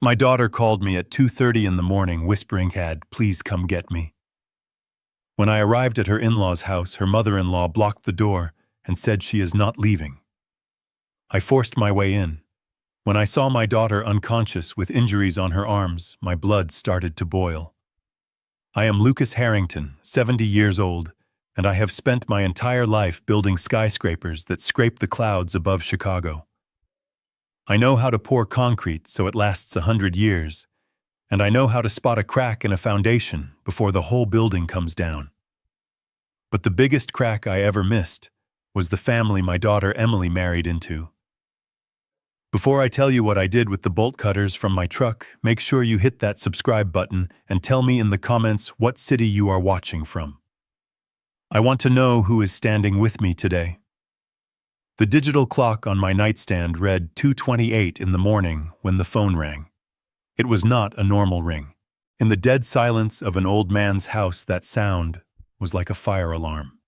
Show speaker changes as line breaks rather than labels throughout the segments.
My daughter called me at 2:30 in the morning, whispering, "Had, please come get me." When I arrived at her in-laws' house, her mother-in-law blocked the door and said she is not leaving. I forced my way in. When I saw my daughter unconscious with injuries on her arms, my blood started to boil. I am Lucas Harrington, 70 years old, and I have spent my entire life building skyscrapers that scrape the clouds above Chicago. I know how to pour concrete so it lasts 100 years, and I know how to spot a crack in a foundation before the whole building comes down. But the biggest crack I ever missed was the family my daughter Emily married into. Before I tell you what I did with the bolt cutters from my truck, make sure you hit that subscribe button and tell me in the comments what city you are watching from. I want to know who is standing with me today. The digital clock on my nightstand read 2:28 in the morning when the phone rang. It was not a normal ring. In the dead silence of an old man's house, that sound was like a fire alarm.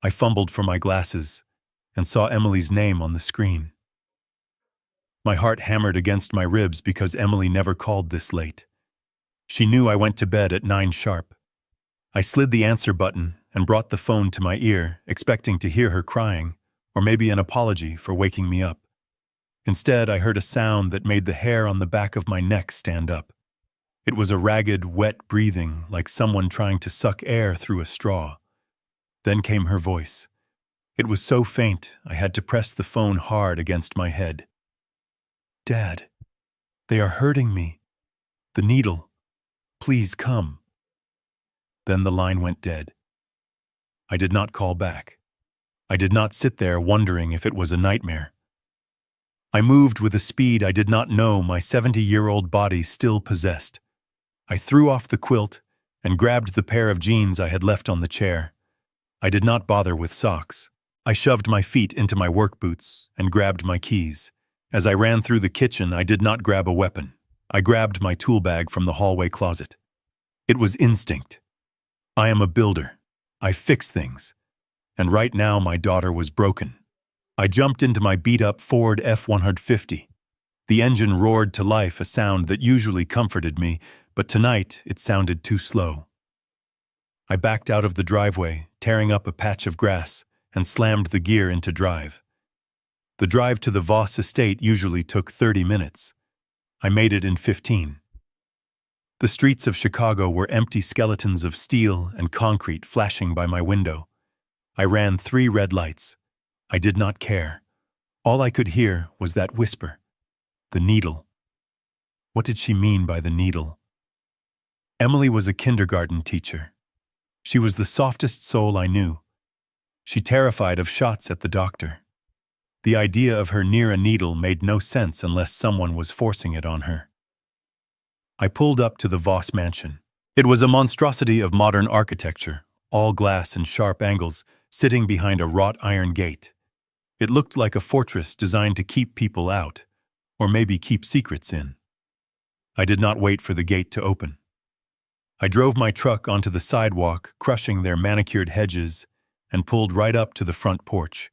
I fumbled for my glasses and saw Emily's name on the screen. My heart hammered against my ribs because Emily never called this late. She knew I went to bed at 9 sharp. I slid the answer button and brought the phone to my ear, expecting to hear her crying, or maybe an apology for waking me up. Instead, I heard a sound that made the hair on the back of my neck stand up. It was a ragged, wet breathing, like someone trying to suck air through a straw. Then came her voice. It was so faint, I had to press the phone hard against my head. "Dad, they are hurting me. The needle. Please come." Then the line went dead. I did not call back. I did not sit there wondering if it was a nightmare. I moved with a speed I did not know my 70-year-old body still possessed. I threw off the quilt and grabbed the pair of jeans I had left on the chair. I did not bother with socks. I shoved my feet into my work boots and grabbed my keys. As I ran through the kitchen, I did not grab a weapon. I grabbed my tool bag from the hallway closet. It was instinct. I am a builder. I fix things. And right now my daughter was broken. I jumped into my beat-up Ford F-150. The engine roared to life, a sound that usually comforted me, but tonight it sounded too slow. I backed out of the driveway, tearing up a patch of grass, and slammed the gear into drive. The drive to the Voss estate usually took 30 minutes. I made it in 15. The streets of Chicago were empty skeletons of steel and concrete flashing by my window. I ran 3 red lights. I did not care. All I could hear was that whisper. The needle. What did she mean by the needle? Emily was a kindergarten teacher. She was the softest soul I knew. She terrified of shots at the doctor. The idea of her near a needle made no sense unless someone was forcing it on her. I pulled up to the Voss mansion. It was a monstrosity of modern architecture, all glass and sharp angles, sitting behind a wrought iron gate. It looked like a fortress designed to keep people out, or maybe keep secrets in. I did not wait for the gate to open. I drove my truck onto the sidewalk, crushing their manicured hedges, and pulled right up to the front porch.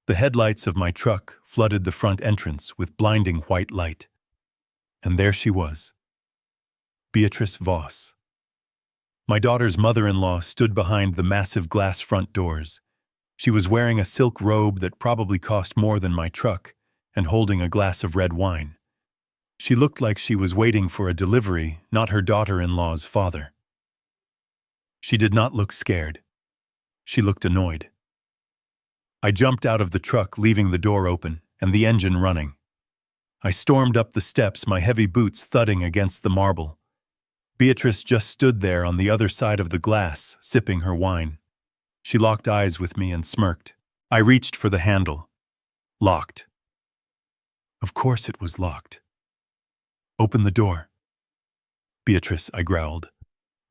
The headlights of my truck flooded the front entrance with blinding white light. And there she was. Beatrice Voss. My daughter's mother-in-law stood behind the massive glass front doors. She was wearing a silk robe that probably cost more than my truck and holding a glass of red wine. She looked like she was waiting for a delivery, not her daughter-in-law's father. She did not look scared. She looked annoyed. I jumped out of the truck, leaving the door open and the engine running. I stormed up the steps, my heavy boots thudding against the marble. Beatrice just stood there on the other side of the glass, sipping her wine. She locked eyes with me and smirked. I reached for the handle. Locked. Of course it was locked. "Open the door." "Beatrice," I growled.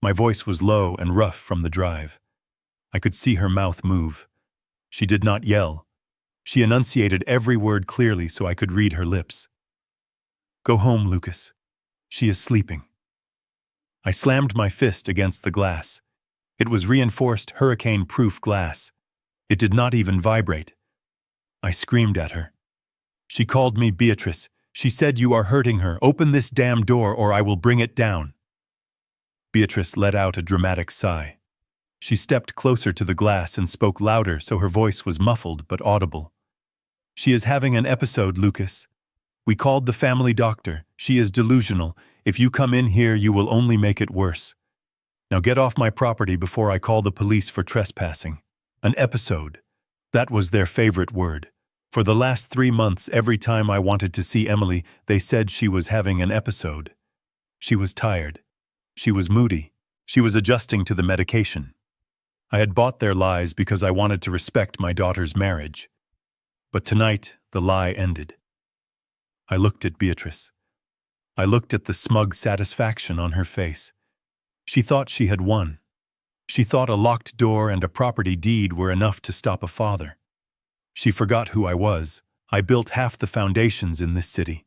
My voice was low and rough from the drive. I could see her mouth move. She did not yell. She enunciated every word clearly so I could read her lips. "Go home, Lucas. She is sleeping." I slammed my fist against the glass. It was reinforced, hurricane-proof glass. It did not even vibrate. I screamed at her. She called me Beatrice. She said you are hurting her. Open this damn door or I will bring it down. Beatrice let out a dramatic sigh. She stepped closer to the glass and spoke louder so her voice was muffled but audible. She is having an episode, Lucas. We called the family doctor. She is delusional. If you come in here, you will only make it worse. Now get off my property before I call the police for trespassing. An episode. That was their favorite word. For the last 3 months, every time I wanted to see Emily, they said she was having an episode. She was tired. She was moody. She was adjusting to the medication. I had bought their lies because I wanted to respect my daughter's marriage. But tonight, the lie ended. I looked at Beatrice. I looked at the smug satisfaction on her face. She thought she had won. She thought a locked door and a property deed were enough to stop a father. She forgot who I was. I built half the foundations in this city.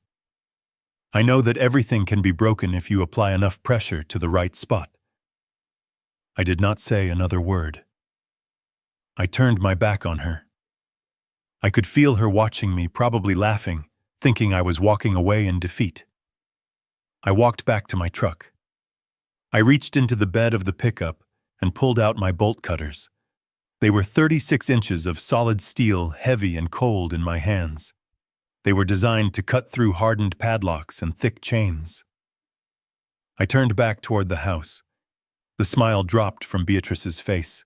I know that everything can be broken if you apply enough pressure to the right spot. I did not say another word. I turned my back on her. I could feel her watching me, probably laughing, thinking I was walking away in defeat. I walked back to my truck. I reached into the bed of the pickup and pulled out my bolt cutters. They were 36 inches of solid steel, heavy and cold in my hands. They were designed to cut through hardened padlocks and thick chains. I turned back toward the house. The smile dropped from Beatrice's face.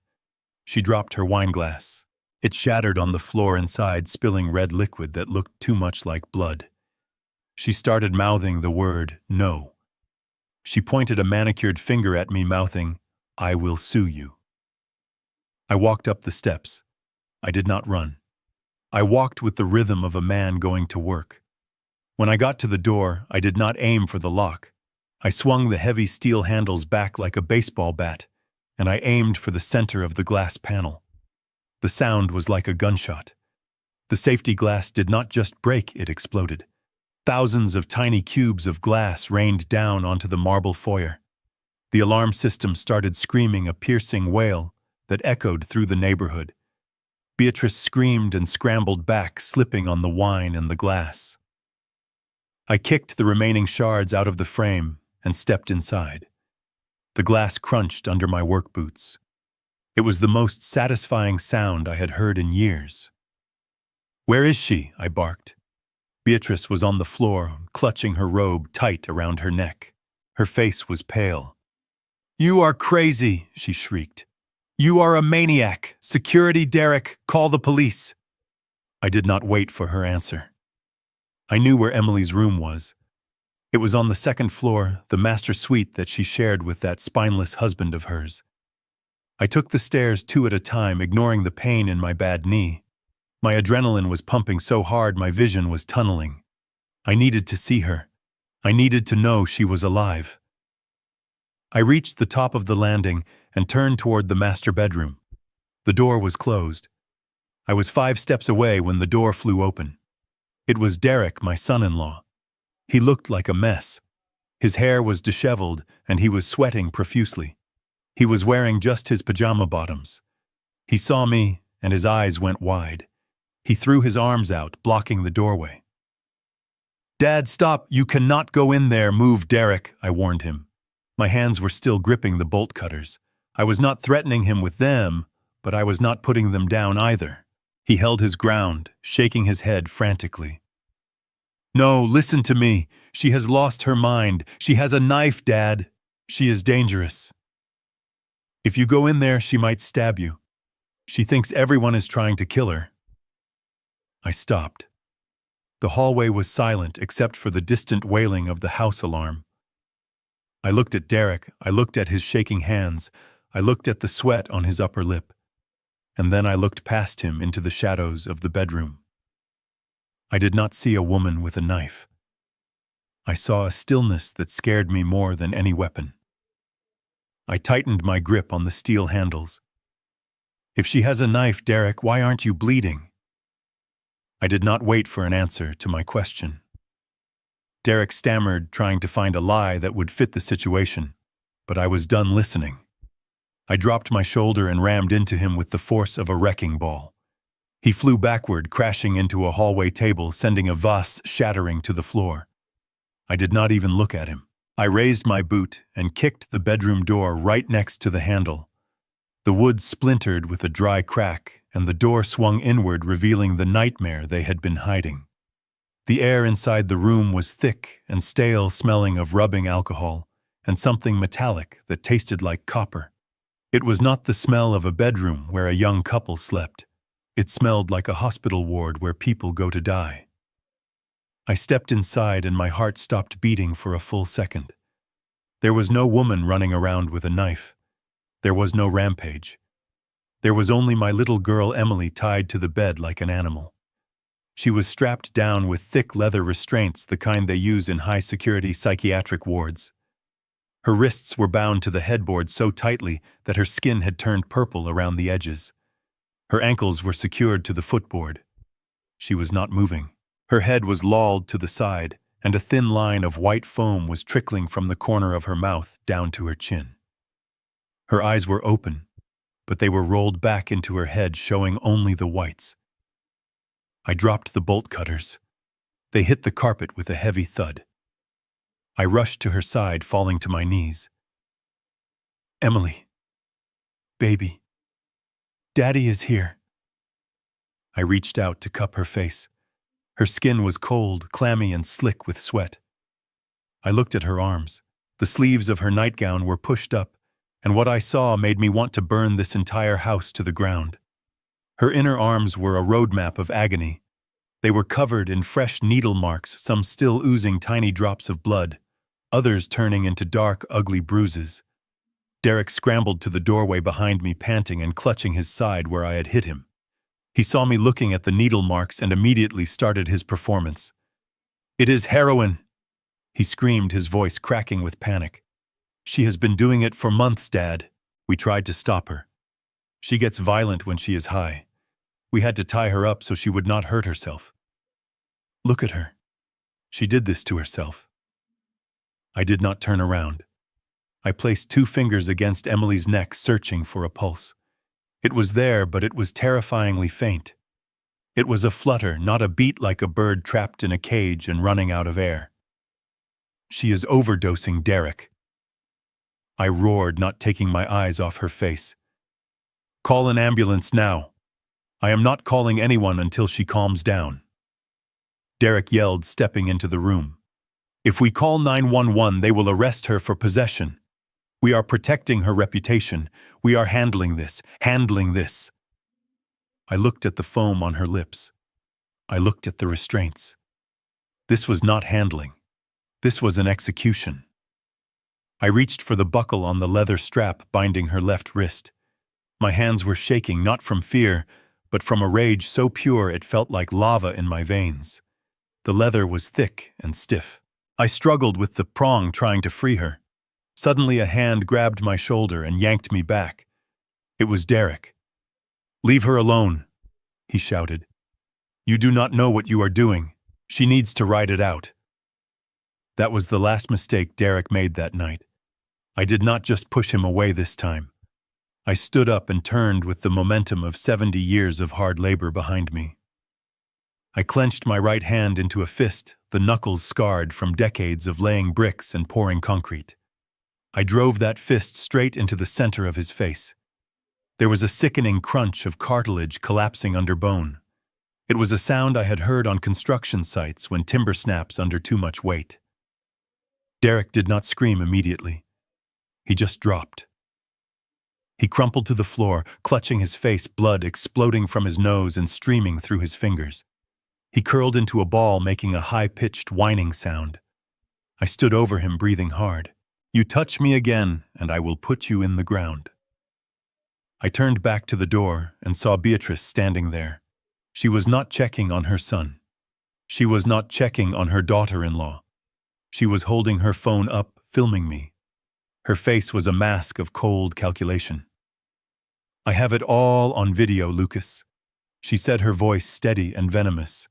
She dropped her wineglass. It shattered on the floor inside, spilling red liquid that looked too much like blood. She started mouthing the word, no. She pointed a manicured finger at me, mouthing, I will sue you. I walked up the steps. I did not run. I walked with the rhythm of a man going to work. When I got to the door, I did not aim for the lock. I swung the heavy steel handles back like a baseball bat, and I aimed for the center of the glass panel. The sound was like a gunshot. The safety glass did not just break, it exploded. Thousands of tiny cubes of glass rained down onto the marble foyer. The alarm system started screaming a piercing wail that echoed through the neighborhood. Beatrice screamed and scrambled back, slipping on the wine and the glass. I kicked the remaining shards out of the frame and stepped inside. The glass crunched under my work boots. It was the most satisfying sound I had heard in years. Where is she? I barked. Beatrice was on the floor, clutching her robe tight around her neck. Her face was pale. You are crazy, she shrieked. You are a maniac. Security, Derek, call the police. I did not wait for her answer. I knew where Emily's room was. It was on the second floor, the master suite that she shared with that spineless husband of hers. I took the stairs 2 at a time, ignoring the pain in my bad knee. My adrenaline was pumping so hard my vision was tunneling. I needed to see her. I needed to know she was alive. I reached the top of the landing and turned toward the master bedroom. The door was closed. I was 5 steps away when the door flew open. It was Derek, my son-in-law. He looked like a mess. His hair was disheveled and he was sweating profusely. He was wearing just his pajama bottoms. He saw me and his eyes went wide. He threw his arms out, blocking the doorway. Dad, stop! You cannot go in there! Move, Derek, I warned him. My hands were still gripping the bolt cutters. I was not threatening him with them, but I was not putting them down either. He held his ground, shaking his head frantically. No, listen to me. She has lost her mind. She has a knife, Dad. She is dangerous. If you go in there, she might stab you. She thinks everyone is trying to kill her. I stopped. The hallway was silent except for the distant wailing of the house alarm. I looked at Derek. I looked at his shaking hands. I looked at the sweat on his upper lip. And then I looked past him into the shadows of the bedroom. I did not see a woman with a knife. I saw a stillness that scared me more than any weapon. I tightened my grip on the steel handles. If she has a knife, Derek, why aren't you bleeding? I did not wait for an answer to my question. Derek stammered, trying to find a lie that would fit the situation, but I was done listening. I dropped my shoulder and rammed into him with the force of a wrecking ball. He flew backward, crashing into a hallway table, sending a vase shattering to the floor. I did not even look at him. I raised my boot and kicked the bedroom door right next to the handle. The wood splintered with a dry crack, and the door swung inward, revealing the nightmare they had been hiding. The air inside the room was thick and stale, smelling of rubbing alcohol and something metallic that tasted like copper. It was not the smell of a bedroom where a young couple slept. It smelled like a hospital ward where people go to die. I stepped inside and my heart stopped beating for a full second. There was no woman running around with a knife. There was no rampage. There was only my little girl Emily tied to the bed like an animal. She was strapped down with thick leather restraints, the kind they use in high-security psychiatric wards. Her wrists were bound to the headboard so tightly that her skin had turned purple around the edges. Her ankles were secured to the footboard. She was not moving. Her head was lolled to the side, and a thin line of white foam was trickling from the corner of her mouth down to her chin. Her eyes were open, but they were rolled back into her head, showing only the whites. I dropped the bolt cutters. They hit the carpet with a heavy thud. I rushed to her side, falling to my knees. "Emily. Baby. Daddy is here." I reached out to cup her face. Her skin was cold, clammy, and slick with sweat. I looked at her arms. The sleeves of her nightgown were pushed up, and what I saw made me want to burn this entire house to the ground. Her inner arms were a roadmap of agony. They were covered in fresh needle marks, some still oozing tiny drops of blood, others turning into dark, ugly bruises. Derek scrambled to the doorway behind me, panting and clutching his side where I had hit him. He saw me looking at the needle marks and immediately started his performance. "It is heroin," he screamed, his voice cracking with panic. "She has been doing it for months, Dad." We tried to stop her. "She gets violent when she is high. We had to tie her up so she would not hurt herself. Look at her. She did this to herself." I did not turn around. I placed 2 fingers against Emily's neck, searching for a pulse. It was there, but it was terrifyingly faint. It was a flutter, not a beat like a bird trapped in a cage and running out of air. "She is overdosing, Derek." I roared, not taking my eyes off her face. "Call an ambulance now. I am not calling anyone until she calms down." Derek yelled, stepping into the room. "If we call 911, they will arrest her for possession. We are protecting her reputation. We are handling this. I looked at the foam on her lips. I looked at the restraints. This was not handling. This was an execution. I reached for the buckle on the leather strap binding her left wrist. My hands were shaking, not from fear, but from a rage so pure it felt like lava in my veins. The leather was thick and stiff. I struggled with the prong, trying to free her. Suddenly a hand grabbed my shoulder and yanked me back. It was Derek. "Leave her alone," he shouted. "You do not know what you are doing. She needs to ride it out." That was the last mistake Derek made that night. I did not just push him away this time. I stood up and turned with the momentum of 70 years of hard labor behind me. I clenched my right hand into a fist, the knuckles scarred from decades of laying bricks and pouring concrete. I drove that fist straight into the center of his face. There was a sickening crunch of cartilage collapsing under bone. It was a sound I had heard on construction sites when timber snaps under too much weight. Derek did not scream immediately. He just dropped. He crumpled to the floor, clutching his face, blood exploding from his nose and streaming through his fingers. He curled into a ball, making a high-pitched whining sound. I stood over him, breathing hard. "You touch me again, and I will put you in the ground." I turned back to the door and saw Beatrice standing there. She was not checking on her son. She was not checking on her daughter-in-law. She was holding her phone up, filming me. Her face was a mask of cold calculation. "I have it all on video, Lucas," she said, her voice steady and venomous.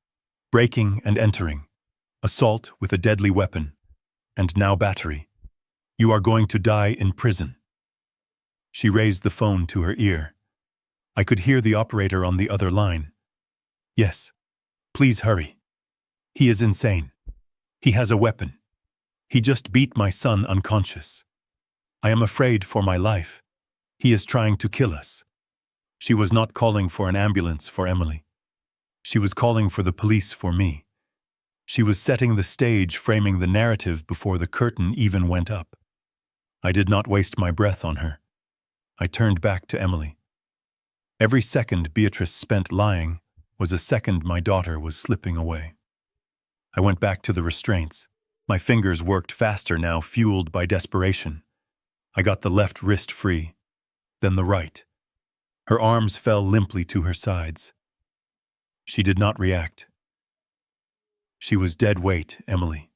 "Breaking and entering. Assault with a deadly weapon. And now battery. You are going to die in prison." She raised the phone to her ear. I could hear the operator on the other line. Yes. Please hurry. He is insane. He has a weapon. He just beat my son unconscious. I am afraid for my life. He is trying to kill us. She was not calling for an ambulance for Emily. She was calling for the police for me. She was setting the stage, framing the narrative before the curtain even went up. I did not waste my breath on her. I turned back to Emily. Every second Beatrice spent lying was a second my daughter was slipping away. I went back to the restraints. My fingers worked faster now, fueled by desperation. I got the left wrist free, then the right. Her arms fell limply to her sides. She did not react. She was dead weight, Emily.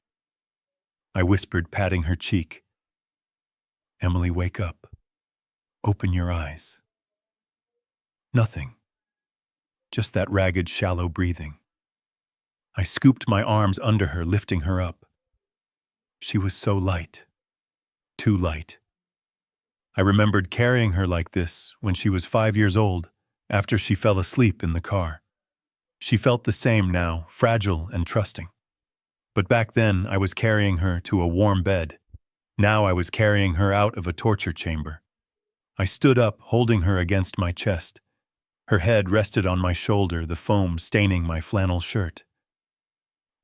I whispered, patting her cheek. Emily, wake up. Open your eyes. Nothing. Just that ragged, shallow breathing. I scooped my arms under her, lifting her up. She was so light. Too light. I remembered carrying her like this when she was 5 years old, after she fell asleep in the car. She felt the same now, fragile and trusting. But back then, I was carrying her to a warm bed. Now I was carrying her out of a torture chamber. I stood up, holding her against my chest. Her head rested on my shoulder, the foam staining my flannel shirt.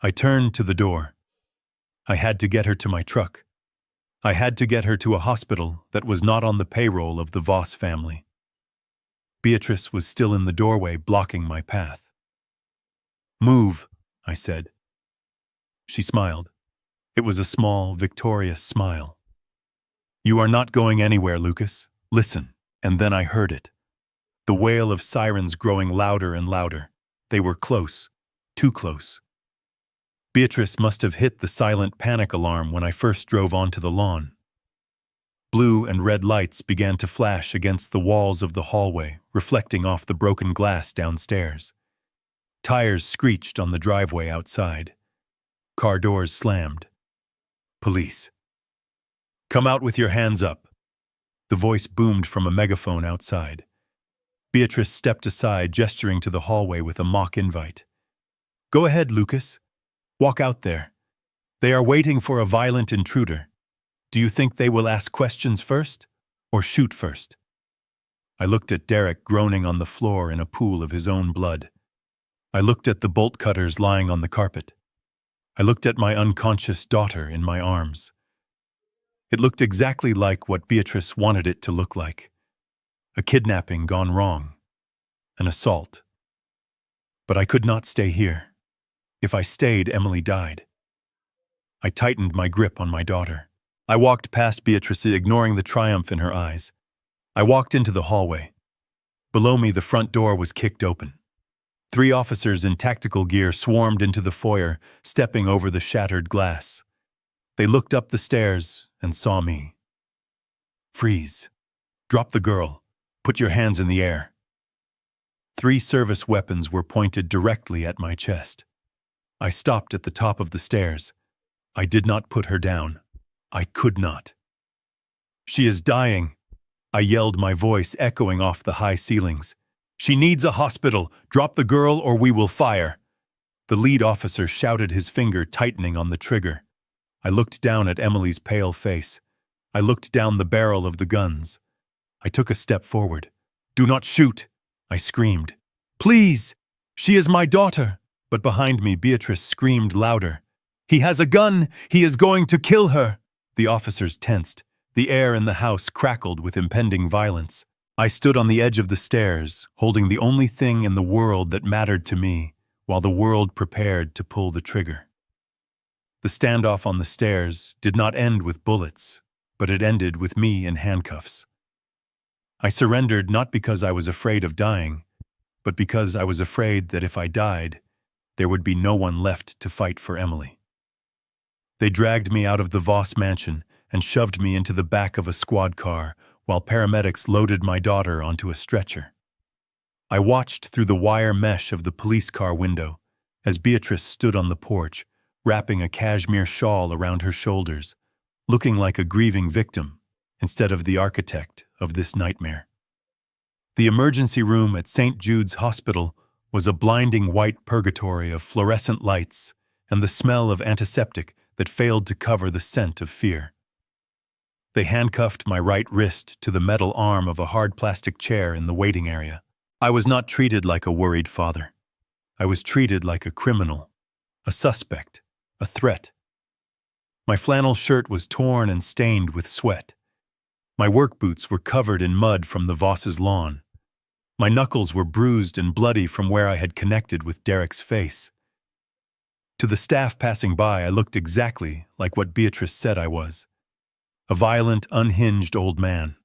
I turned to the door. I had to get her to my truck. I had to get her to a hospital that was not on the payroll of the Voss family. Beatrice was still in the doorway, blocking my path. Move, I said. She smiled. It was a small, victorious smile. You are not going anywhere, Lucas. Listen. And then I heard it. The wail of sirens growing louder and louder. They were close, too close. Beatrice must have hit the silent panic alarm when I first drove onto the lawn. Blue and red lights began to flash against the walls of the hallway, reflecting off the broken glass downstairs. Tires screeched on the driveway outside. Car doors slammed. Police. Come out with your hands up. The voice boomed from a megaphone outside. Beatrice stepped aside, gesturing to the hallway with a mock invite. Go ahead, Lucas. Walk out there. They are waiting for a violent intruder. Do you think they will ask questions first, or shoot first? I looked at Derek groaning on the floor in a pool of his own blood. I looked at the bolt cutters lying on the carpet. I looked at my unconscious daughter in my arms. It looked exactly like what Beatrice wanted it to look like. A kidnapping gone wrong. An assault. But I could not stay here. If I stayed, Emily died. I tightened my grip on my daughter. I walked past Beatrice, ignoring the triumph in her eyes. I walked into the hallway. Below me, the front door was kicked open. 3 officers in tactical gear swarmed into the foyer, stepping over the shattered glass. They looked up the stairs and saw me. Freeze. Drop the girl. Put your hands in the air. 3 service weapons were pointed directly at my chest. I stopped at the top of the stairs. I did not put her down. I could not. She is dying, I yelled, my voice echoing off the high ceilings. She needs a hospital. Drop the girl or we will fire. The lead officer shouted, his finger tightening on the trigger. I looked down at Emily's pale face. I looked down the barrel of the guns. I took a step forward. Do not shoot, I screamed. Please, she is my daughter. But behind me, Beatrice screamed louder. He has a gun! He is going to kill her! The officers tensed. The air in the house crackled with impending violence. I stood on the edge of the stairs, holding the only thing in the world that mattered to me, while the world prepared to pull the trigger. The standoff on the stairs did not end with bullets, but it ended with me in handcuffs. I surrendered not because I was afraid of dying, but because I was afraid that if I died, there would be no one left to fight for Emily. They dragged me out of the Voss mansion and shoved me into the back of a squad car while paramedics loaded my daughter onto a stretcher. I watched through the wire mesh of the police car window as Beatrice stood on the porch, wrapping a cashmere shawl around her shoulders, looking like a grieving victim instead of the architect of this nightmare. The emergency room at St. Jude's Hospital was a blinding white purgatory of fluorescent lights and the smell of antiseptic that failed to cover the scent of fear. They handcuffed my right wrist to the metal arm of a hard plastic chair in the waiting area. I was not treated like a worried father. I was treated like a criminal, a suspect, a threat. My flannel shirt was torn and stained with sweat. My work boots were covered in mud from the Voss's lawn. My knuckles were bruised and bloody from where I had connected with Derek's face. To the staff passing by, I looked exactly like what Beatrice said I was. A violent, unhinged old man.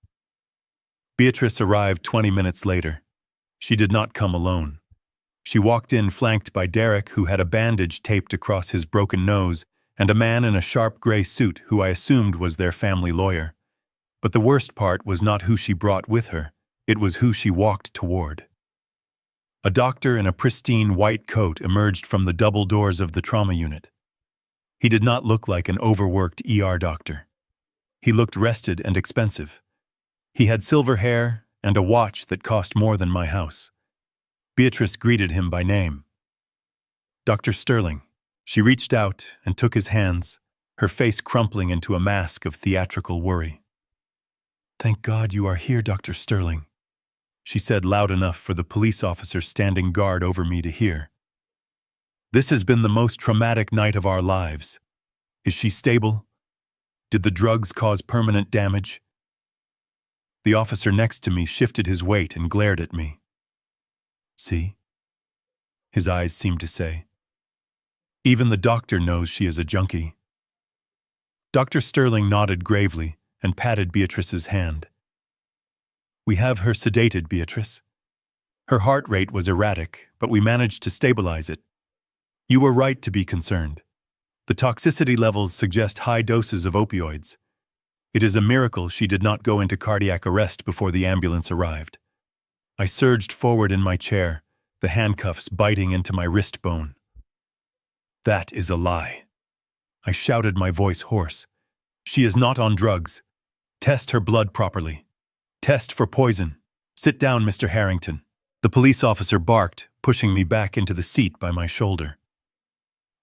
Beatrice arrived 20 minutes later. She did not come alone. She walked in flanked by Derek, who had a bandage taped across his broken nose, and a man in a sharp gray suit who I assumed was their family lawyer. But the worst part was not who she brought with her, it was who she walked toward. A doctor in a pristine white coat emerged from the double doors of the trauma unit. He did not look like an overworked ER doctor. He looked rested and expensive. He had silver hair and a watch that cost more than my house. Beatrice greeted him by name. Dr. Sterling. She reached out and took his hands, her face crumpling into a mask of theatrical worry. "Thank God you are here, Dr. Sterling," she said loud enough for the police officer standing guard over me to hear. "This has been the most traumatic night of our lives. Is she stable? Did the drugs cause permanent damage?" The officer next to me shifted his weight and glared at me. "See?" His eyes seemed to say. "Even the doctor knows she is a junkie." Dr. Sterling nodded gravely and patted Beatrice's hand. "We have her sedated, Beatrice. Her heart rate was erratic, but we managed to stabilize it. You were right to be concerned. The toxicity levels suggest high doses of opioids. It is a miracle she did not go into cardiac arrest before the ambulance arrived." I surged forward in my chair, the handcuffs biting into my wrist bone. "That is a lie." I shouted, my voice hoarse. "She is not on drugs. Test her blood properly. Test for poison. Sit down, Mr. Harrington." The police officer barked, pushing me back into the seat by my shoulder.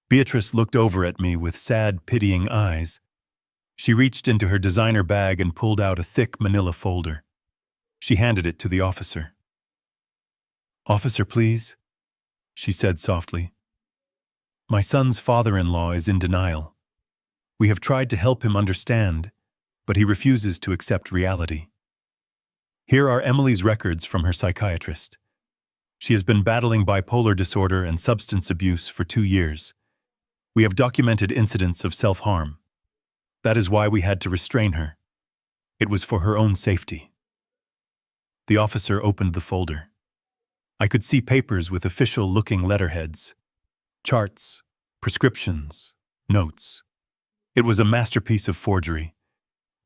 Beatrice looked over at me with sad, pitying eyes. She reached into her designer bag and pulled out a thick manila folder. She handed it to the officer. "Officer, please," she said softly. "My son's father-in-law is in denial. We have tried to help him understand, but he refuses to accept reality. Here are Emily's records from her psychiatrist. She has been battling bipolar disorder and substance abuse for 2 years. We have documented incidents of self-harm. That is why we had to restrain her. It was for her own safety." The officer opened the folder. I could see papers with official-looking letterheads. Charts, prescriptions, notes. It was a masterpiece of forgery.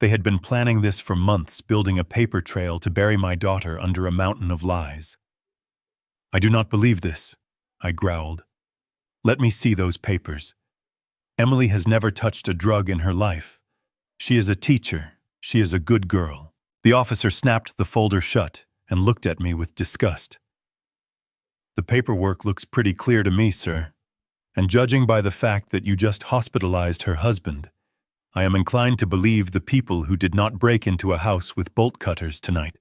They had been planning this for months, building a paper trail to bury my daughter under a mountain of lies. "I do not believe this," I growled. "Let me see those papers. Emily has never touched a drug in her life. She is a teacher. She is a good girl." The officer snapped the folder shut and looked at me with disgust. "The paperwork looks pretty clear to me, sir. And judging by the fact that you just hospitalized her husband, I am inclined to believe the people who did not break into a house with bolt cutters tonight."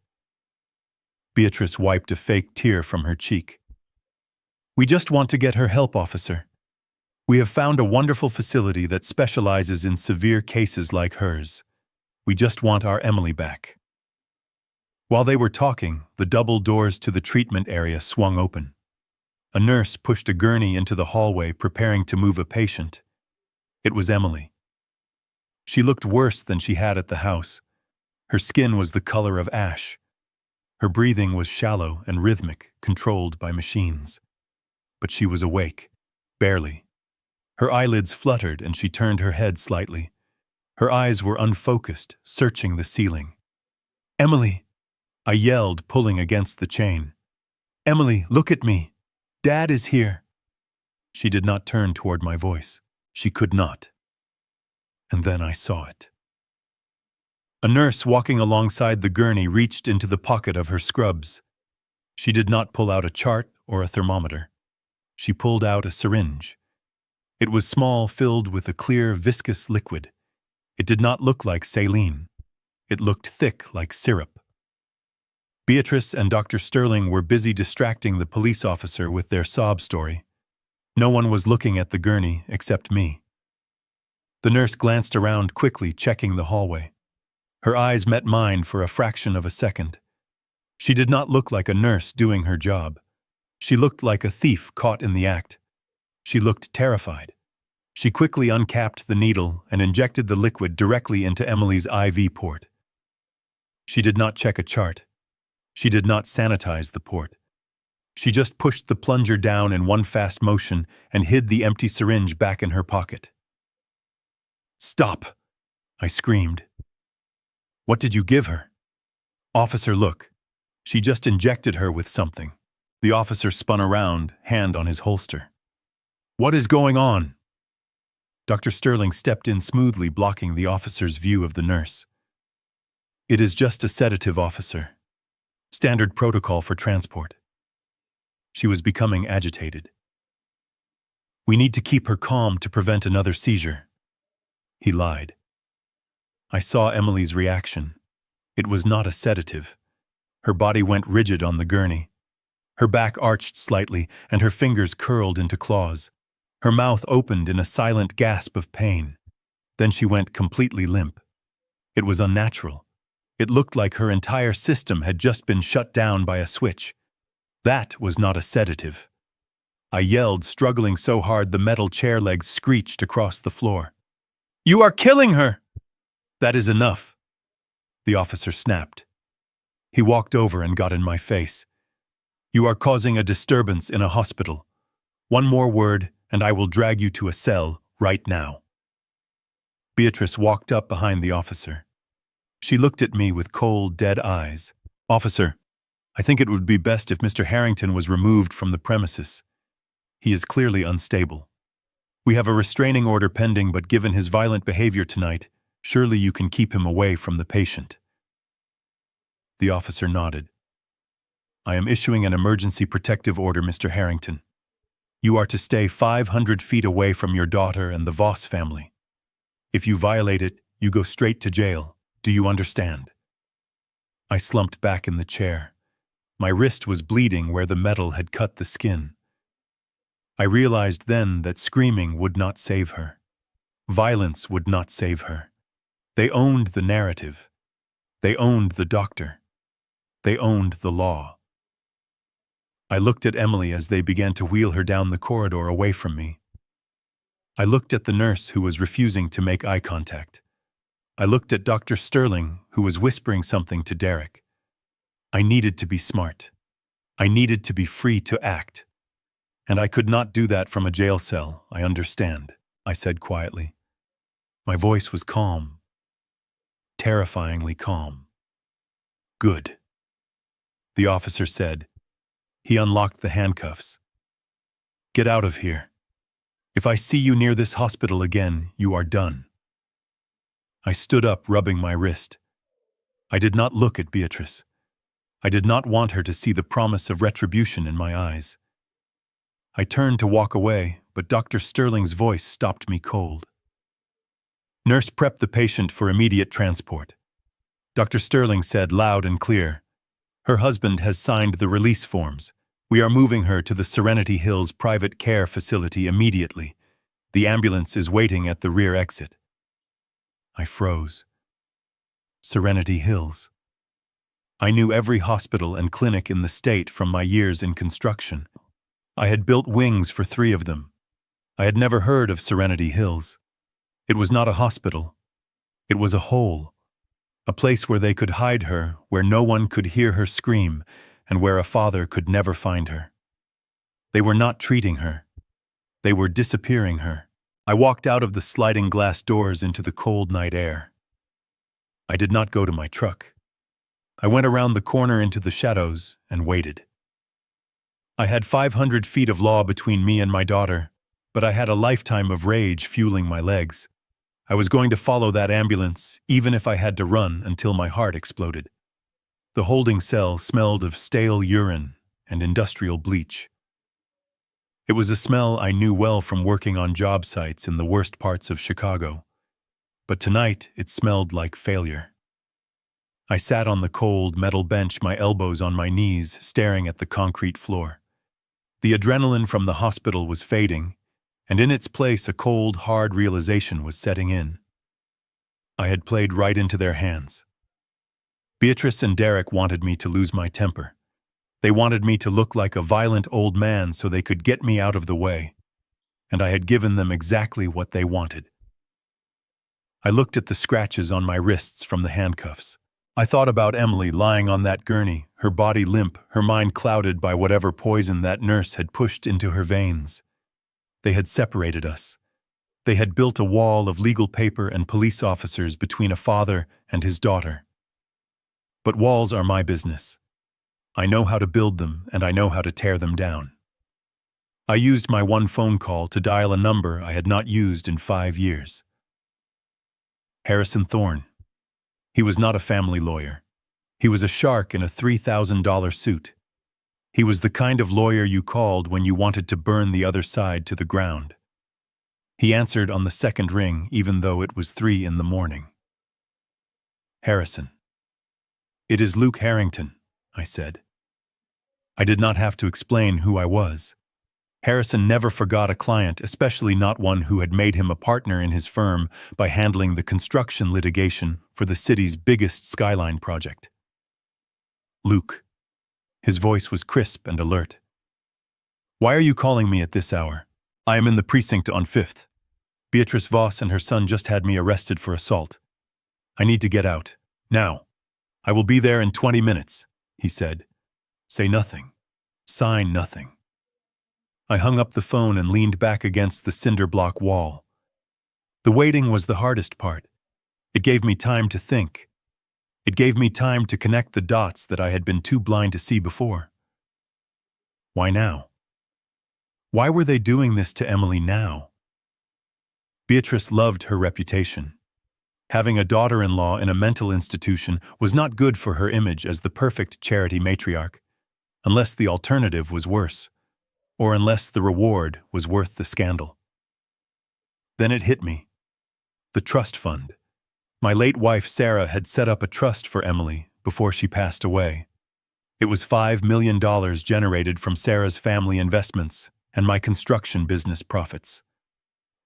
Beatrice wiped a fake tear from her cheek. "We just want to get her help, officer. We have found a wonderful facility that specializes in severe cases like hers. We just want our Emily back." While they were talking, the double doors to the treatment area swung open. A nurse pushed a gurney into the hallway, preparing to move a patient. It was Emily. She looked worse than she had at the house. Her skin was the color of ash. Her breathing was shallow and rhythmic, controlled by machines. But she was awake, barely. Her eyelids fluttered and she turned her head slightly. Her eyes were unfocused, searching the ceiling. "Emily!" I yelled, pulling against the chain. "Emily, look at me! Dad is here!" She did not turn toward my voice. She could not. And then I saw it. A nurse walking alongside the gurney reached into the pocket of her scrubs. She did not pull out a chart or a thermometer. She pulled out a syringe. It was small, filled with a clear, viscous liquid. It did not look like saline. It looked thick like syrup. Beatrice and Dr. Sterling were busy distracting the police officer with their sob story. No one was looking at the gurney except me. The nurse glanced around quickly, checking the hallway. Her eyes met mine for a fraction of a second. She did not look like a nurse doing her job. She looked like a thief caught in the act. She looked terrified. She quickly uncapped the needle and injected the liquid directly into Emily's IV port. She did not check a chart. She did not sanitize the port. She just pushed the plunger down in one fast motion and hid the empty syringe back in her pocket. "Stop!" I screamed. "What did you give her?" "Officer, look. She just injected her with something." The officer spun around, hand on his holster. "What is going on?" Dr. Sterling stepped in smoothly, blocking the officer's view of the nurse. "It is just a sedative, officer. Standard protocol for transport." She was becoming agitated. "We need to keep her calm to prevent another seizure." He lied. I saw Emily's reaction. It was not a sedative. Her body went rigid on the gurney. Her back arched slightly, and her fingers curled into claws. Her mouth opened in a silent gasp of pain. Then she went completely limp. It was unnatural. It looked like her entire system had just been shut down by a switch. That was not a sedative. I yelled, struggling so hard the metal chair legs screeched across the floor. "You are killing her!" "That is enough," the officer snapped. He walked over and got in my face. "You are causing a disturbance in a hospital. One more word, and I will drag you to a cell right now." Beatrice walked up behind the officer. She looked at me with cold, dead eyes. "Officer, I think it would be best if Mr. Harrington was removed from the premises. He is clearly unstable. We have a restraining order pending, but given his violent behavior tonight, surely you can keep him away from the patient." The officer nodded. "I am issuing an emergency protective order, Mr. Harrington. You are to stay 500 feet away from your daughter and the Voss family. If you violate it, you go straight to jail. Do you understand?" I slumped back in the chair. My wrist was bleeding where the metal had cut the skin. I realized then that screaming would not save her. Violence would not save her. They owned the narrative. They owned the doctor. They owned the law. I looked at Emily as they began to wheel her down the corridor away from me. I looked at the nurse who was refusing to make eye contact. I looked at Dr. Sterling, who was whispering something to Derek. I needed to be smart. I needed to be free to act. And I could not do that from a jail cell, I understand, I said quietly. My voice was calm. Terrifyingly calm. "Good," the officer said. He unlocked the handcuffs. "Get out of here. If I see you near this hospital again, you are done." I stood up, rubbing my wrist. I did not look at Beatrice. I did not want her to see the promise of retribution in my eyes. I turned to walk away, but Dr. Sterling's voice stopped me cold. "Nurse, prep the patient for immediate transport." Dr. Sterling said loud and clear. "Her husband has signed the release forms. We are moving her to the Serenity Hills private care facility immediately. The ambulance is waiting at the rear exit." I froze. Serenity Hills. I knew every hospital and clinic in the state from my years in construction. I had built wings for 3 of them. I had never heard of Serenity Hills. It was not a hospital. It was a hole. A place where they could hide her, where no one could hear her scream, and where a father could never find her. They were not treating her. They were disappearing her. I walked out of the sliding glass doors into the cold night air. I did not go to my truck. I went around the corner into the shadows and waited. I had 500 feet of law between me and my daughter, but I had a lifetime of rage fueling my legs. I was going to follow that ambulance, even if I had to run until my heart exploded. The holding cell smelled of stale urine and industrial bleach. It was a smell I knew well from working on job sites in the worst parts of Chicago. But tonight, it smelled like failure. I sat on the cold metal bench, my elbows on my knees, staring at the concrete floor. The adrenaline from the hospital was fading, and in its place a cold, hard realization was setting in. I had played right into their hands. Beatrice and Derek wanted me to lose my temper. They wanted me to look like a violent old man so they could get me out of the way, and I had given them exactly what they wanted. I looked at the scratches on my wrists from the handcuffs. I thought about Emily lying on that gurney, her body limp, her mind clouded by whatever poison that nurse had pushed into her veins. They had separated us. They had built a wall of legal paper and police officers between a father and his daughter. But walls are my business. I know how to build them, and I know how to tear them down. I used my one phone call to dial a number I had not used in 5 years. Harrison Thorne. He was not a family lawyer. He was a shark in a $3,000 suit. He was the kind of lawyer you called when you wanted to burn the other side to the ground. He answered on the second ring, even though it was 3 in the morning. Harrison. "It is Luke Harrington," I said. I did not have to explain who I was. Harrison never forgot a client, especially not one who had made him a partner in his firm by handling the construction litigation for the city's biggest skyline project. "Luke." His voice was crisp and alert. "Why are you calling me at this hour? I am in the precinct on 5th. Beatrice Voss and her son just had me arrested for assault. I need to get out. Now. I will be there in 20 minutes, he said. Say nothing. Sign nothing. I hung up the phone and leaned back against the cinder block wall. The waiting was the hardest part. It gave me time to think. It gave me time to connect the dots that I had been too blind to see before. Why now? Why were they doing this to Emily now? Beatrice loved her reputation. Having a daughter-in-law in a mental institution was not good for her image as the perfect charity matriarch, unless the alternative was worse, or unless the reward was worth the scandal. Then it hit me. The trust fund. My late wife Sarah had set up a trust for Emily before she passed away. It was $5 million generated from Sarah's family investments and my construction business profits.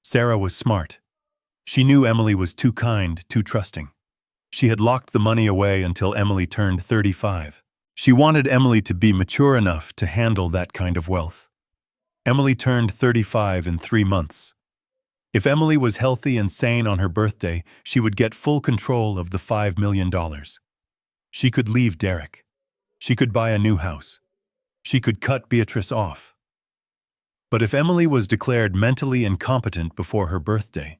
Sarah was smart. She knew Emily was too kind, too trusting. She had locked the money away until Emily turned 35. She wanted Emily to be mature enough to handle that kind of wealth. Emily turned 35 in 3 months. If Emily was healthy and sane on her birthday, she would get full control of the $5 million. She could leave Derek. She could buy a new house. She could cut Beatrice off. But if Emily was declared mentally incompetent before her birthday,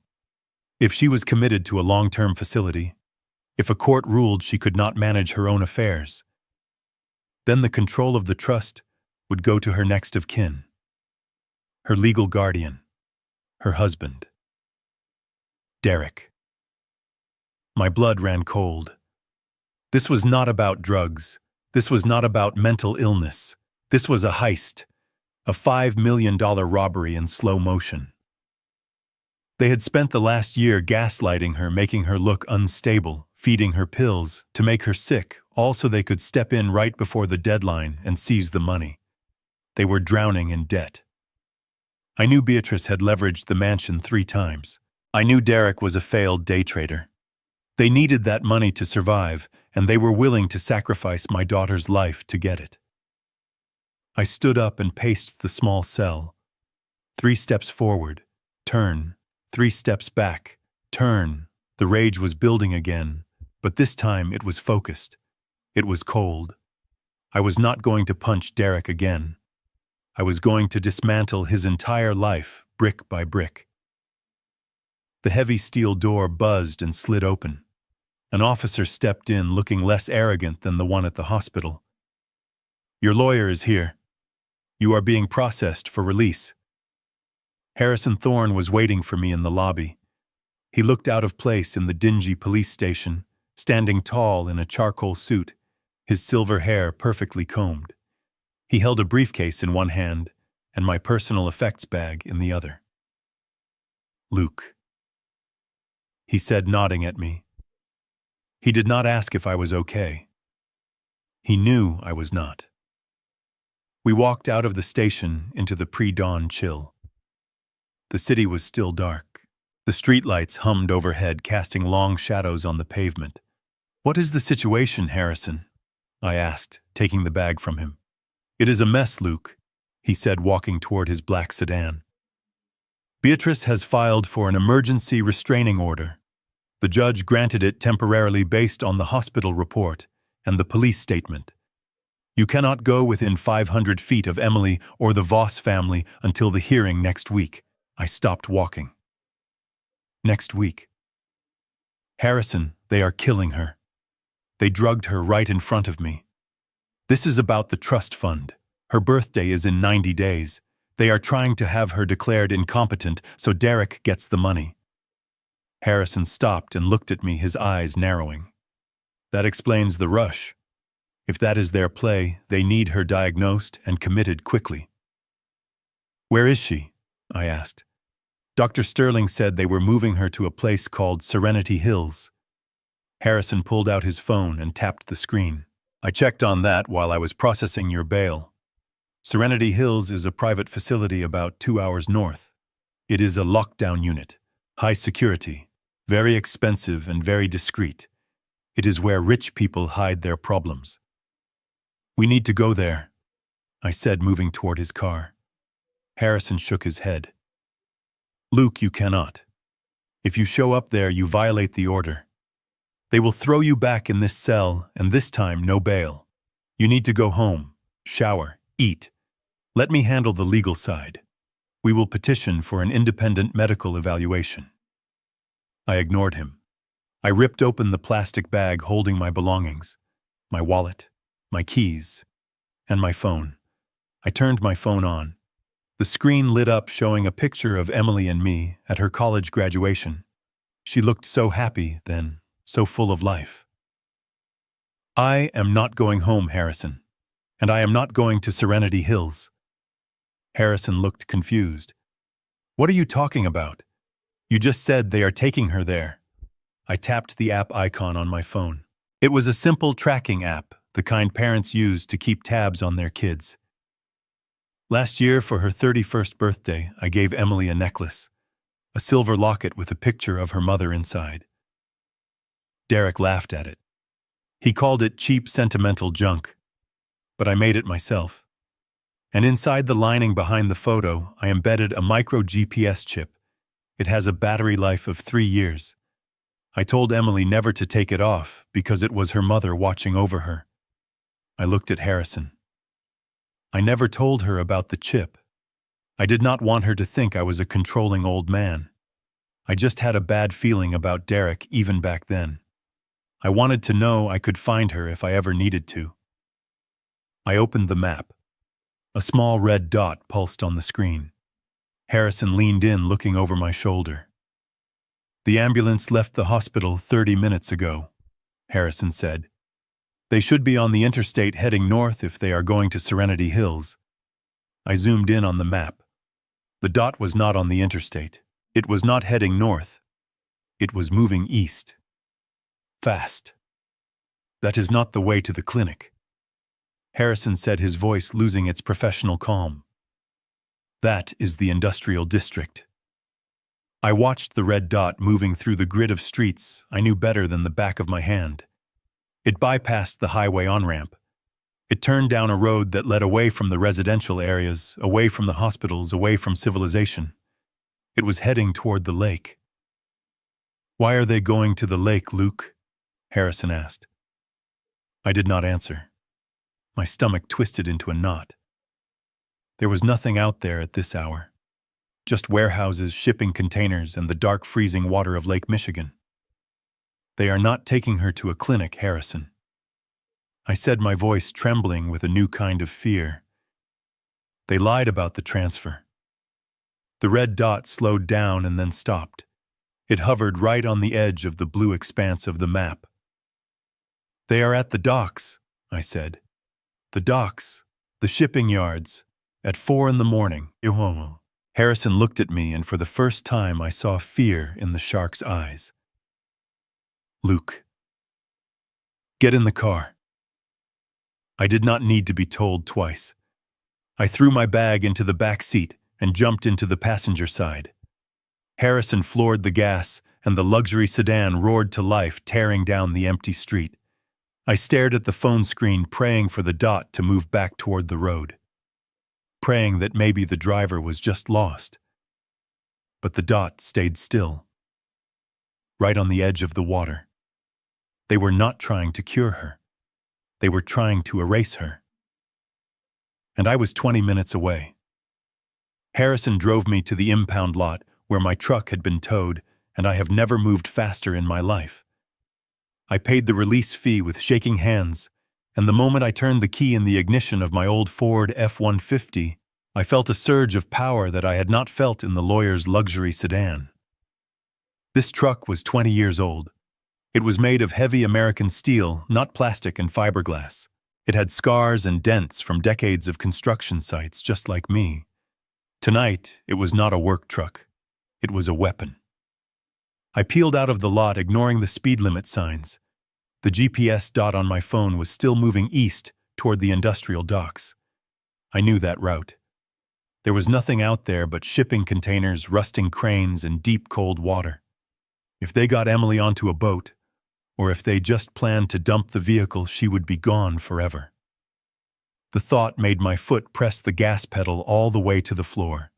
if she was committed to a long-term facility, if a court ruled she could not manage her own affairs, then the control of the trust would go to her next of kin, her legal guardian, her husband, Derek. My blood ran cold. This was not about drugs. This was not about mental illness. This was a heist, a $5 million robbery in slow motion. They had spent the last year gaslighting her, making her look unstable, feeding her pills to make her sick, all so they could step in right before the deadline and seize the money. They were drowning in debt. I knew Beatrice had leveraged the mansion 3 times. I knew Derek was a failed day trader. They needed that money to survive, and they were willing to sacrifice my daughter's life to get it. I stood up and paced the small cell. 3 steps forward, turn. 3 steps back, turn. The rage was building again, but this time it was focused. It was cold. I was not going to punch Derek again. I was going to dismantle his entire life, brick by brick. The heavy steel door buzzed and slid open. An officer stepped in, looking less arrogant than the one at the hospital. "Your lawyer is here. You are being processed for release." Harrison Thorne was waiting for me in the lobby. He looked out of place in the dingy police station, standing tall in a charcoal suit, his silver hair perfectly combed. He held a briefcase in one hand and my personal effects bag in the other. "Luke," he said, nodding at me. He did not ask if I was okay. He knew I was not. We walked out of the station into the pre-dawn chill. The city was still dark. The streetlights hummed overhead, casting long shadows on the pavement. "What is the situation, Harrison?" I asked, taking the bag from him. "It is a mess, Luke," he said, walking toward his black sedan. "Beatrice has filed for an emergency restraining order. The judge granted it temporarily based on the hospital report and the police statement. You cannot go within 500 feet of Emily or the Voss family until the hearing next week." I stopped walking. "Next week?" "Harrison, they are killing her. They drugged her right in front of me. This is about the trust fund. Her birthday is in 90 days. They are trying to have her declared incompetent so Derek gets the money." Harrison stopped and looked at me, his eyes narrowing. "That explains the rush. If that is their play, they need her diagnosed and committed quickly." "Where is she?" I asked. "Dr. Sterling said they were moving her to a place called Serenity Hills." Harrison pulled out his phone and tapped the screen. "I checked on that while I was processing your bail. Serenity Hills is a private facility about 2 hours north. It is a lockdown unit, high security, very expensive and very discreet. It is where rich people hide their problems." "We need to go there," I said, moving toward his car. Harrison shook his head. "Luke, you cannot. If you show up there, you violate the order. They will throw you back in this cell, and this time no bail. You need to go home, shower, eat. Let me handle the legal side. We will petition for an independent medical evaluation." I ignored him. I ripped open the plastic bag holding my belongings, my wallet, my keys, and my phone. I turned my phone on. The screen lit up, showing a picture of Emily and me at her college graduation. She looked so happy then, so full of life. "I am not going home, Harrison, and I am not going to Serenity Hills." Harrison looked confused. "What are you talking about? You just said they are taking her there." I tapped the app icon on my phone. It was a simple tracking app, the kind parents use to keep tabs on their kids. Last year, for her 31st birthday, I gave Emily a necklace, a silver locket with a picture of her mother inside. Derek laughed at it. He called it cheap, sentimental junk, but I made it myself. And inside the lining behind the photo, I embedded a micro GPS chip. It has a battery life of 3 years. I told Emily never to take it off because it was her mother watching over her. I looked at Harrison. I never told her about the chip. I did not want her to think I was a controlling old man. I just had a bad feeling about Derek even back then. I wanted to know I could find her if I ever needed to. I opened the map. A small red dot pulsed on the screen. Harrison leaned in, looking over my shoulder. "The ambulance left the hospital 30 minutes ago," Harrison said. "They should be on the interstate heading north if they are going to Serenity Hills." I zoomed in on the map. The dot was not on the interstate. It was not heading north. It was moving east. Fast. "That is not the way to the clinic," Harrison said, his voice losing its professional calm. "That is the industrial district." I watched the red dot moving through the grid of streets I knew better than the back of my hand. It bypassed the highway on-ramp. It turned down a road that led away from the residential areas, away from the hospitals, away from civilization. It was heading toward the lake. "Why are they going to the lake, Luke?" Harrison asked. I did not answer. My stomach twisted into a knot. There was nothing out there at this hour. Just warehouses, shipping containers, and the dark freezing water of Lake Michigan. "They are not taking her to a clinic, Harrison," I said, my voice trembling with a new kind of fear. "They lied about the transfer." The red dot slowed down and then stopped. It hovered right on the edge of the blue expanse of the map. "They are at the docks," I said. "The docks, the shipping yards, At 4 in the morning, Harrison looked at me, and for the first time I saw fear in the shark's eyes. Luke, get in the car. I did not need to be told twice. I threw my bag into the back seat and jumped into the passenger side. Harrison floored the gas, and the luxury sedan roared to life, tearing down the empty street. I stared at the phone screen, praying for the dot to move back toward the road, praying that maybe the driver was just lost. But the dot stayed still, right on the edge of the water. They were not trying to cure her. They were trying to erase her. And I was 20 minutes away. Harrison drove me to the impound lot where my truck had been towed, and I have never moved faster in my life. I paid the release fee with shaking hands, and the moment I turned the key in the ignition of my old Ford F-150, I felt a surge of power that I had not felt in the lawyer's luxury sedan. This truck was 20 years old. It was made of heavy American steel, not plastic and fiberglass. It had scars and dents from decades of construction sites, just like me. Tonight, it was not a work truck. It was a weapon. I peeled out of the lot, ignoring the speed limit signs. The GPS dot on my phone was still moving east toward the industrial docks. I knew that route. There was nothing out there but shipping containers, rusting cranes, and deep cold water. If they got Emily onto a boat, or if they just planned to dump the vehicle, she would be gone forever. The thought made my foot press the gas pedal all the way to the floor.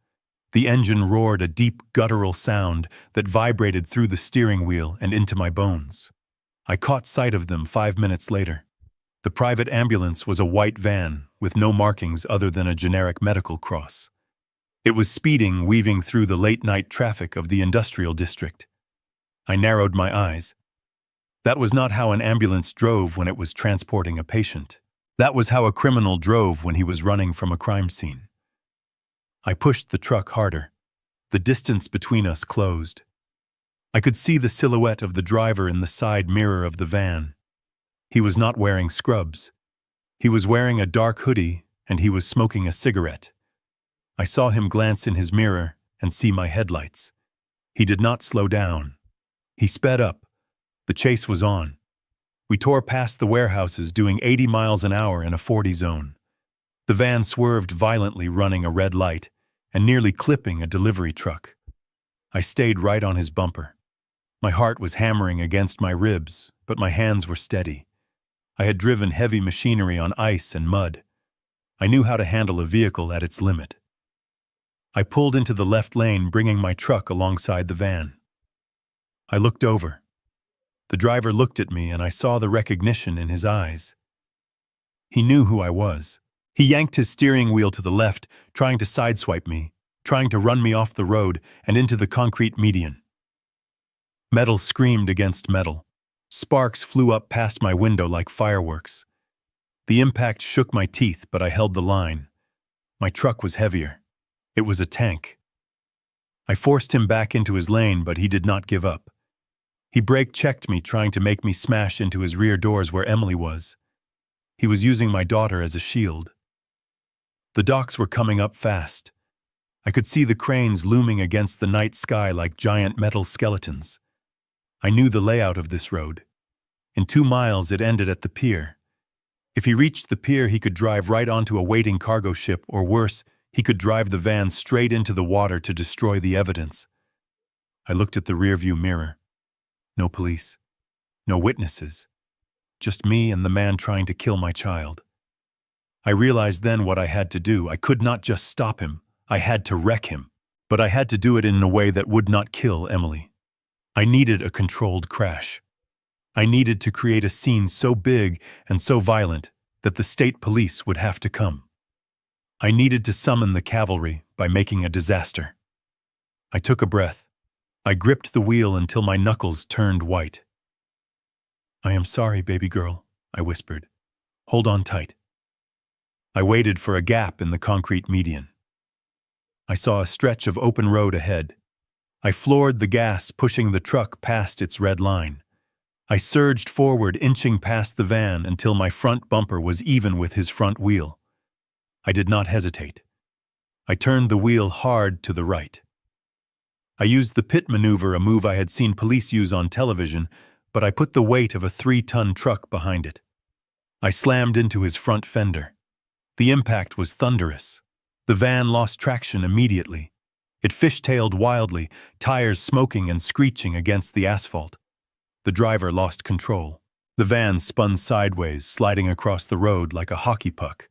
The engine roared a deep, guttural sound that vibrated through the steering wheel and into my bones. I caught sight of them 5 minutes later. The private ambulance was a white van with no markings other than a generic medical cross. It was speeding, weaving through the late-night traffic of the industrial district. I narrowed my eyes. That was not how an ambulance drove when it was transporting a patient. That was how a criminal drove when he was running from a crime scene. I pushed the truck harder. The distance between us closed. I could see the silhouette of the driver in the side mirror of the van. He was not wearing scrubs. He was wearing a dark hoodie, and he was smoking a cigarette. I saw him glance in his mirror and see my headlights. He did not slow down. He sped up. The chase was on. We tore past the warehouses, doing 80 miles an hour in a 40 zone. The van swerved violently, running a red light and nearly clipping a delivery truck. I stayed right on his bumper. My heart was hammering against my ribs, but my hands were steady. I had driven heavy machinery on ice and mud. I knew how to handle a vehicle at its limit. I pulled into the left lane, bringing my truck alongside the van. I looked over. The driver looked at me, and I saw the recognition in his eyes. He knew who I was. He yanked his steering wheel to the left, trying to sideswipe me, trying to run me off the road and into the concrete median. Metal screamed against metal. Sparks flew up past my window like fireworks. The impact shook my teeth, but I held the line. My truck was heavier. It was a tank. I forced him back into his lane, but he did not give up. He brake-checked me, trying to make me smash into his rear doors where Emily was. He was using my daughter as a shield. The docks were coming up fast. I could see the cranes looming against the night sky like giant metal skeletons. I knew the layout of this road. In 2 miles, it ended at the pier. If he reached the pier, he could drive right onto a waiting cargo ship, or worse, he could drive the van straight into the water to destroy the evidence. I looked at the rearview mirror. No police. No witnesses. Just me and the man trying to kill my child. I realized then what I had to do. I could not just stop him. I had to wreck him. But I had to do it in a way that would not kill Emily. I needed a controlled crash. I needed to create a scene so big and so violent that the state police would have to come. I needed to summon the cavalry by making a disaster. I took a breath. I gripped the wheel until my knuckles turned white. "I am sorry, baby girl," I whispered. "Hold on tight." I waited for a gap in the concrete median. I saw a stretch of open road ahead. I floored the gas, pushing the truck past its red line. I surged forward, inching past the van until my front bumper was even with his front wheel. I did not hesitate. I turned the wheel hard to the right. I used the pit maneuver, a move I had seen police use on television, but I put the weight of a 3-ton truck behind it. I slammed into his front fender. The impact was thunderous. The van lost traction immediately. It fishtailed wildly, tires smoking and screeching against the asphalt. The driver lost control. The van spun sideways, sliding across the road like a hockey puck.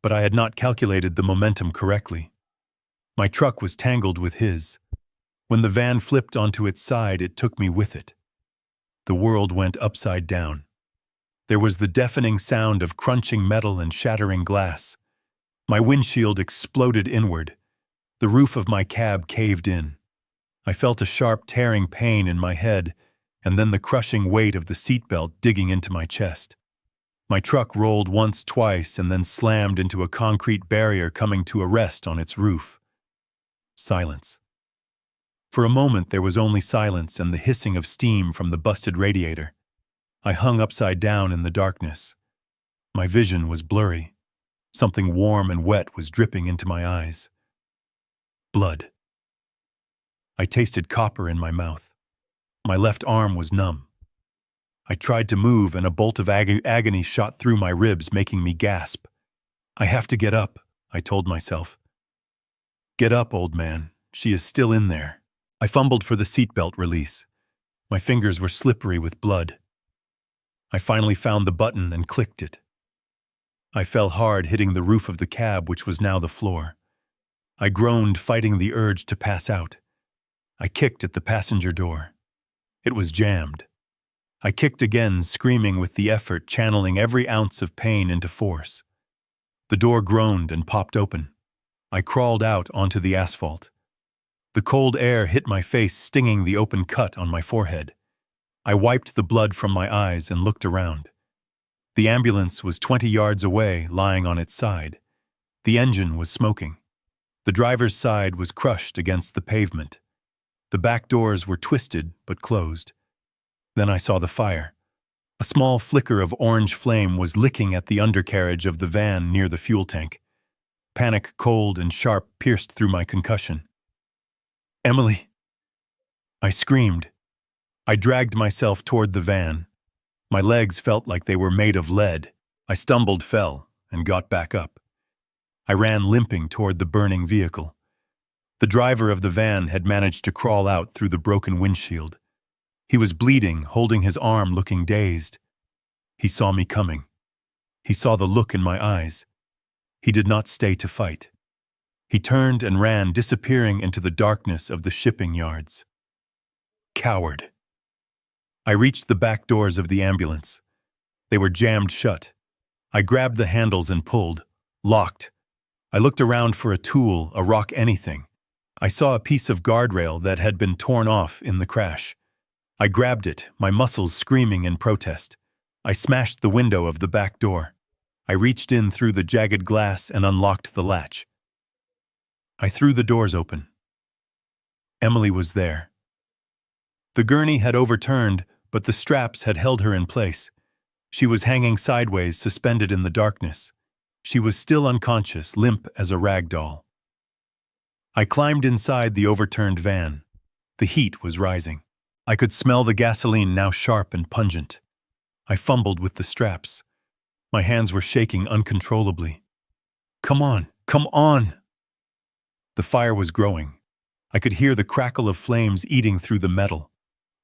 But I had not calculated the momentum correctly. My truck was tangled with his. When the van flipped onto its side, it took me with it. The world went upside down. There was the deafening sound of crunching metal and shattering glass. My windshield exploded inward. The roof of my cab caved in. I felt a sharp tearing pain in my head, and then the crushing weight of the seatbelt digging into my chest. My truck rolled once, twice, and then slammed into a concrete barrier, coming to a rest on its roof. Silence. For a moment there was only silence and the hissing of steam from the busted radiator. I hung upside down in the darkness. My vision was blurry. Something warm and wet was dripping into my eyes. Blood. I tasted copper in my mouth. My left arm was numb. I tried to move and a bolt of agony shot through my ribs, making me gasp. I have to get up, I told myself. Get up, old man. She is still in there. I fumbled for the seatbelt release. My fingers were slippery with blood. I finally found the button and clicked it. I fell hard, hitting the roof of the cab, which was now the floor. I groaned, fighting the urge to pass out. I kicked at the passenger door. It was jammed. I kicked again, screaming with the effort, channeling every ounce of pain into force. The door groaned and popped open. I crawled out onto the asphalt. The cold air hit my face, stinging the open cut on my forehead. I wiped the blood from my eyes and looked around. The ambulance was 20 yards away, lying on its side. The engine was smoking. The driver's side was crushed against the pavement. The back doors were twisted but closed. Then I saw the fire. A small flicker of orange flame was licking at the undercarriage of the van near the fuel tank. Panic, cold and sharp, pierced through my concussion. Emily! I screamed. I dragged myself toward the van. My legs felt like they were made of lead. I stumbled, fell, and got back up. I ran limping toward the burning vehicle. The driver of the van had managed to crawl out through the broken windshield. He was bleeding, holding his arm, looking dazed. He saw me coming. He saw the look in my eyes. He did not stay to fight. He turned and ran, disappearing into the darkness of the shipping yards. Coward. I reached the back doors of the ambulance. They were jammed shut. I grabbed the handles and pulled. Locked. I looked around for a tool, a rock, anything. I saw a piece of guardrail that had been torn off in the crash. I grabbed it, my muscles screaming in protest. I smashed the window of the back door. I reached in through the jagged glass and unlocked the latch. I threw the doors open. Emily was there. The gurney had overturned, but the straps had held her in place. She was hanging sideways, suspended in the darkness. She was still unconscious, limp as a rag doll. I climbed inside the overturned van. The heat was rising. I could smell the gasoline, now sharp and pungent. I fumbled with the straps. My hands were shaking uncontrollably. Come on, come on! The fire was growing. I could hear the crackle of flames eating through the metal.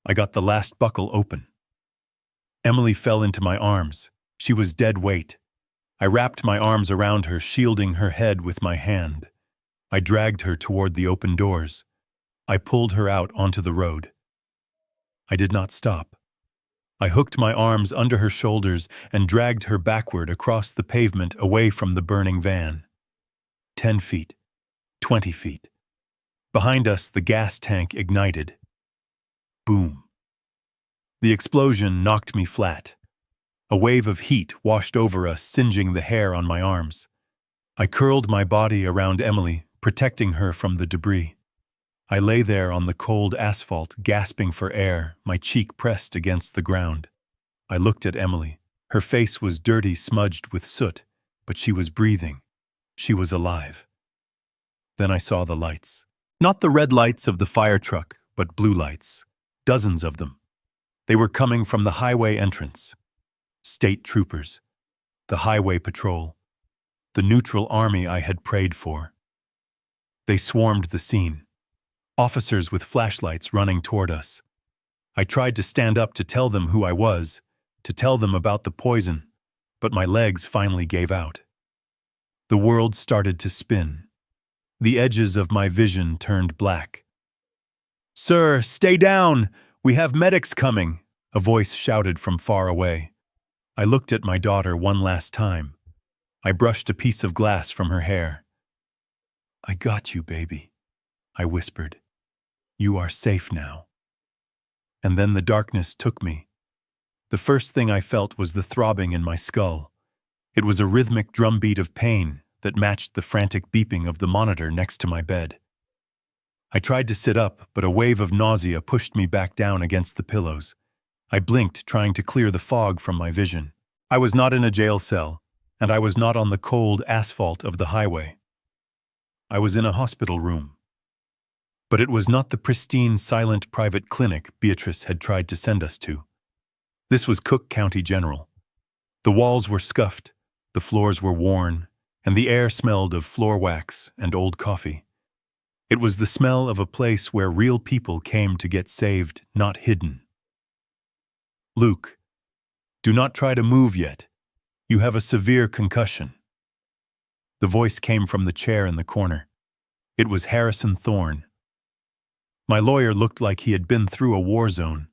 I got the last buckle open. Emily fell into my arms. She was dead weight. I wrapped my arms around her, shielding her head with my hand. I dragged her toward the open doors. I pulled her out onto the road. I did not stop. I hooked my arms under her shoulders and dragged her backward across the pavement, away from the burning van. 10 feet. 20 feet. Behind us, the gas tank ignited. Boom. The explosion knocked me flat. A wave of heat washed over us, singeing the hair on my arms. I curled my body around Emily, protecting her from the debris. I lay there on the cold asphalt, gasping for air, my cheek pressed against the ground. I looked at Emily. Her face was dirty, smudged with soot, but she was breathing. She was alive. Then I saw the lights. Not the red lights of the fire truck, but blue lights. Dozens of them. They were coming from the highway entrance. State troopers. The highway patrol. The neutral army I had prayed for. They swarmed the scene. Officers with flashlights running toward us. I tried to stand up to tell them who I was, to tell them about the poison, but my legs finally gave out. The world started to spin. The edges of my vision turned black. "Sir, stay down! We have medics coming!" a voice shouted from far away. I looked at my daughter one last time. I brushed a piece of glass from her hair. "I got you, baby," I whispered. "You are safe now." And then the darkness took me. The first thing I felt was the throbbing in my skull. It was a rhythmic drumbeat of pain that matched the frantic beeping of the monitor next to my bed. I tried to sit up, but a wave of nausea pushed me back down against the pillows. I blinked, trying to clear the fog from my vision. I was not in a jail cell, and I was not on the cold asphalt of the highway. I was in a hospital room. But it was not the pristine, silent private clinic Beatrice had tried to send us to. This was Cook County General. The walls were scuffed, the floors were worn, and the air smelled of floor wax and old coffee. It was the smell of a place where real people came to get saved, not hidden. "Luke, do not try to move yet. You have a severe concussion." The voice came from the chair in the corner. It was Harrison Thorne. My lawyer looked like he had been through a war zone.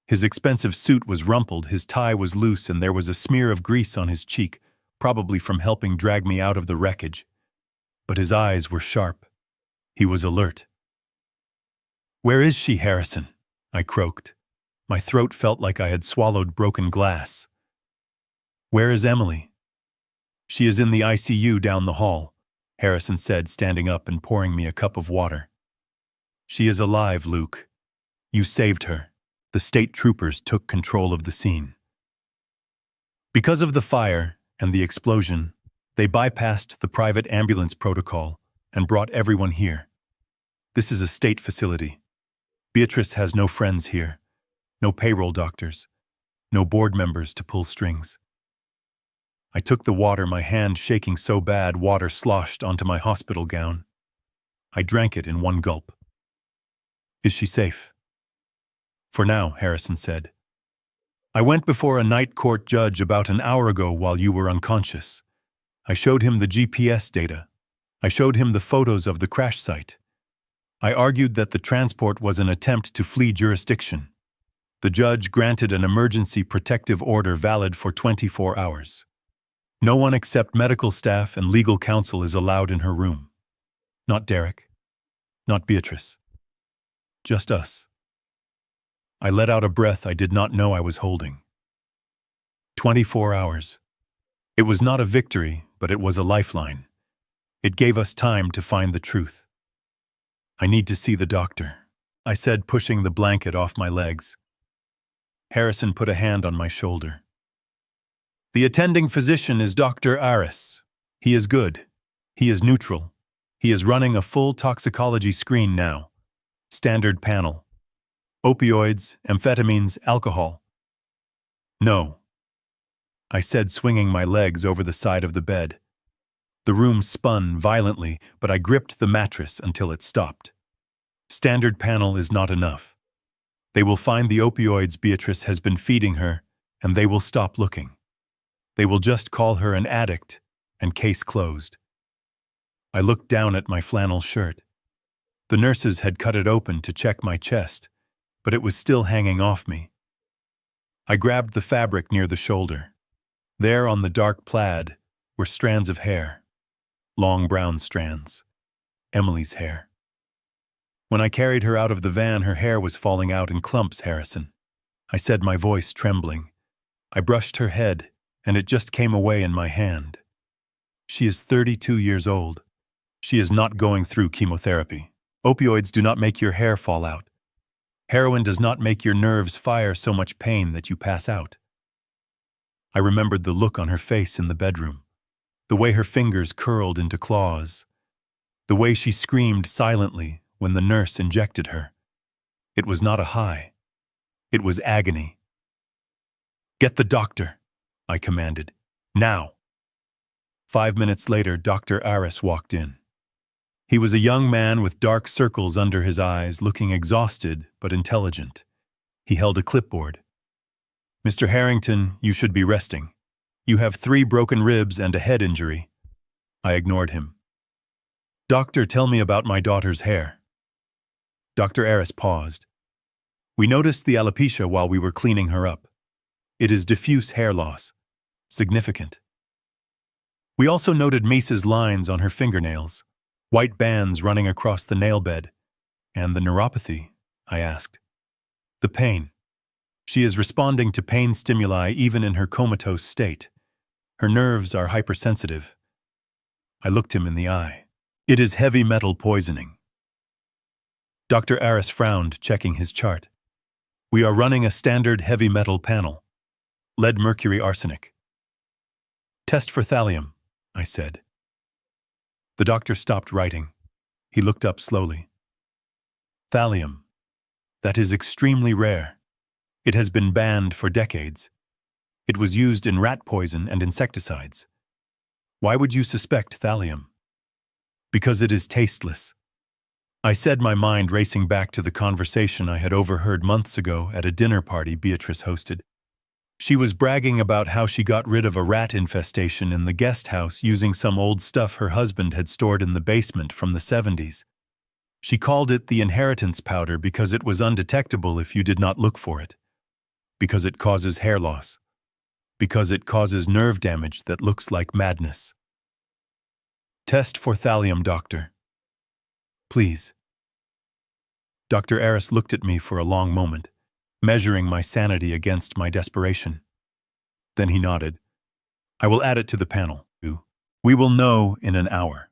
His expensive suit was rumpled, his tie was loose, and there was a smear of grease on his cheek, probably from helping drag me out of the wreckage. But his eyes were sharp. He was alert. "Where is she, Harrison?" I croaked. My throat felt like I had swallowed broken glass. "Where is Emily?" "She is in the ICU down the hall," Harrison said, standing up and pouring me a cup of water. "She is alive, Luke. You saved her." The state troopers took control of the scene. Because of the fire and the explosion, they bypassed the private ambulance protocol and brought everyone here. This is a state facility. Beatrice has no friends here, no payroll doctors, no board members to pull strings. I took the water, my hand shaking so bad water sloshed onto my hospital gown. I drank it in one gulp. "Is she safe?" "For now," Harrison said. "I went before a night court judge about an hour ago while you were unconscious. I showed him the GPS data. I showed him the photos of the crash site. I argued that the transport was an attempt to flee jurisdiction. The judge granted an emergency protective order valid for 24 hours. No one except medical staff and legal counsel is allowed in her room. Not Derek. Not Beatrice. Just us." I let out a breath I did not know I was holding. 24 hours. It was not a victory, but it was a lifeline. It gave us time to find the truth. "I need to see the doctor," I said, pushing the blanket off my legs. Harrison put a hand on my shoulder. "The attending physician is Dr. Aris. He is good. He is neutral. He is running a full toxicology screen now. Standard panel. Opioids, amphetamines, alcohol." "No," I said, swinging my legs over the side of the bed. The room spun violently, but I gripped the mattress until it stopped. "Standard panel is not enough. They will find the opioids Beatrice has been feeding her, and they will stop looking. They will just call her an addict, and case closed." I looked down at my flannel shirt. The nurses had cut it open to check my chest, but it was still hanging off me. I grabbed the fabric near the shoulder. There on the dark plaid were strands of hair. Long brown strands. Emily's hair. When I carried her out of the van, her hair was falling out in clumps, Harrison. I said, my voice trembling. I brushed her head, and it just came away in my hand. She is 32 years old. She is not going through chemotherapy. Opioids do not make your hair fall out. Heroin does not make your nerves fire so much pain that you pass out. I remembered the look on her face in the bedroom, the way her fingers curled into claws, The way she screamed silently when the nurse injected her. It was not a high. It was agony. "Get the doctor," I commanded. "Now." 5 minutes later, Dr. Aris walked in. He was a young man with dark circles under his eyes, looking exhausted but intelligent. He held a clipboard. "Mr. Harrington, you should be resting. You have 3 broken ribs and a head injury." I ignored him. "Doctor, tell me about my daughter's hair." Dr. Aris paused. "We noticed the alopecia while we were cleaning her up. It is diffuse hair loss. Significant. We also noted Misa's lines on her fingernails, white bands running across the nail bed. And the neuropathy?" I asked. "The pain. She is responding to pain stimuli even in her comatose state. Her nerves are hypersensitive." I looked him in the eye. "It is heavy metal poisoning." Dr. Aris frowned, checking his chart. "We are running a standard heavy metal panel. Lead, mercury, arsenic." "Test for thallium," I said. The doctor stopped writing. He looked up slowly. "Thallium. That is extremely rare. It has been banned for decades. It was used in rat poison and insecticides. Why would you suspect thallium?" "Because it is tasteless." I said, my mind racing back to the conversation I had overheard months ago at a dinner party Beatrice hosted. She was bragging about how she got rid of a rat infestation in the guest house using some old stuff her husband had stored in the basement from the 70s. She called it the inheritance powder because it was undetectable if you did not look for it. Because it causes hair loss. Because it causes nerve damage that looks like madness. "Test for thallium, doctor. Please." Dr. Aris looked at me for a long moment, measuring my sanity against my desperation. Then he nodded. "I will add it to the panel. We will know in an hour."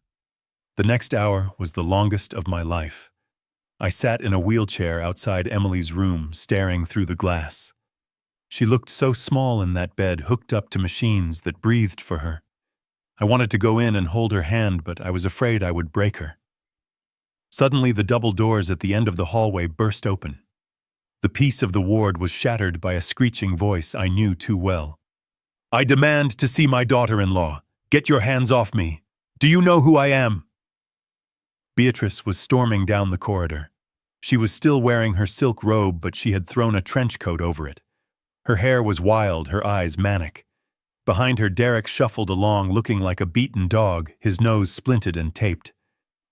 The next hour was the longest of my life. I sat in a wheelchair outside Emily's room, staring through the glass. She looked so small in that bed, hooked up to machines that breathed for her. I wanted to go in and hold her hand, but I was afraid I would break her. Suddenly, the double doors at the end of the hallway burst open. The peace of the ward was shattered by a screeching voice I knew too well. "I demand to see my daughter-in-law. Get your hands off me. Do you know who I am?" Beatrice was storming down the corridor. She was still wearing her silk robe, but she had thrown a trench coat over it. Her hair was wild, her eyes manic. Behind her, Derek shuffled along looking like a beaten dog, his nose splinted and taped.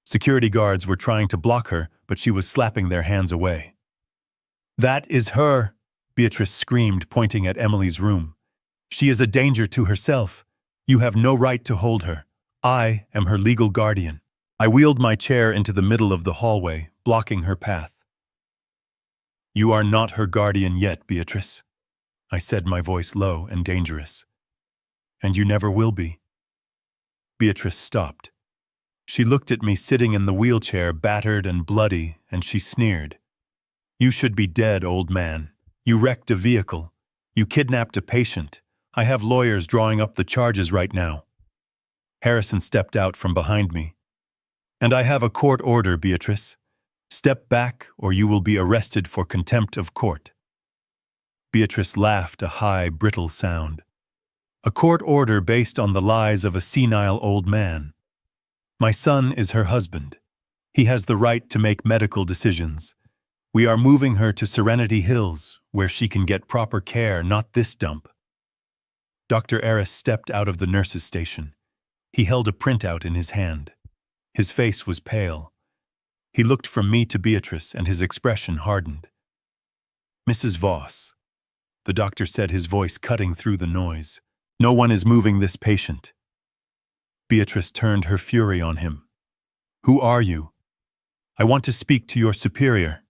Security guards were trying to block her, but she was slapping their hands away. "That is her," Beatrice screamed, pointing at Emily's room. "She is a danger to herself. You have no right to hold her. I am her legal guardian." I wheeled my chair into the middle of the hallway, blocking her path. "You are not her guardian yet, Beatrice," I said, my voice low and dangerous. "And you never will be." Beatrice stopped. She looked at me sitting in the wheelchair, battered and bloody, and she sneered. "You should be dead, old man. You wrecked a vehicle. You kidnapped a patient. I have lawyers drawing up the charges right now." Harrison stepped out from behind me. "And I have a court order, Beatrice. Step back or you will be arrested for contempt of court." Beatrice laughed, a high, brittle sound. "A court order based on the lies of a senile old man. My son is her husband. He has the right to make medical decisions. We are moving her to Serenity Hills, where she can get proper care, not this dump." Dr. Aris stepped out of the nurse's station. He held a printout in his hand. His face was pale. He looked from me to Beatrice, and his expression hardened. "Mrs. Voss," the doctor said, his voice cutting through the noise, "no one is moving this patient." Beatrice turned her fury on him. "Who are you?" "I want to speak to your superior."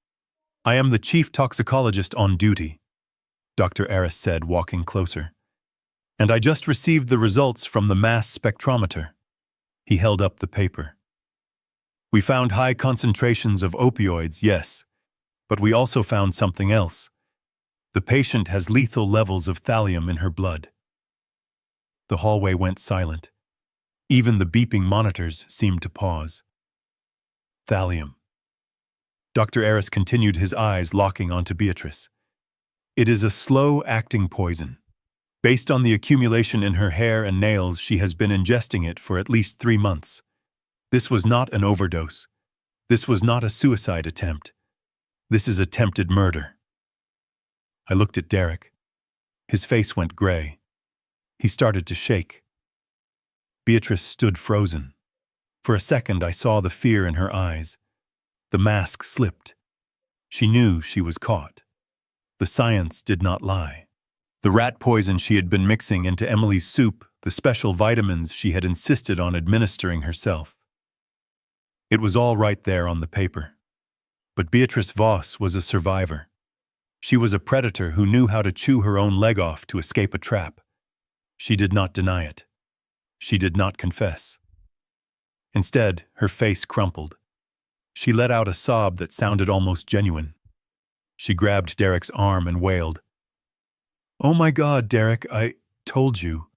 "I am the chief toxicologist on duty," Dr. Aris said, walking closer. "And I just received the results from the mass spectrometer." He held up the paper. "We found high concentrations of opioids, yes, but we also found something else. The patient has lethal levels of thallium in her blood." The hallway went silent. Even the beeping monitors seemed to pause. Thallium. Dr. Eris continued, his eyes locking onto Beatrice. It is a slow-acting poison. Based on the accumulation in her hair and nails, she has been ingesting it for at least 3 months. This was not an overdose. This was not a suicide attempt. This is attempted murder. I looked at Derek. His face went gray. He started to shake. Beatrice stood frozen. For a second, I saw the fear in her eyes. The mask slipped. She knew she was caught. The science did not lie. The rat poison she had been mixing into Emily's soup, the special vitamins she had insisted on administering herself. It was all right there on the paper. But Beatrice Voss was a survivor. She was a predator who knew how to chew her own leg off to escape a trap. She did not deny it. She did not confess. Instead, her face crumpled. She let out a sob that sounded almost genuine. She grabbed Derek's arm and wailed, "Oh my God, Derek, I told you.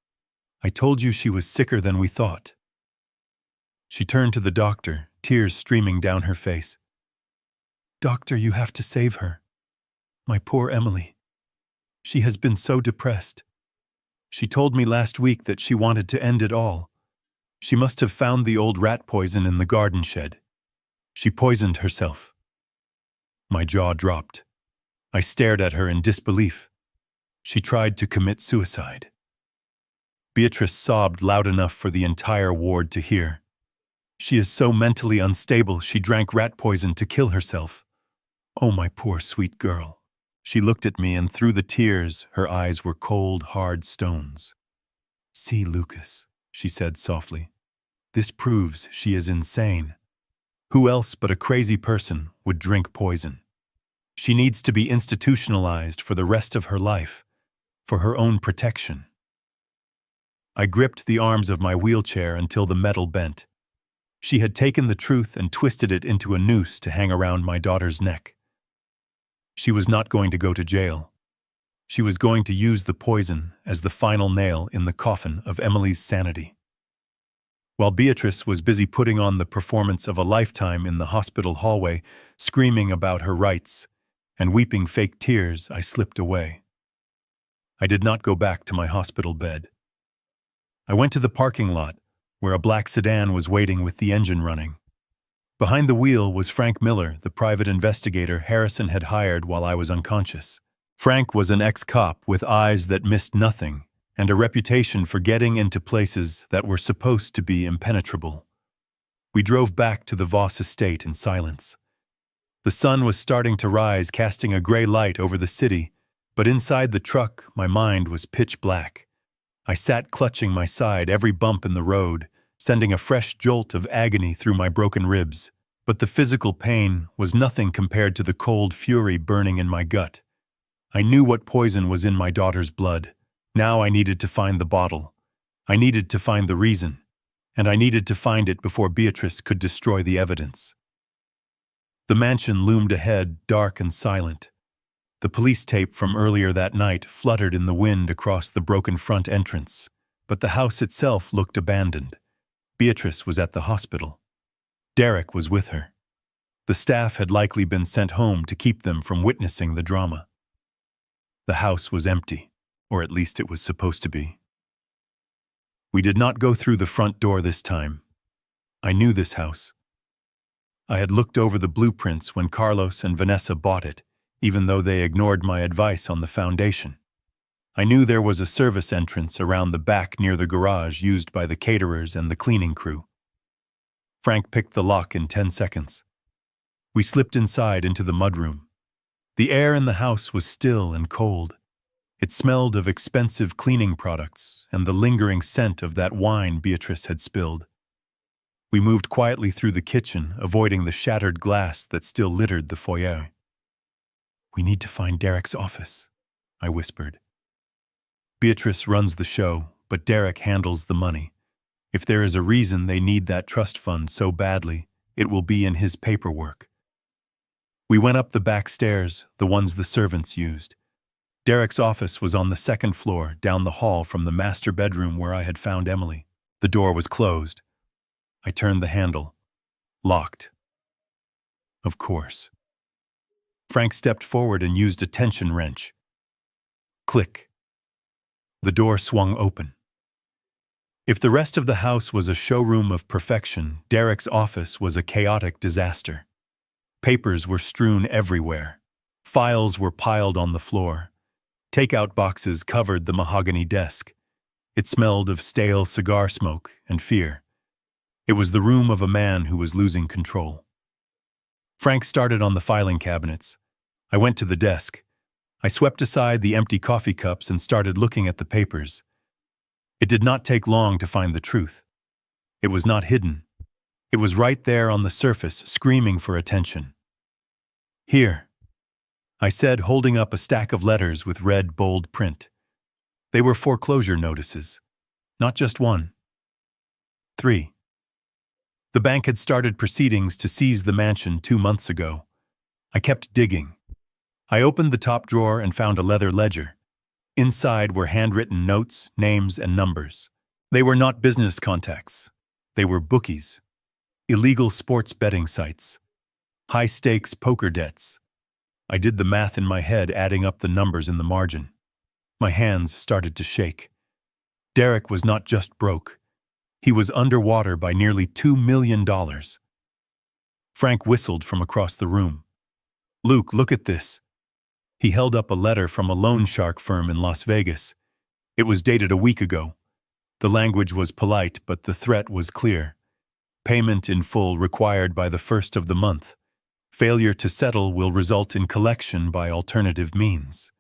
I told you she was sicker than we thought." She turned to the doctor, tears streaming down her face. "Doctor, you have to save her. My poor Emily. She has been so depressed. She told me last week that she wanted to end it all. She must have found the old rat poison in the garden shed. She poisoned herself." My jaw dropped. I stared at her in disbelief. She tried to commit suicide. Beatrice sobbed loud enough for the entire ward to hear. "She is so mentally unstable, she drank rat poison to kill herself. Oh, my poor sweet girl." She looked at me, and through the tears, her eyes were cold, hard stones. "See, Lucas," she said softly. "This proves she is insane. Who else but a crazy person would drink poison? She needs to be institutionalized for the rest of her life, for her own protection." I gripped the arms of my wheelchair until the metal bent. She had taken the truth and twisted it into a noose to hang around my daughter's neck. She was not going to go to jail. She was going to use the poison as the final nail in the coffin of Emily's sanity. While Beatrice was busy putting on the performance of a lifetime in the hospital hallway, screaming about her rights and weeping fake tears, I slipped away. I did not go back to my hospital bed. I went to the parking lot, where a black sedan was waiting with the engine running. Behind the wheel was Frank Miller, the private investigator Harrison had hired while I was unconscious. Frank was an ex-cop with eyes that missed nothing and a reputation for getting into places that were supposed to be impenetrable. We drove back to the Voss estate in silence. The sun was starting to rise, casting a gray light over the city, but inside the truck, my mind was pitch black. I sat clutching my side, every bump in the road, sending a fresh jolt of agony through my broken ribs. But the physical pain was nothing compared to the cold fury burning in my gut. I knew what poison was in my daughter's blood. Now I needed to find the bottle. I needed to find the reason. And I needed to find it before Beatrice could destroy the evidence. The mansion loomed ahead, dark and silent. The police tape from earlier that night fluttered in the wind across the broken front entrance, but the house itself looked abandoned. Beatrice was at the hospital. Derek was with her. The staff had likely been sent home to keep them from witnessing the drama. The house was empty, or at least it was supposed to be. We did not go through the front door this time. I knew this house. I had looked over the blueprints when Carlos and Vanessa bought it, even though they ignored my advice on the foundation. I knew there was a service entrance around the back near the garage used by the caterers and the cleaning crew. Frank picked the lock in 10 seconds. We slipped inside into the mudroom. The air in the house was still and cold. It smelled of expensive cleaning products and the lingering scent of that wine Beatrice had spilled. We moved quietly through the kitchen, avoiding the shattered glass that still littered the foyer. "We need to find Derek's office," I whispered. "Beatrice runs the show, but Derek handles the money. If there is a reason they need that trust fund so badly, it will be in his paperwork." We went up the back stairs, the ones the servants used. Derek's office was on the second floor, down the hall from the master bedroom where I had found Emily. The door was closed. I turned the handle. Locked. Of course. Frank stepped forward and used a tension wrench. Click. The door swung open. If the rest of the house was a showroom of perfection, Derek's office was a chaotic disaster. Papers were strewn everywhere. Files were piled on the floor. Takeout boxes covered the mahogany desk. It smelled of stale cigar smoke and fear. It was the room of a man who was losing control. Frank started on the filing cabinets. I went to the desk. I swept aside the empty coffee cups and started looking at the papers. It did not take long to find the truth. It was not hidden. It was right there on the surface, screaming for attention. Here, I said, holding up a stack of letters with red, bold print. They were foreclosure notices. Not just one. 3. The bank had started proceedings to seize the mansion 2 months ago. I kept digging. I opened the top drawer and found a leather ledger. Inside were handwritten notes, names, and numbers. They were not business contacts. They were bookies. Illegal sports betting sites. High-stakes poker debts. I did the math in my head, adding up the numbers in the margin. My hands started to shake. Derek was not just broke. He was underwater by nearly $2 million. Frank whistled from across the room. "Luke, look at this." He held up a letter from a loan shark firm in Las Vegas. It was dated a week ago. The language was polite, but the threat was clear. Payment in full required by the first of the month. Failure to settle will result in collection by alternative means.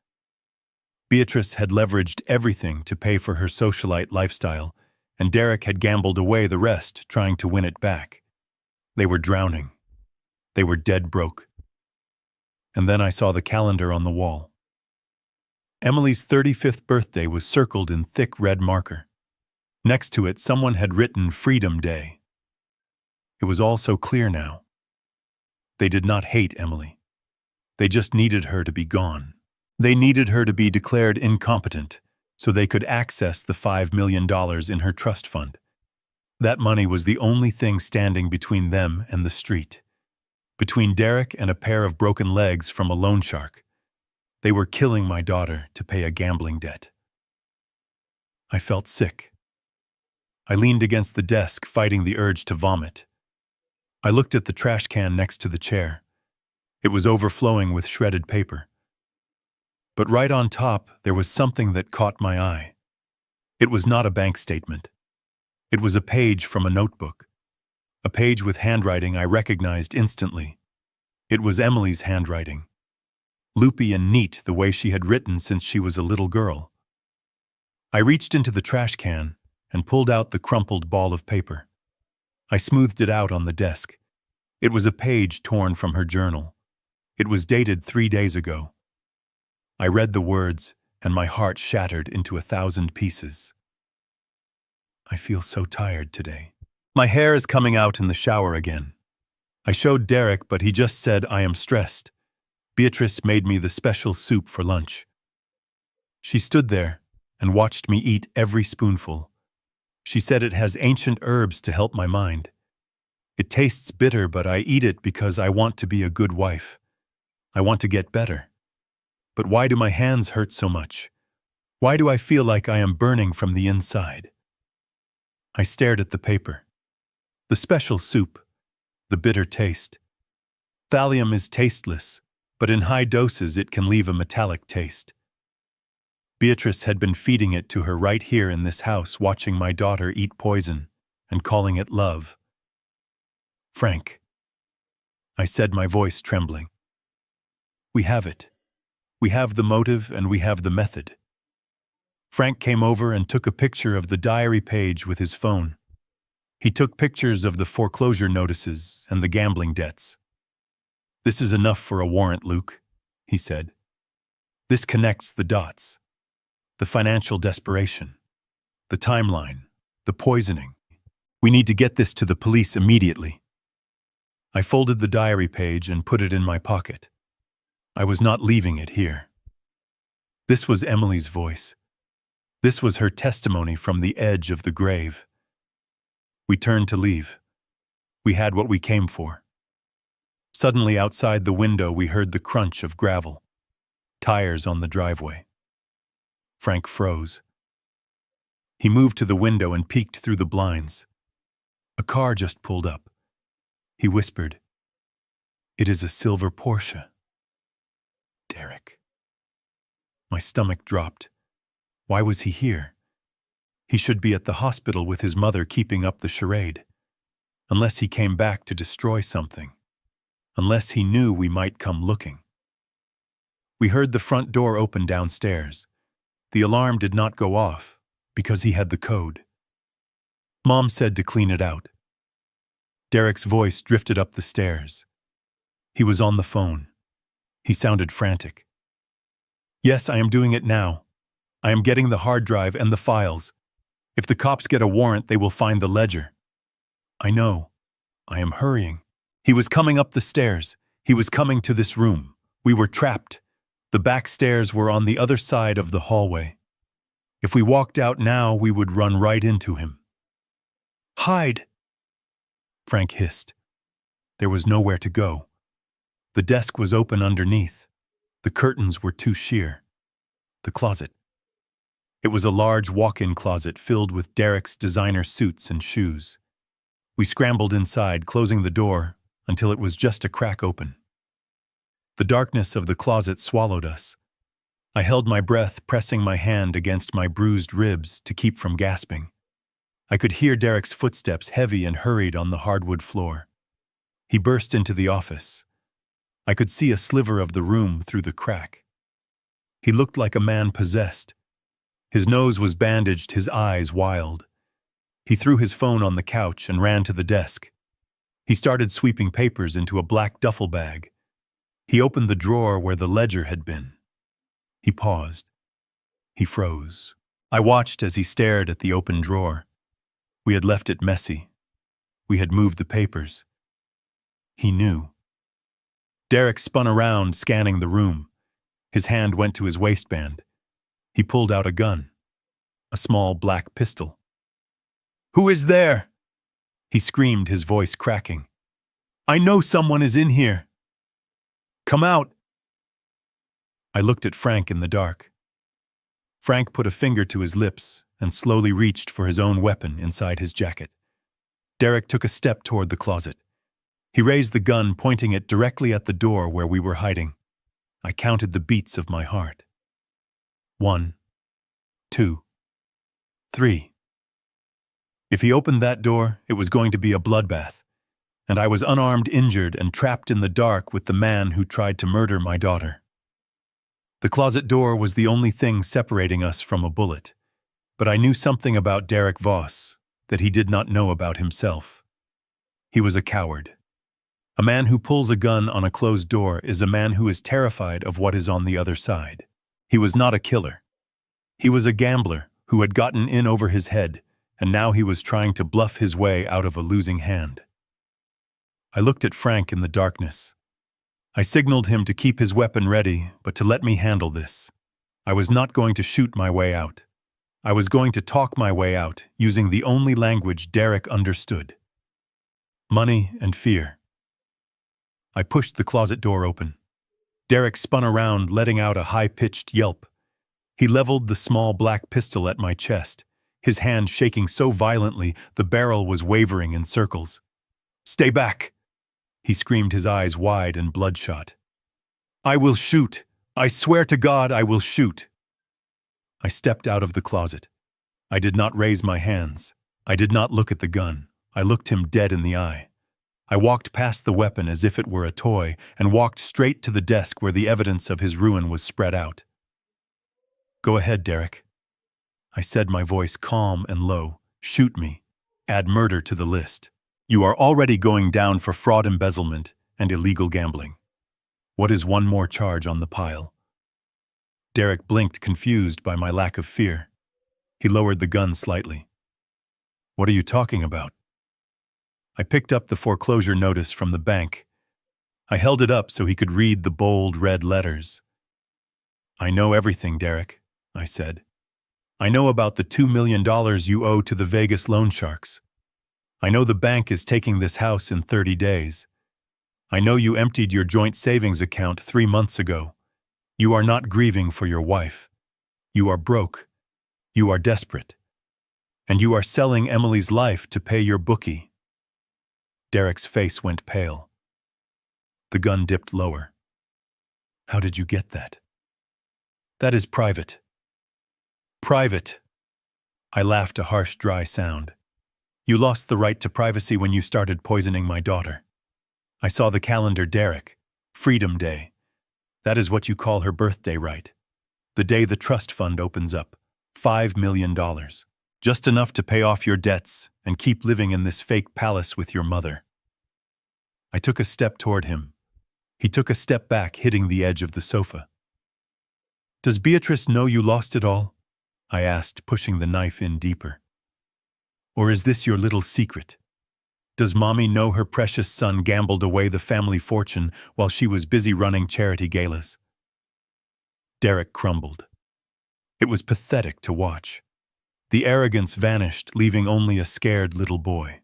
Beatrice had leveraged everything to pay for her socialite lifestyle, and Derek had gambled away the rest, trying to win it back. They were drowning. They were dead broke. And then I saw the calendar on the wall. Emily's 35th birthday was circled in thick red marker. Next to it, someone had written Freedom Day. It was all so clear now. They did not hate Emily. They just needed her to be gone. They needed her to be declared incompetent so they could access the $5 million in her trust fund. That money was the only thing standing between them and the street. Between Derek and a pair of broken legs from a loan shark. They were killing my daughter to pay a gambling debt. I felt sick. I leaned against the desk, fighting the urge to vomit. I looked at the trash can next to the chair. It was overflowing with shredded paper. But right on top, there was something that caught my eye. It was not a bank statement. It was a page from a notebook. A page with handwriting I recognized instantly. It was Emily's handwriting. Loopy and neat, the way she had written since she was a little girl. I reached into the trash can and pulled out the crumpled ball of paper. I smoothed it out on the desk. It was a page torn from her journal. It was dated 3 days ago. I read the words, and my heart shattered into 1,000 pieces. I feel so tired today. My hair is coming out in the shower again. I showed Derek, but he just said I am stressed. Beatrice made me the special soup for lunch. She stood there and watched me eat every spoonful. She said it has ancient herbs to help my mind. It tastes bitter, but I eat it because I want to be a good wife. I want to get better. But why do my hands hurt so much? Why do I feel like I am burning from the inside? I stared at the paper. The special soup. The bitter taste. Thallium is tasteless, but in high doses it can leave a metallic taste. Beatrice had been feeding it to her right here in this house, watching my daughter eat poison and calling it love. Frank, I said, my voice trembling. We have it. We have the motive and we have the method. Frank came over and took a picture of the diary page with his phone. He took pictures of the foreclosure notices and the gambling debts. This is enough for a warrant, Luke, he said. This connects the dots. The financial desperation. The timeline. The poisoning. We need to get this to the police immediately. I folded the diary page and put it in my pocket. I was not leaving it here. This was Emily's voice. This was her testimony from the edge of the grave. We turned to leave. We had what we came for. Suddenly outside the window we heard the crunch of gravel, tires on the driveway. Frank froze. He moved to the window and peeked through the blinds. A car just pulled up. He whispered, "It is a silver Porsche." Derek. My stomach dropped. Why was he here? He should be at the hospital with his mother keeping up the charade. Unless he came back to destroy something. Unless he knew we might come looking. We heard the front door open downstairs. The alarm did not go off because he had the code. Mom said to clean it out. Derek's voice drifted up the stairs. He was on the phone. He sounded frantic. "Yes, I am doing it now. I am getting the hard drive and the files. If the cops get a warrant, they will find the ledger." "I know. I am hurrying." He was coming up the stairs. He was coming to this room. We were trapped. The back stairs were on the other side of the hallway. If we walked out now, we would run right into him. "Hide!" Frank hissed. There was nowhere to go. The desk was open underneath. The curtains were too sheer. The closet. It was a large walk-in closet filled with Derek's designer suits and shoes. We scrambled inside, closing the door until it was just a crack open. The darkness of the closet swallowed us. I held my breath, pressing my hand against my bruised ribs to keep from gasping. I could hear Derek's footsteps, heavy and hurried, on the hardwood floor. He burst into the office. I could see a sliver of the room through the crack. He looked like a man possessed. His nose was bandaged, his eyes wild. He threw his phone on the couch and ran to the desk. He started sweeping papers into a black duffel bag. He opened the drawer where the ledger had been. He paused. He froze. I watched as he stared at the open drawer. We had left it messy. We had moved the papers. He knew. Derek spun around, scanning the room. His hand went to his waistband. He pulled out a gun. A small black pistol. "Who is there?" He screamed, his voice cracking. "I know someone is in here. Come out." I looked at Frank in the dark. Frank put a finger to his lips and slowly reached for his own weapon inside his jacket. Derek took a step toward the closet. He raised the gun, pointing it directly at the door where we were hiding. I counted the beats of my heart. 1, 2, 3. If he opened that door, it was going to be a bloodbath, and I was unarmed, injured, and trapped in the dark with the man who tried to murder my daughter. The closet door was the only thing separating us from a bullet, but I knew something about Derek Voss that he did not know about himself. He was a coward. A man who pulls a gun on a closed door is a man who is terrified of what is on the other side. He was not a killer. He was a gambler who had gotten in over his head, and now he was trying to bluff his way out of a losing hand. I looked at Frank in the darkness. I signaled him to keep his weapon ready, but to let me handle this. I was not going to shoot my way out. I was going to talk my way out, using the only language Derek understood. Money and fear. I pushed the closet door open. Derek spun around, letting out a high-pitched yelp. He leveled the small black pistol at my chest, his hand shaking so violently the barrel was wavering in circles. "Stay back!" He screamed, his eyes wide and bloodshot. "I will shoot! I swear to God I will shoot!" I stepped out of the closet. I did not raise my hands. I did not look at the gun. I looked him dead in the eye. I walked past the weapon as if it were a toy and walked straight to the desk where the evidence of his ruin was spread out. "Go ahead, Derek," I said, my voice calm and low. "Shoot me. Add murder to the list. You are already going down for fraud, embezzlement, and illegal gambling. What is one more charge on the pile?" Derek blinked, confused by my lack of fear. He lowered the gun slightly. "What are you talking about?" I picked up the foreclosure notice from the bank. I held it up so he could read the bold red letters. "I know everything, Derek," I said. "I know about the $2 million you owe to the Vegas loan sharks. I know the bank is taking this house in 30 days. I know you emptied your joint savings account 3 months ago. You are not grieving for your wife. You are broke. You are desperate. And you are selling Emily's life to pay your bookie." Derek's face went pale. The gun dipped lower. "How did you get that?" "That is private." "Private." I laughed, a harsh, dry sound. "You lost the right to privacy when you started poisoning my daughter. I saw the calendar, Derek. Freedom Day. That is what you call her birthday, right? The day the trust fund opens up. $5 million. Just enough to pay off your debts and keep living in this fake palace with your mother." I took a step toward him. He took a step back, hitting the edge of the sofa. "Does Beatrice know you lost it all?" I asked, pushing the knife in deeper. "Or is this your little secret? Does Mommy know her precious son gambled away the family fortune while she was busy running charity galas?" Derek crumbled. It was pathetic to watch. The arrogance vanished, leaving only a scared little boy.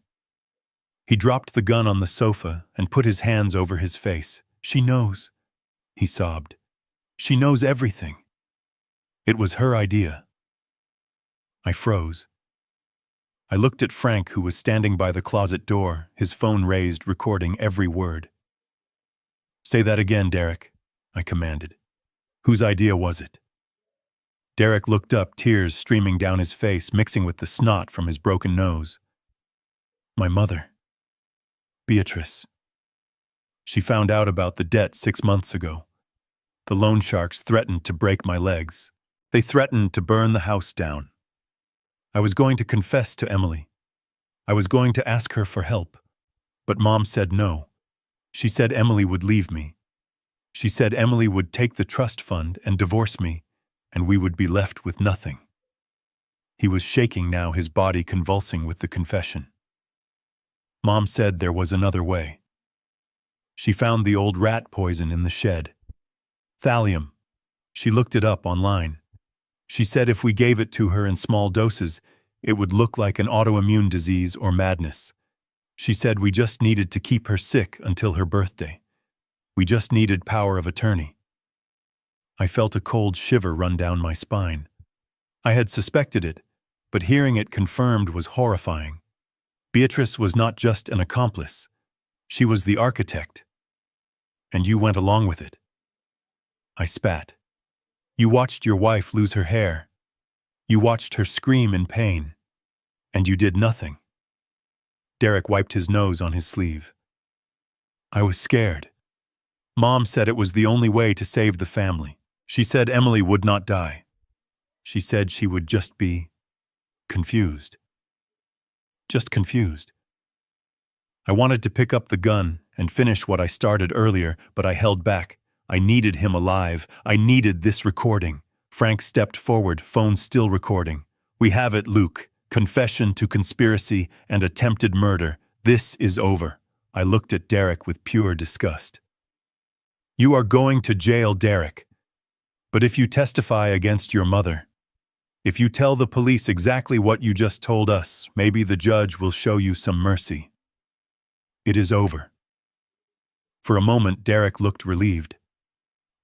He dropped the gun on the sofa and put his hands over his face. "She knows," he sobbed. "She knows everything. It was her idea." I froze. I looked at Frank, who was standing by the closet door, his phone raised, recording every word. "Say that again, Derek," I commanded. "Whose idea was it?" Derek looked up, tears streaming down his face, mixing with the snot from his broken nose. "My mother. Beatrice. She found out about the debt 6 months ago. The loan sharks threatened to break my legs. They threatened to burn the house down. I was going to confess to Emily. I was going to ask her for help. But Mom said no. She said Emily would leave me. She said Emily would take the trust fund and divorce me, and we would be left with nothing." He was shaking now, his body convulsing with the confession. "Mom said there was another way. She found the old rat poison in the shed. Thallium. She looked it up online. She said if we gave it to her in small doses, it would look like an autoimmune disease or madness. She said we just needed to keep her sick until her birthday. We just needed power of attorney." I felt a cold shiver run down my spine. I had suspected it, but hearing it confirmed was horrifying. Beatrice was not just an accomplice. She was the architect. And you went along with it. I spat. You watched your wife lose her hair. You watched her scream in pain. And you did nothing. Derek wiped his nose on his sleeve. I was scared. Mom said it was the only way to save the family. She said Emily would not die. She said she would just be confused. Just confused. I wanted to pick up the gun and finish what I started earlier, but I held back. I needed him alive. I needed this recording. Frank stepped forward, phone still recording. "We have it, Luke. Confession to conspiracy and attempted murder. This is over." I looked at Derek with pure disgust. "You are going to jail, Derek. But if you testify against your mother, if you tell the police exactly what you just told us, maybe the judge will show you some mercy. It is over." For a moment, Derek looked relieved.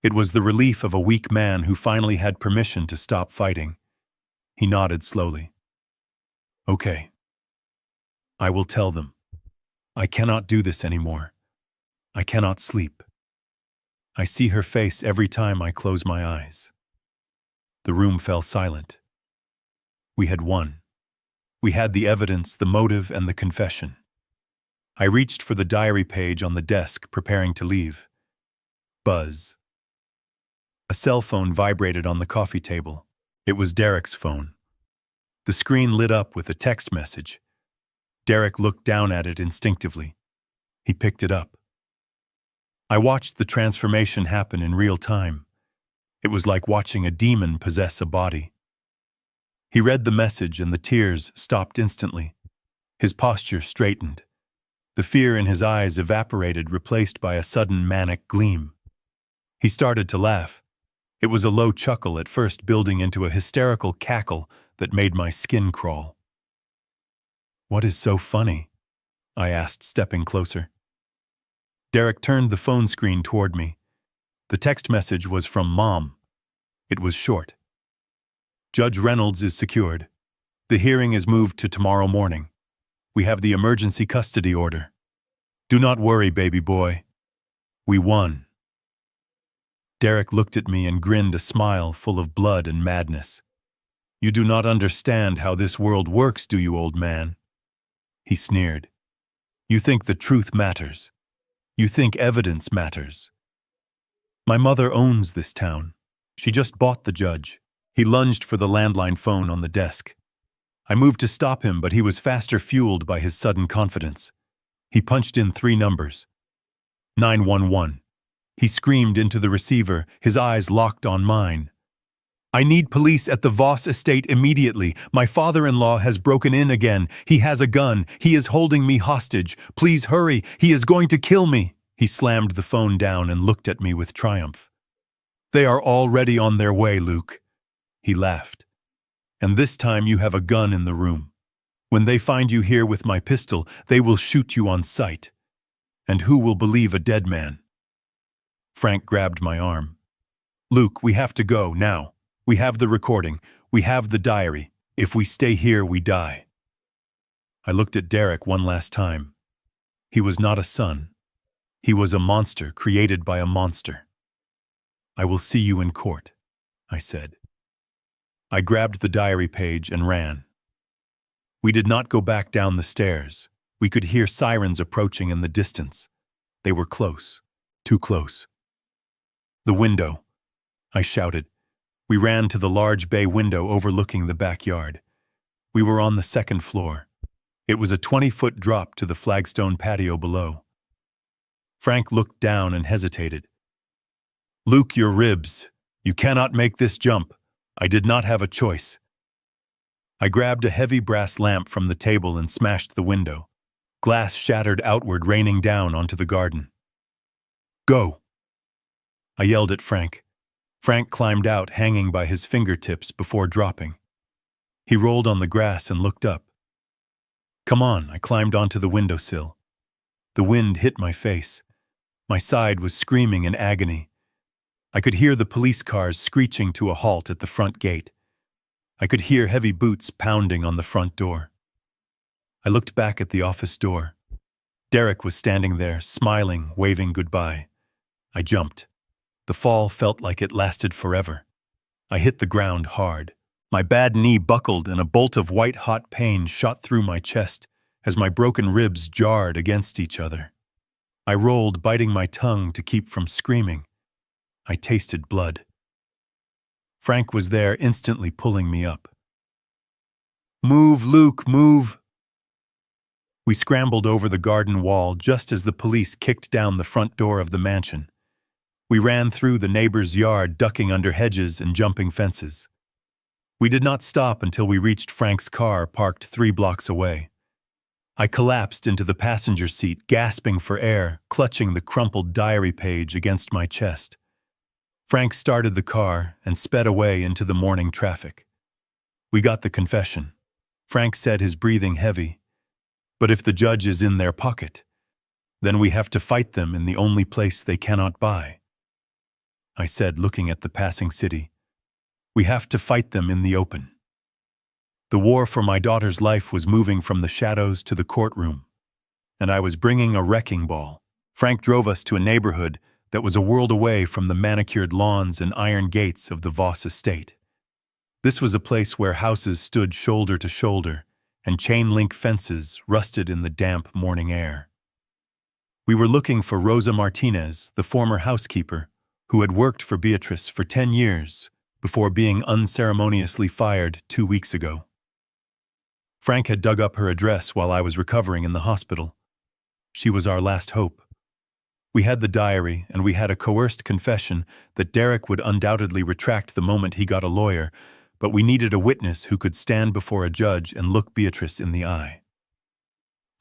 It was the relief of a weak man who finally had permission to stop fighting. He nodded slowly. "Okay. I will tell them. I cannot do this anymore. I cannot sleep. I see her face every time I close my eyes." The room fell silent. We had won. We had the evidence, the motive, and the confession. I reached for the diary page on the desk, preparing to leave. Buzz. A cell phone vibrated on the coffee table. It was Derek's phone. The screen lit up with a text message. Derek looked down at it instinctively. He picked it up. I watched the transformation happen in real time. It was like watching a demon possess a body. He read the message and the tears stopped instantly. His posture straightened. The fear in his eyes evaporated, replaced by a sudden manic gleam. He started to laugh. It was a low chuckle, at first building into a hysterical cackle that made my skin crawl. "What is so funny?" I asked, stepping closer. Derek turned the phone screen toward me. The text message was from Mom. It was short. Judge Reynolds is secured. The hearing is moved to tomorrow morning. We have the emergency custody order. Do not worry, baby boy. We won. Derek looked at me and grinned a smile full of blood and madness. You do not understand how this world works, do you, old man? He sneered. You think the truth matters. You think evidence matters. My mother owns this town. She just bought the judge. He lunged for the landline phone on the desk. I moved to stop him, but he was faster fueled by his sudden confidence. He punched in 3 numbers. 911. He screamed into the receiver, his eyes locked on mine. I need police at the Voss estate immediately. My father-in-law has broken in again. He has a gun. He is holding me hostage. Please hurry. He is going to kill me. He slammed the phone down and looked at me with triumph. They are already on their way, Luke. He laughed. And this time you have a gun in the room. When they find you here with my pistol, they will shoot you on sight. And who will believe a dead man? Frank grabbed my arm. Luke, we have to go now. We have the recording. We have the diary. If we stay here, we die. I looked at Derek one last time. He was not a son. He was a monster created by a monster. I will see you in court, I said. I grabbed the diary page and ran. We did not go back down the stairs. We could hear sirens approaching in the distance. They were close, too close. The window, I shouted. We ran to the large bay window overlooking the backyard. We were on the 2nd floor. It was a 20-foot drop to the flagstone patio below. Frank looked down and hesitated. Luke, your ribs. You cannot make this jump. I did not have a choice. I grabbed a heavy brass lamp from the table and smashed the window. Glass shattered outward, raining down onto the garden. Go! I yelled at Frank. Frank climbed out, hanging by his fingertips before dropping. He rolled on the grass and looked up. Come on, I climbed onto the windowsill. The wind hit my face. My side was screaming in agony. I could hear the police cars screeching to a halt at the front gate. I could hear heavy boots pounding on the front door. I looked back at the office door. Derek was standing there, smiling, waving goodbye. I jumped. The fall felt like it lasted forever. I hit the ground hard. My bad knee buckled and a bolt of white-hot pain shot through my chest as my broken ribs jarred against each other. I rolled, biting my tongue to keep from screaming. I tasted blood. Frank was there, instantly pulling me up. Move, Luke, move! We scrambled over the garden wall just as the police kicked down the front door of the mansion. We ran through the neighbor's yard, ducking under hedges and jumping fences. We did not stop until we reached Frank's car, parked 3 blocks away. I collapsed into the passenger seat, gasping for air, clutching the crumpled diary page against my chest. Frank started the car and sped away into the morning traffic. We got the confession. Frank said, his breathing heavy, "But if the judge is in their pocket, then we have to fight them in the only place they cannot buy." I said, looking at the passing city, "We have to fight them in the open." The war for my daughter's life was moving from the shadows to the courtroom, and I was bringing a wrecking ball. Frank drove us to a neighborhood that was a world away from the manicured lawns and iron gates of the Voss estate. This was a place where houses stood shoulder to shoulder, and chain-link fences rusted in the damp morning air. We were looking for Rosa Martinez, the former housekeeper, who had worked for Beatrice for 10 years before being unceremoniously fired 2 weeks ago. Frank had dug up her address while I was recovering in the hospital. She was our last hope. We had the diary, and we had a coerced confession that Derek would undoubtedly retract the moment he got a lawyer, but we needed a witness who could stand before a judge and look Beatrice in the eye.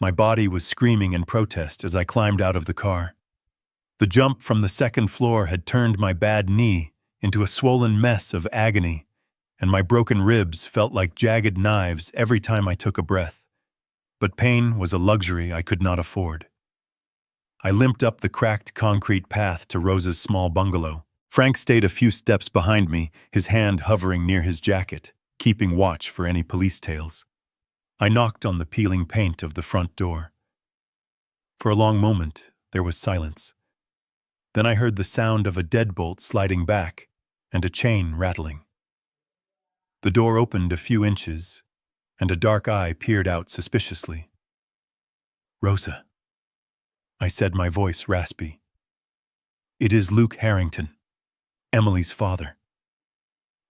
My body was screaming in protest as I climbed out of the car. The jump from the 2nd floor had turned my bad knee into a swollen mess of agony, and my broken ribs felt like jagged knives every time I took a breath. But pain was a luxury I could not afford. I limped up the cracked concrete path to Rosa's small bungalow. Frank stayed a few steps behind me, his hand hovering near his jacket, keeping watch for any police tales. I knocked on the peeling paint of the front door. For a long moment, there was silence. Then I heard the sound of a deadbolt sliding back and a chain rattling. The door opened a few inches, and a dark eye peered out suspiciously. "Rosa," I said, my voice raspy. "It is Luke Harrington, Emily's father."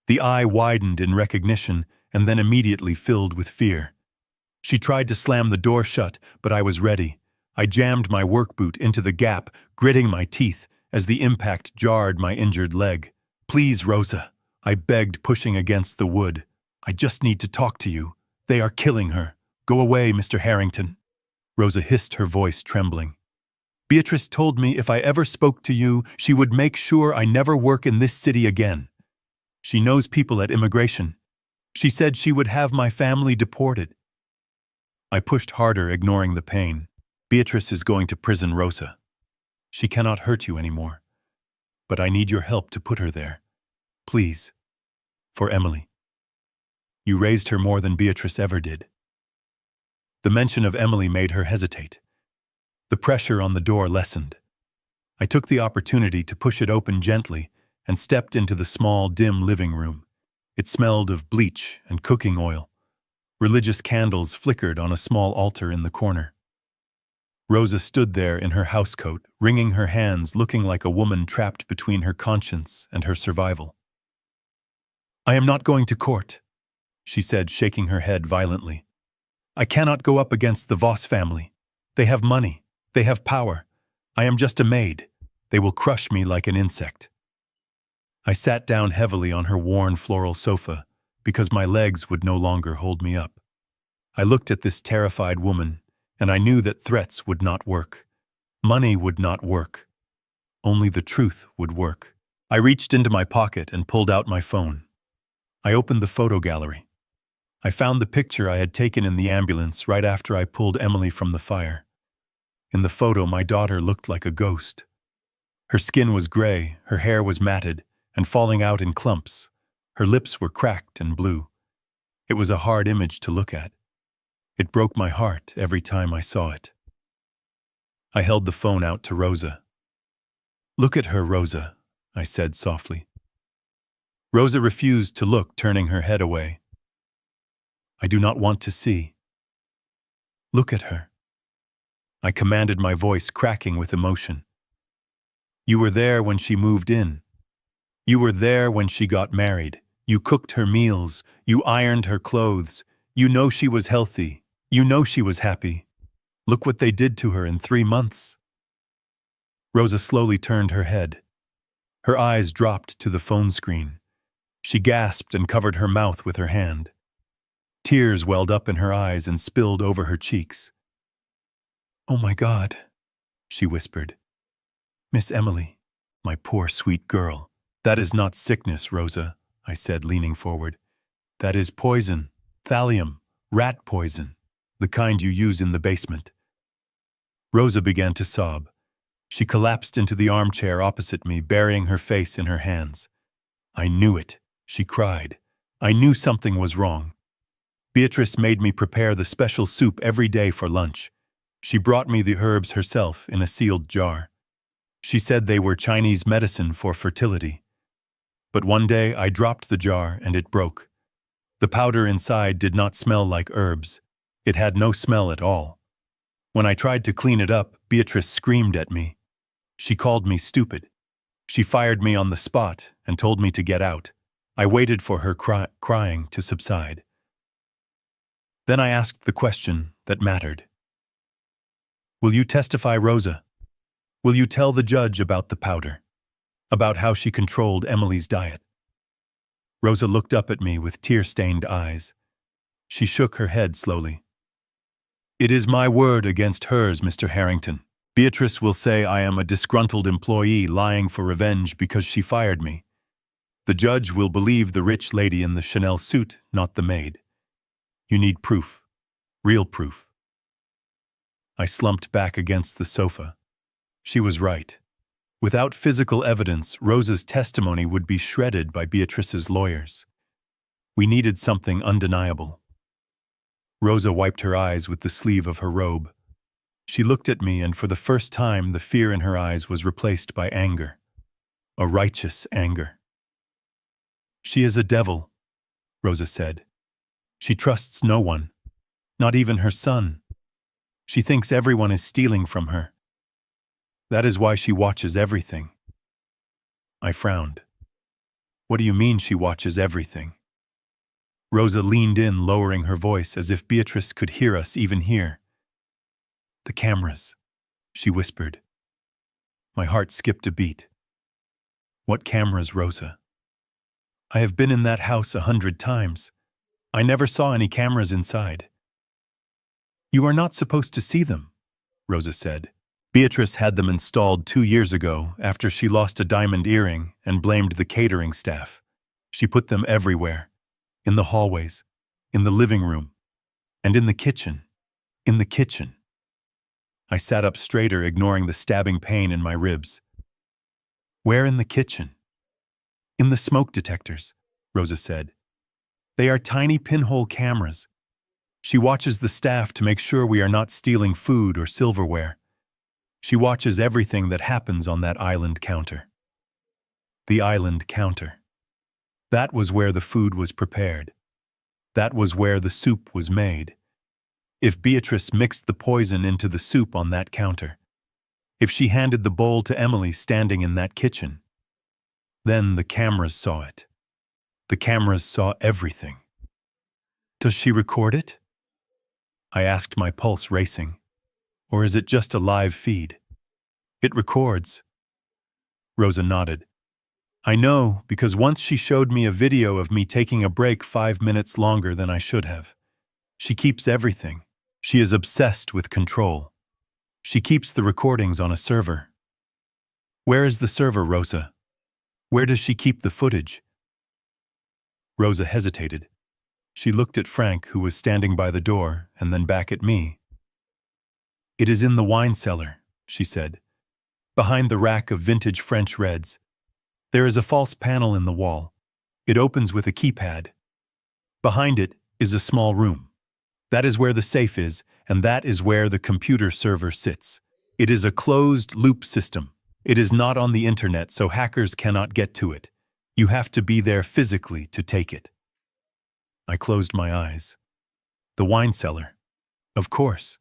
The eye widened in recognition and then immediately filled with fear. She tried to slam the door shut, but I was ready. I jammed my work boot into the gap, gritting my teeth as the impact jarred my injured leg. "Please, Rosa," I begged, pushing against the wood. "I just need to talk to you. They are killing her. Go away, Mr. Harrington." Rosa hissed, her voice trembling. "Beatrice told me if I ever spoke to you, she would make sure I never work in this city again. She knows people at immigration. She said she would have my family deported." I pushed harder, ignoring the pain. "Beatrice is going to prison, Rosa. She cannot hurt you anymore. But I need your help to put her there. Please. For Emily. You raised her more than Beatrice ever did." The mention of Emily made her hesitate. The pressure on the door lessened. I took the opportunity to push it open gently and stepped into the small, dim living room. It smelled of bleach and cooking oil. Religious candles flickered on a small altar in the corner. Rosa stood there in her housecoat, wringing her hands, looking like a woman trapped between her conscience and her survival. "I am not going to court," she said, shaking her head violently. "I cannot go up against the Voss family. They have money. They have power. I am just a maid. They will crush me like an insect." I sat down heavily on her worn floral sofa because my legs would no longer hold me up. I looked at this terrified woman, and I knew that threats would not work. Money would not work. Only the truth would work. I reached into my pocket and pulled out my phone. I opened the photo gallery. I found the picture I had taken in the ambulance right after I pulled Emily from the fire. In the photo, my daughter looked like a ghost. Her skin was gray, her hair was matted and falling out in clumps. Her lips were cracked and blue. It was a hard image to look at. It broke my heart every time I saw it. I held the phone out to Rosa. "Look at her, Rosa," I said softly. Rosa refused to look, turning her head away. "I do not want to see." "Look at her," I commanded, my voice cracking with emotion. "You were there when she moved in. You were there when she got married. You cooked her meals. You ironed her clothes. You know she was healthy. You know she was happy. Look what they did to her in 3 months." Rosa slowly turned her head. Her eyes dropped to the phone screen. She gasped and covered her mouth with her hand. Tears welled up in her eyes and spilled over her cheeks. "Oh my God," she whispered. "Miss Emily, my poor sweet girl." "That is not sickness, Rosa," I said, leaning forward. "That is poison, thallium, rat poison, the kind you use in the basement." Rosa began to sob. She collapsed into the armchair opposite me, burying her face in her hands. "I knew it," she cried. "I knew something was wrong. Beatrice made me prepare the special soup every day for lunch. She brought me the herbs herself in a sealed jar. She said they were Chinese medicine for fertility. But one day I dropped the jar and it broke. The powder inside did not smell like herbs. It had no smell at all. When I tried to clean it up, Beatrice screamed at me. She called me stupid. She fired me on the spot and told me to get out. I waited for her crying to subside. Then I asked the question that mattered. "Will you testify, Rosa? Will you tell the judge about the powder? About how she controlled Emily's diet?" Rosa looked up at me with tear-stained eyes. She shook her head slowly. "It is my word against hers, Mr. Harrington. Beatrice will say I am a disgruntled employee lying for revenge because she fired me. The judge will believe the rich lady in the Chanel suit, not the maid. You need proof. Real proof." I slumped back against the sofa. She was right. Without physical evidence, Rosa's testimony would be shredded by Beatrice's lawyers. We needed something undeniable. Rosa wiped her eyes with the sleeve of her robe. She looked at me, and for the first time the fear in her eyes was replaced by anger. A righteous anger. "She is a devil," Rosa said. "She trusts no one, not even her son. She thinks everyone is stealing from her. That is why she watches everything." I frowned. "What do you mean she watches everything?" Rosa leaned in, lowering her voice as if Beatrice could hear us even here. "The cameras," she whispered. My heart skipped a beat. "What cameras, Rosa?" "I have been in that house 100 times. I never saw any cameras inside." "You are not supposed to see them," Rosa said. "Beatrice had them installed 2 years ago after she lost a diamond earring and blamed the catering staff. She put them everywhere. In the hallways, in the living room, and in the kitchen. In the kitchen." I sat up straighter, ignoring the stabbing pain in my ribs. "Where in the kitchen?" "In the smoke detectors," Rosa said. "They are tiny pinhole cameras. She watches the staff to make sure we are not stealing food or silverware. She watches everything that happens on that island counter." The island counter. That was where the food was prepared. That was where the soup was made. If Beatrice mixed the poison into the soup on that counter, if she handed the bowl to Emily standing in that kitchen, then the cameras saw it. The cameras saw everything. "Does she record it?" I asked, my pulse racing. "Or is it just a live feed?" "It records." Rosa nodded. "I know, because once she showed me a video of me taking a break 5 minutes longer than I should have. She keeps everything. She is obsessed with control. She keeps the recordings on a server." "Where is the server, Rosa? Where does she keep the footage?" Rosa hesitated. She looked at Frank, who was standing by the door, and then back at me. "It is in the wine cellar," she said. "Behind the rack of vintage French reds. There is a false panel in the wall. It opens with a keypad. Behind it is a small room. That is where the safe is, and that is where the computer server sits. It is a closed-loop system. It is not on the internet, so hackers cannot get to it. You have to be there physically to take it." I closed my eyes. The wine cellar. Of course.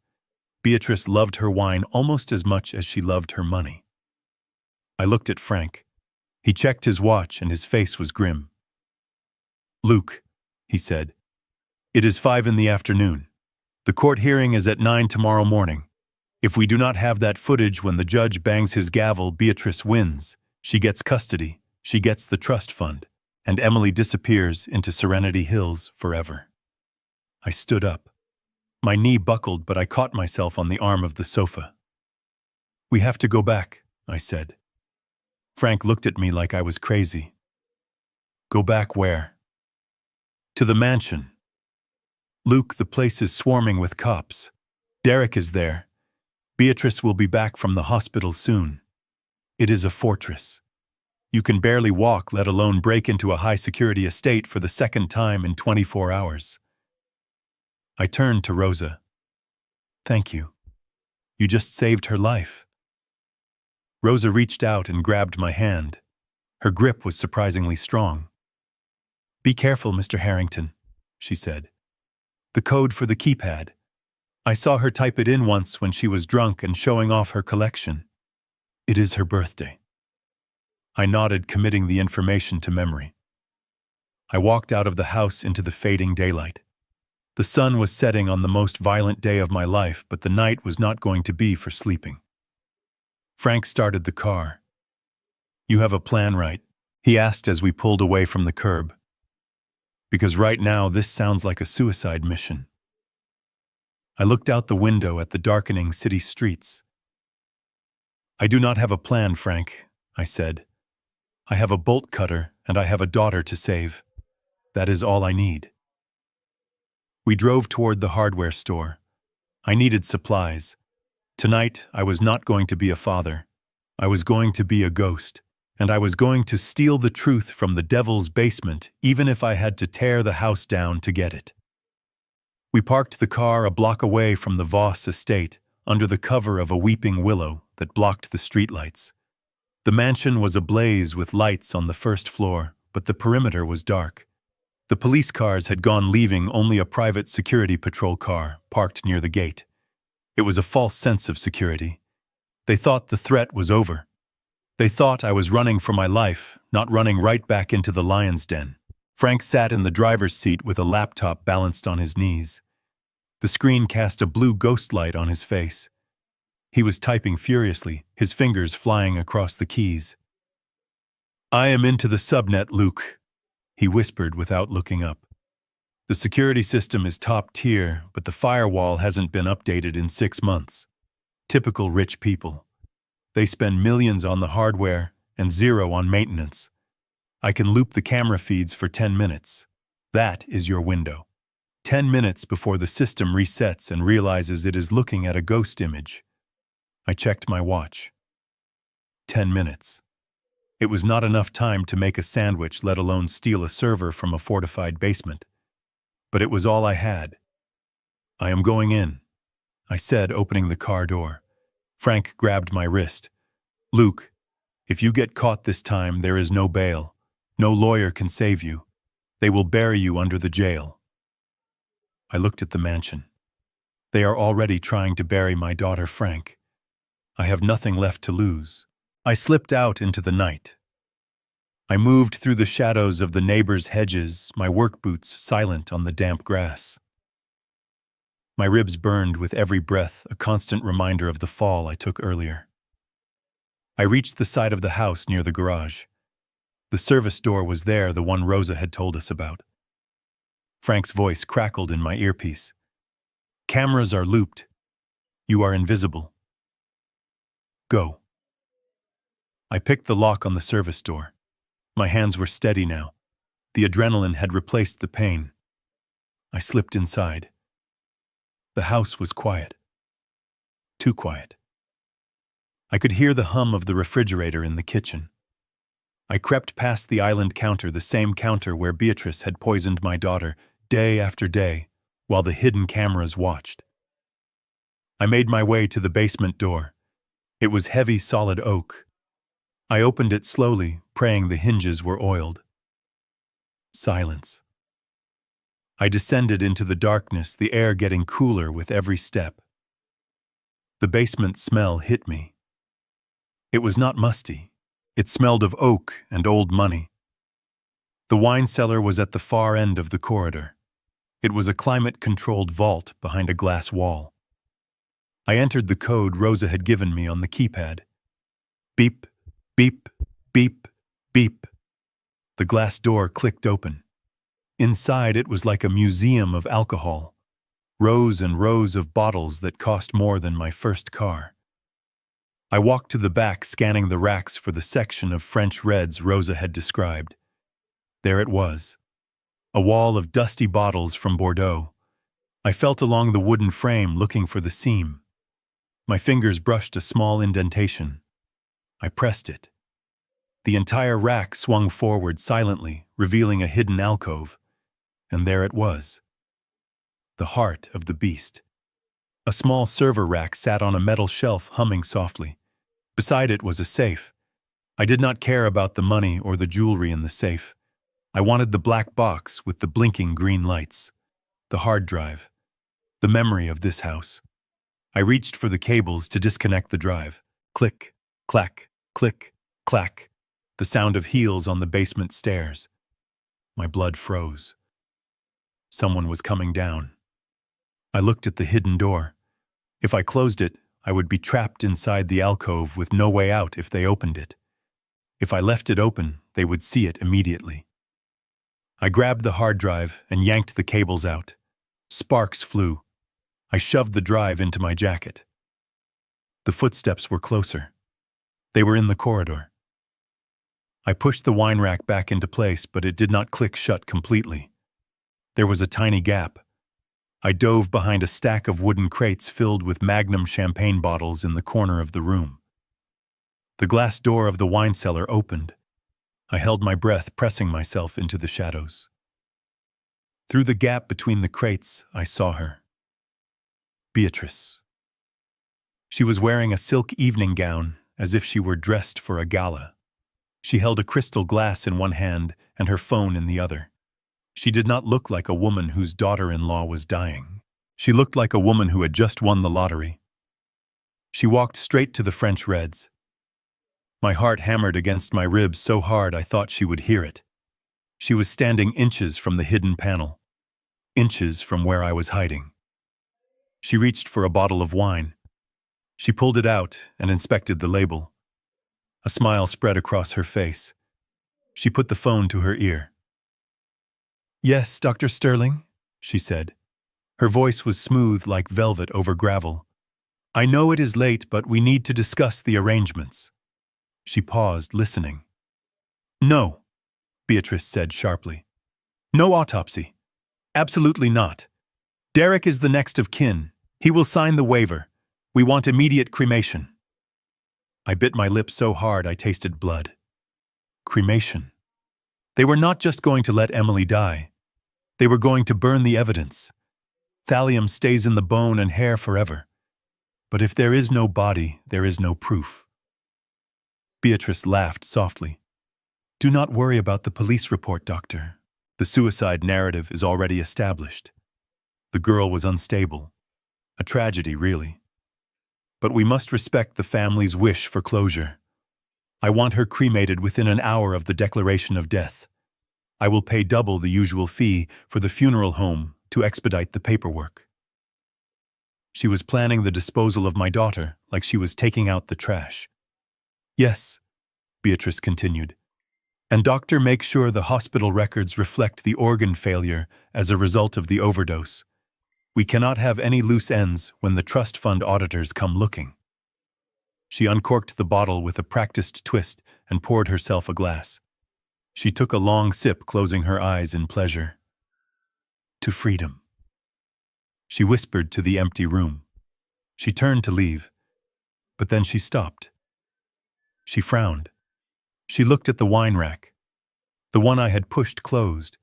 Beatrice loved her wine almost as much as she loved her money. I looked at Frank. He checked his watch and his face was grim. "Luke," he said, "it is 5 in the afternoon. The court hearing is at 9 tomorrow morning. If we do not have that footage when the judge bangs his gavel, Beatrice wins. She gets custody, she gets the trust fund, and Emily disappears into Serenity Hills forever." I stood up. My knee buckled, but I caught myself on the arm of the sofa. "We have to go back," I said. Frank looked at me like I was crazy. "Go back where?" "To the mansion. Luke, the place is swarming with cops. Derek is there. Beatrice will be back from the hospital soon. It is a fortress. You can barely walk, let alone break into a high-security estate for the second time in 24 hours. I turned to Rosa. "Thank you. You just saved her life." Rosa reached out and grabbed my hand. Her grip was surprisingly strong. "Be careful, Mr. Harrington," she said. "The code for the keypad. I saw her type it in once when she was drunk and showing off her collection. It is her birthday." I nodded, committing the information to memory. I walked out of the house into the fading daylight. The sun was setting on the most violent day of my life, but the night was not going to be for sleeping. Frank started the car. "You have a plan, right?" he asked as we pulled away from the curb. "Because right now this sounds like a suicide mission." I looked out the window at the darkening city streets. "I do not have a plan, Frank," I said. "I have a bolt cutter and I have a daughter to save. That is all I need." We drove toward the hardware store. I needed supplies. Tonight, I was not going to be a father. I was going to be a ghost, and I was going to steal the truth from the devil's basement, even if I had to tear the house down to get it. We parked the car a block away from the Voss estate, under the cover of a weeping willow that blocked the streetlights. The mansion was ablaze with lights on the first floor, but the perimeter was dark. The police cars had gone, leaving only a private security patrol car parked near the gate. It was a false sense of security. They thought the threat was over. They thought I was running for my life, not running right back into the lion's den. Frank sat in the driver's seat with a laptop balanced on his knees. The screen cast a blue ghost light on his face. He was typing furiously, his fingers flying across the keys. "I am into the subnet, Luke," he whispered without looking up. "The security system is top tier, but the firewall hasn't been updated in 6 months. Typical rich people. They spend millions on the hardware and zero on maintenance. I can loop the camera feeds for 10 minutes. That is your window. 10 minutes before the system resets and realizes it is looking at a ghost image." I checked my watch. 10 minutes. It was not enough time to make a sandwich, let alone steal a server from a fortified basement. But it was all I had. "I am going in," I said, opening the car door. Frank grabbed my wrist. "Luke, if you get caught this time, there is no bail. No lawyer can save you. They will bury you under the jail." I looked at the mansion. They are already trying to bury my daughter, Frank. I have nothing left to lose. I slipped out into the night. I moved through the shadows of the neighbors' hedges, my work boots silent on the damp grass. My ribs burned with every breath, a constant reminder of the fall I took earlier. I reached the side of the house near the garage. The service door was there, the one Rosa had told us about. Frank's voice crackled in my earpiece. "Cameras are looped. You are invisible. Go." I picked the lock on the service door. My hands were steady now. The adrenaline had replaced the pain. I slipped inside. The house was quiet. Too quiet. I could hear the hum of the refrigerator in the kitchen. I crept past the island counter, the same counter where Beatrice had poisoned my daughter day after day, while the hidden cameras watched. I made my way to the basement door. It was heavy, solid oak. I opened it slowly, praying the hinges were oiled. Silence. I descended into the darkness, the air getting cooler with every step. The basement smell hit me. It was not musty. It smelled of oak and old money. The wine cellar was at the far end of the corridor. It was a climate-controlled vault behind a glass wall. I entered the code Rosa had given me on the keypad. Beep, beep, beep, beep. The glass door clicked open. Inside, it was like a museum of alcohol. Rows and rows of bottles that cost more than my first car. I walked to the back, scanning the racks for the section of French reds Rosa had described. There it was. A wall of dusty bottles from Bordeaux. I felt along the wooden frame, looking for the seam. My fingers brushed a small indentation. I pressed it. The entire rack swung forward silently, revealing a hidden alcove. And there it was. The heart of the beast. A small server rack sat on a metal shelf, humming softly. Beside it was a safe. I did not care about the money or the jewelry in the safe. I wanted the black box with the blinking green lights. The hard drive. The memory of this house. I reached for the cables to disconnect the drive. Click, clack, click, clack. The sound of heels on the basement stairs. My blood froze. Someone was coming down. I looked at the hidden door. If I closed it, I would be trapped inside the alcove with no way out if they opened it. If I left it open, they would see it immediately. I grabbed the hard drive and yanked the cables out. Sparks flew. I shoved the drive into my jacket. The footsteps were closer. They were in the corridor. I pushed the wine rack back into place, but it did not click shut completely. There was a tiny gap. I dove behind a stack of wooden crates filled with Magnum champagne bottles in the corner of the room. The glass door of the wine cellar opened. I held my breath, pressing myself into the shadows. Through the gap between the crates, I saw her. Beatrice. She was wearing a silk evening gown, as if she were dressed for a gala. She held a crystal glass in one hand and her phone in the other. She did not look like a woman whose daughter-in-law was dying. She looked like a woman who had just won the lottery. She walked straight to the French Reds. My heart hammered against my ribs so hard I thought she would hear it. She was standing inches from the hidden panel, inches from where I was hiding. She reached for a bottle of wine. She pulled it out and inspected the label. A smile spread across her face. She put the phone to her ear. "Yes, Dr. Sterling," she said. Her voice was smooth like velvet over gravel. "I know it is late, but we need to discuss the arrangements." She paused, listening. "No," Beatrice said sharply. "No autopsy. Absolutely not. Derek is the next of kin. He will sign the waiver. We want immediate cremation." I bit my lip so hard I tasted blood. Cremation. They were not just going to let Emily die. They were going to burn the evidence. Thallium stays in the bone and hair forever. But if there is no body, there is no proof. Beatrice laughed softly. "Do not worry about the police report, Doctor. The suicide narrative is already established. The girl was unstable. A tragedy, really. But we must respect the family's wish for closure. I want her cremated within an hour of the declaration of death. I will pay double the usual fee for the funeral home to expedite the paperwork." She was planning the disposal of my daughter like she was taking out the trash. "Yes," Beatrice continued. "And doctor, make sure the hospital records reflect the organ failure as a result of the overdose. We cannot have any loose ends when the trust fund auditors come looking." She uncorked the bottle with a practiced twist and poured herself a glass. She took a long sip, closing her eyes in pleasure. "To freedom," she whispered to the empty room. She turned to leave, but then she stopped. She frowned. She looked at the wine rack. The one I had pushed closed.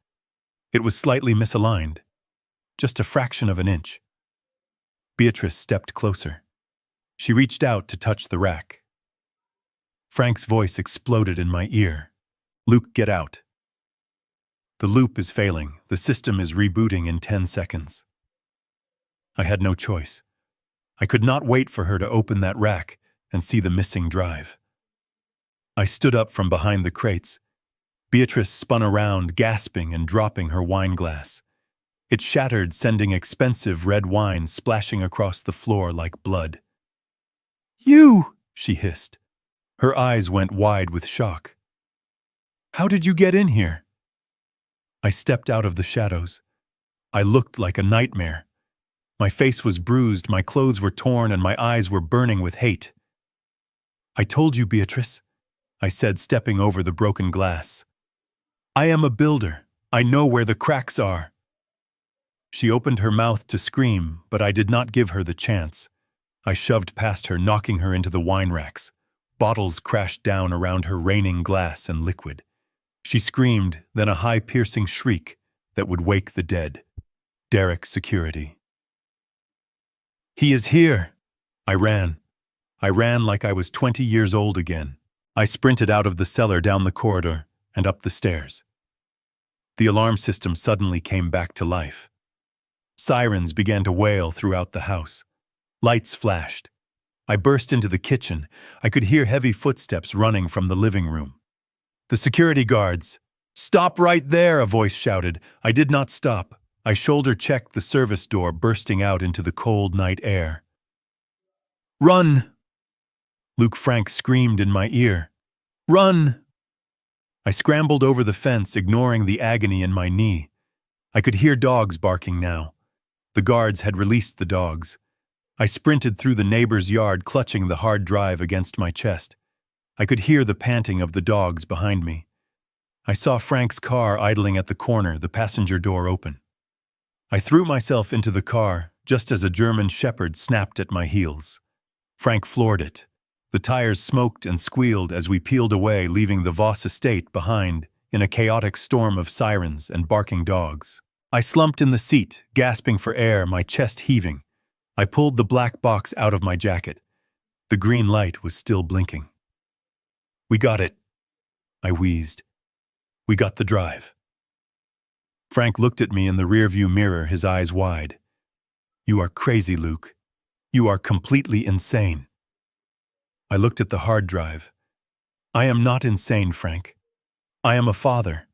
It was slightly misaligned, just a fraction of an inch. Beatrice stepped closer. She reached out to touch the rack. Frank's voice exploded in my ear. "Luke, get out. The loop is failing. The system is rebooting in 10 seconds. I had no choice. I could not wait for her to open that rack and see the missing drive. I stood up from behind the crates. Beatrice spun around, gasping and dropping her wine glass. It shattered, sending expensive red wine splashing across the floor like blood. "You!" she hissed. Her eyes went wide with shock. "How did you get in here?" I stepped out of the shadows. I looked like a nightmare. My face was bruised, my clothes were torn, and my eyes were burning with hate. "I told you, Beatrice," I said, stepping over the broken glass. "I am a builder. I know where the cracks are." She opened her mouth to scream, but I did not give her the chance. I shoved past her, knocking her into the wine racks. Bottles crashed down around her, raining glass and liquid. She screamed, then a high piercing shriek that would wake the dead. Derek's security. "He is here!" I ran. I ran like I was 20 years old again. I sprinted out of the cellar, down the corridor, and up the stairs. The alarm system suddenly came back to life. Sirens began to wail throughout the house. Lights flashed. I burst into the kitchen. I could hear heavy footsteps running from the living room. The security guards. "Stop right there!" a voice shouted. I did not stop. I shoulder-checked the service door, bursting out into the cold night air. "Run!" Luke Frank screamed in my ear. "Run!" I scrambled over the fence, ignoring the agony in my knee. I could hear dogs barking now. The guards had released the dogs. I sprinted through the neighbor's yard, clutching the hard drive against my chest. I could hear the panting of the dogs behind me. I saw Frank's car idling at the corner, the passenger door open. I threw myself into the car just as a German shepherd snapped at my heels. Frank floored it. The tires smoked and squealed as we peeled away, leaving the Voss estate behind in a chaotic storm of sirens and barking dogs. I slumped in the seat, gasping for air, my chest heaving. I pulled the black box out of my jacket. The green light was still blinking. "We got it," I wheezed. "We got the drive." Frank looked at me in the rearview mirror, his eyes wide. "You are crazy, Luke. You are completely insane." I looked at the hard drive. "I am not insane, Frank. I am a father.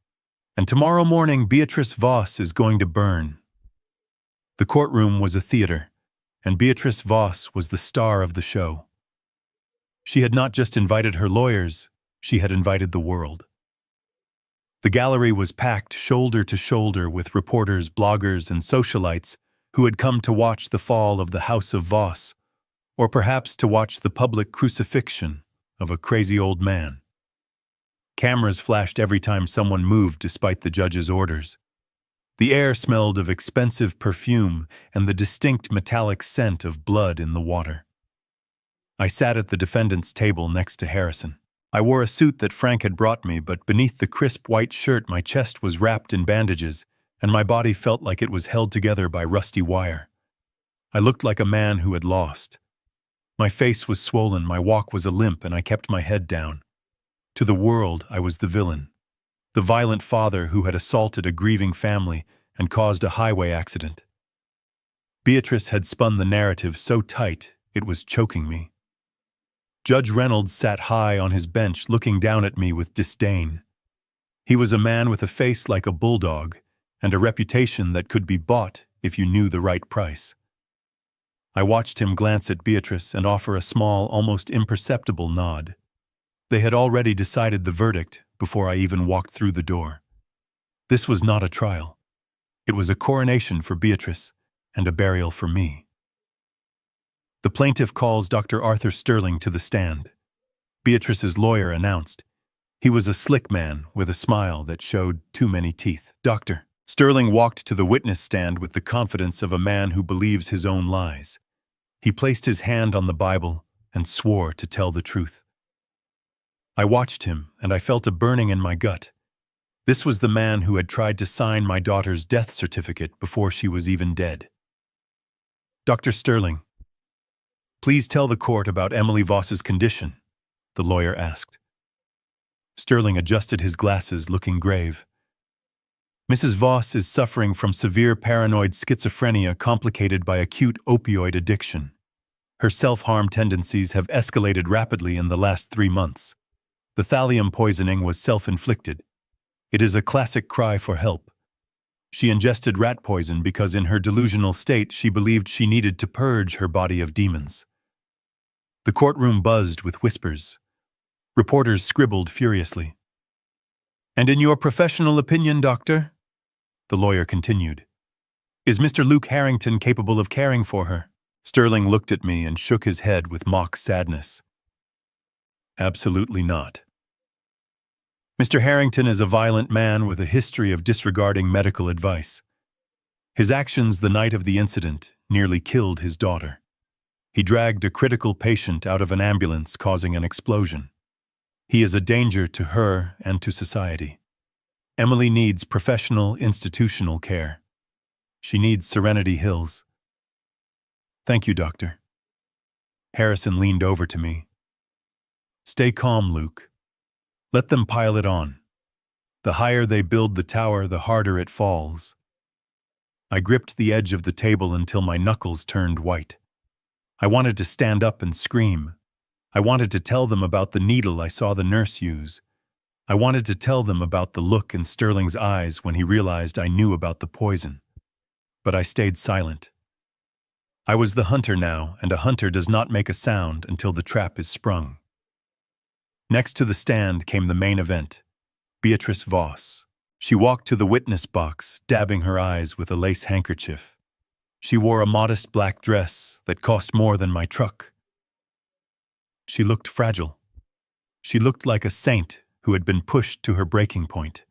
And tomorrow morning, Beatrice Voss is going to burn." The courtroom was a theater, and Beatrice Voss was the star of the show. She had not just invited her lawyers, she had invited the world. The gallery was packed shoulder to shoulder with reporters, bloggers, and socialites who had come to watch the fall of the House of Voss, or perhaps to watch the public crucifixion of a crazy old man. Cameras flashed every time someone moved despite the judge's orders. The air smelled of expensive perfume and the distinct metallic scent of blood in the water. I sat at the defendant's table next to Harrison. I wore a suit that Frank had brought me, but beneath the crisp white shirt my chest was wrapped in bandages, and my body felt like it was held together by rusty wire. I looked like a man who had lost. My face was swollen, my walk was a limp, and I kept my head down. To the world, I was the villain, the violent father who had assaulted a grieving family and caused a highway accident. Beatrice had spun the narrative so tight it was choking me. Judge Reynolds sat high on his bench looking down at me with disdain. He was a man with a face like a bulldog and a reputation that could be bought if you knew the right price. I watched him glance at Beatrice and offer a small, almost imperceptible nod. They had already decided the verdict before I even walked through the door. This was not a trial. It was a coronation for Beatrice and a burial for me. The plaintiff calls Dr. Arthur Sterling to the stand. Beatrice's lawyer announced. He was a slick man with a smile that showed too many teeth. Dr. Sterling walked to the witness stand with the confidence of a man who believes his own lies. He placed his hand on the Bible and swore to tell the truth. I watched him, and I felt a burning in my gut. This was the man who had tried to sign my daughter's death certificate before she was even dead. "Dr. Sterling, please tell the court about Emily Voss's condition," the lawyer asked. Sterling adjusted his glasses, looking grave. "Mrs. Voss is suffering from severe paranoid schizophrenia complicated by acute opioid addiction. Her self-harm tendencies have escalated rapidly in the last 3 months. The thallium poisoning was self-inflicted. It is a classic cry for help. She ingested rat poison because in her delusional state she believed she needed to purge her body of demons." The courtroom buzzed with whispers. Reporters scribbled furiously. "And in your professional opinion, doctor," the lawyer continued, "is Mr. Luke Harrington capable of caring for her?" Sterling looked at me and shook his head with mock sadness. "Absolutely not. Mr. Harrington is a violent man with a history of disregarding medical advice. His actions the night of the incident nearly killed his daughter. He dragged a critical patient out of an ambulance, causing an explosion. He is a danger to her and to society. Emily needs professional, institutional care. She needs Serenity Hills." "Thank you, doctor." Harrison leaned over to me. "Stay calm, Luke. Let them pile it on. The higher they build the tower, the harder it falls." I gripped the edge of the table until my knuckles turned white. I wanted to stand up and scream. I wanted to tell them about the needle I saw the nurse use. I wanted to tell them about the look in Sterling's eyes when he realized I knew about the poison. But I stayed silent. I was the hunter now, and a hunter does not make a sound until the trap is sprung. Next to the stand came the main event, Beatrice Voss. She walked to the witness box, dabbing her eyes with a lace handkerchief. She wore a modest black dress that cost more than my truck. She looked fragile. She looked like a saint who had been pushed to her breaking point.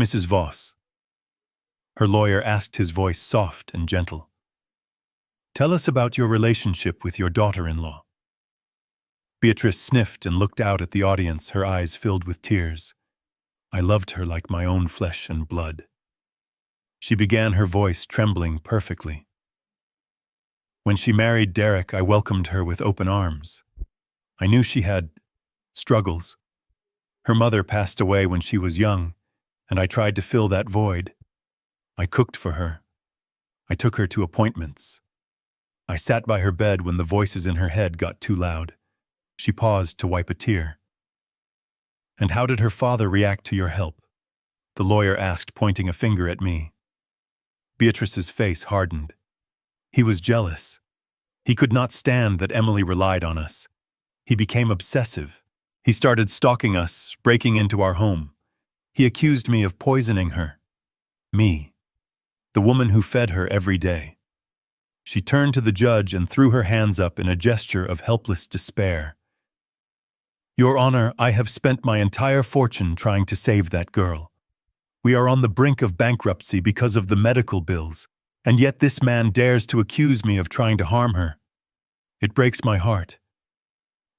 "Mrs. Voss," her lawyer asked, his voice soft and gentle, "tell us about your relationship with your daughter-in-law." Beatrice sniffed and looked out at the audience, her eyes filled with tears. I loved her like my own flesh and blood. She began, her voice trembling perfectly. When she married Derek, I welcomed her with open arms. I knew she had struggles. Her mother passed away when she was young, and I tried to fill that void. I cooked for her. I took her to appointments. I sat by her bed when the voices in her head got too loud. She paused to wipe a tear. And how did her father react to your help? The lawyer asked, pointing a finger at me. Beatrice's face hardened. He was jealous. He could not stand that Emily relied on us. He became obsessive. He started stalking us, breaking into our home. He accused me of poisoning her. Me, the woman who fed her every day. She turned to the judge and threw her hands up in a gesture of helpless despair. Your Honor, I have spent my entire fortune trying to save that girl. We are on the brink of bankruptcy because of the medical bills, and yet this man dares to accuse me of trying to harm her. It breaks my heart.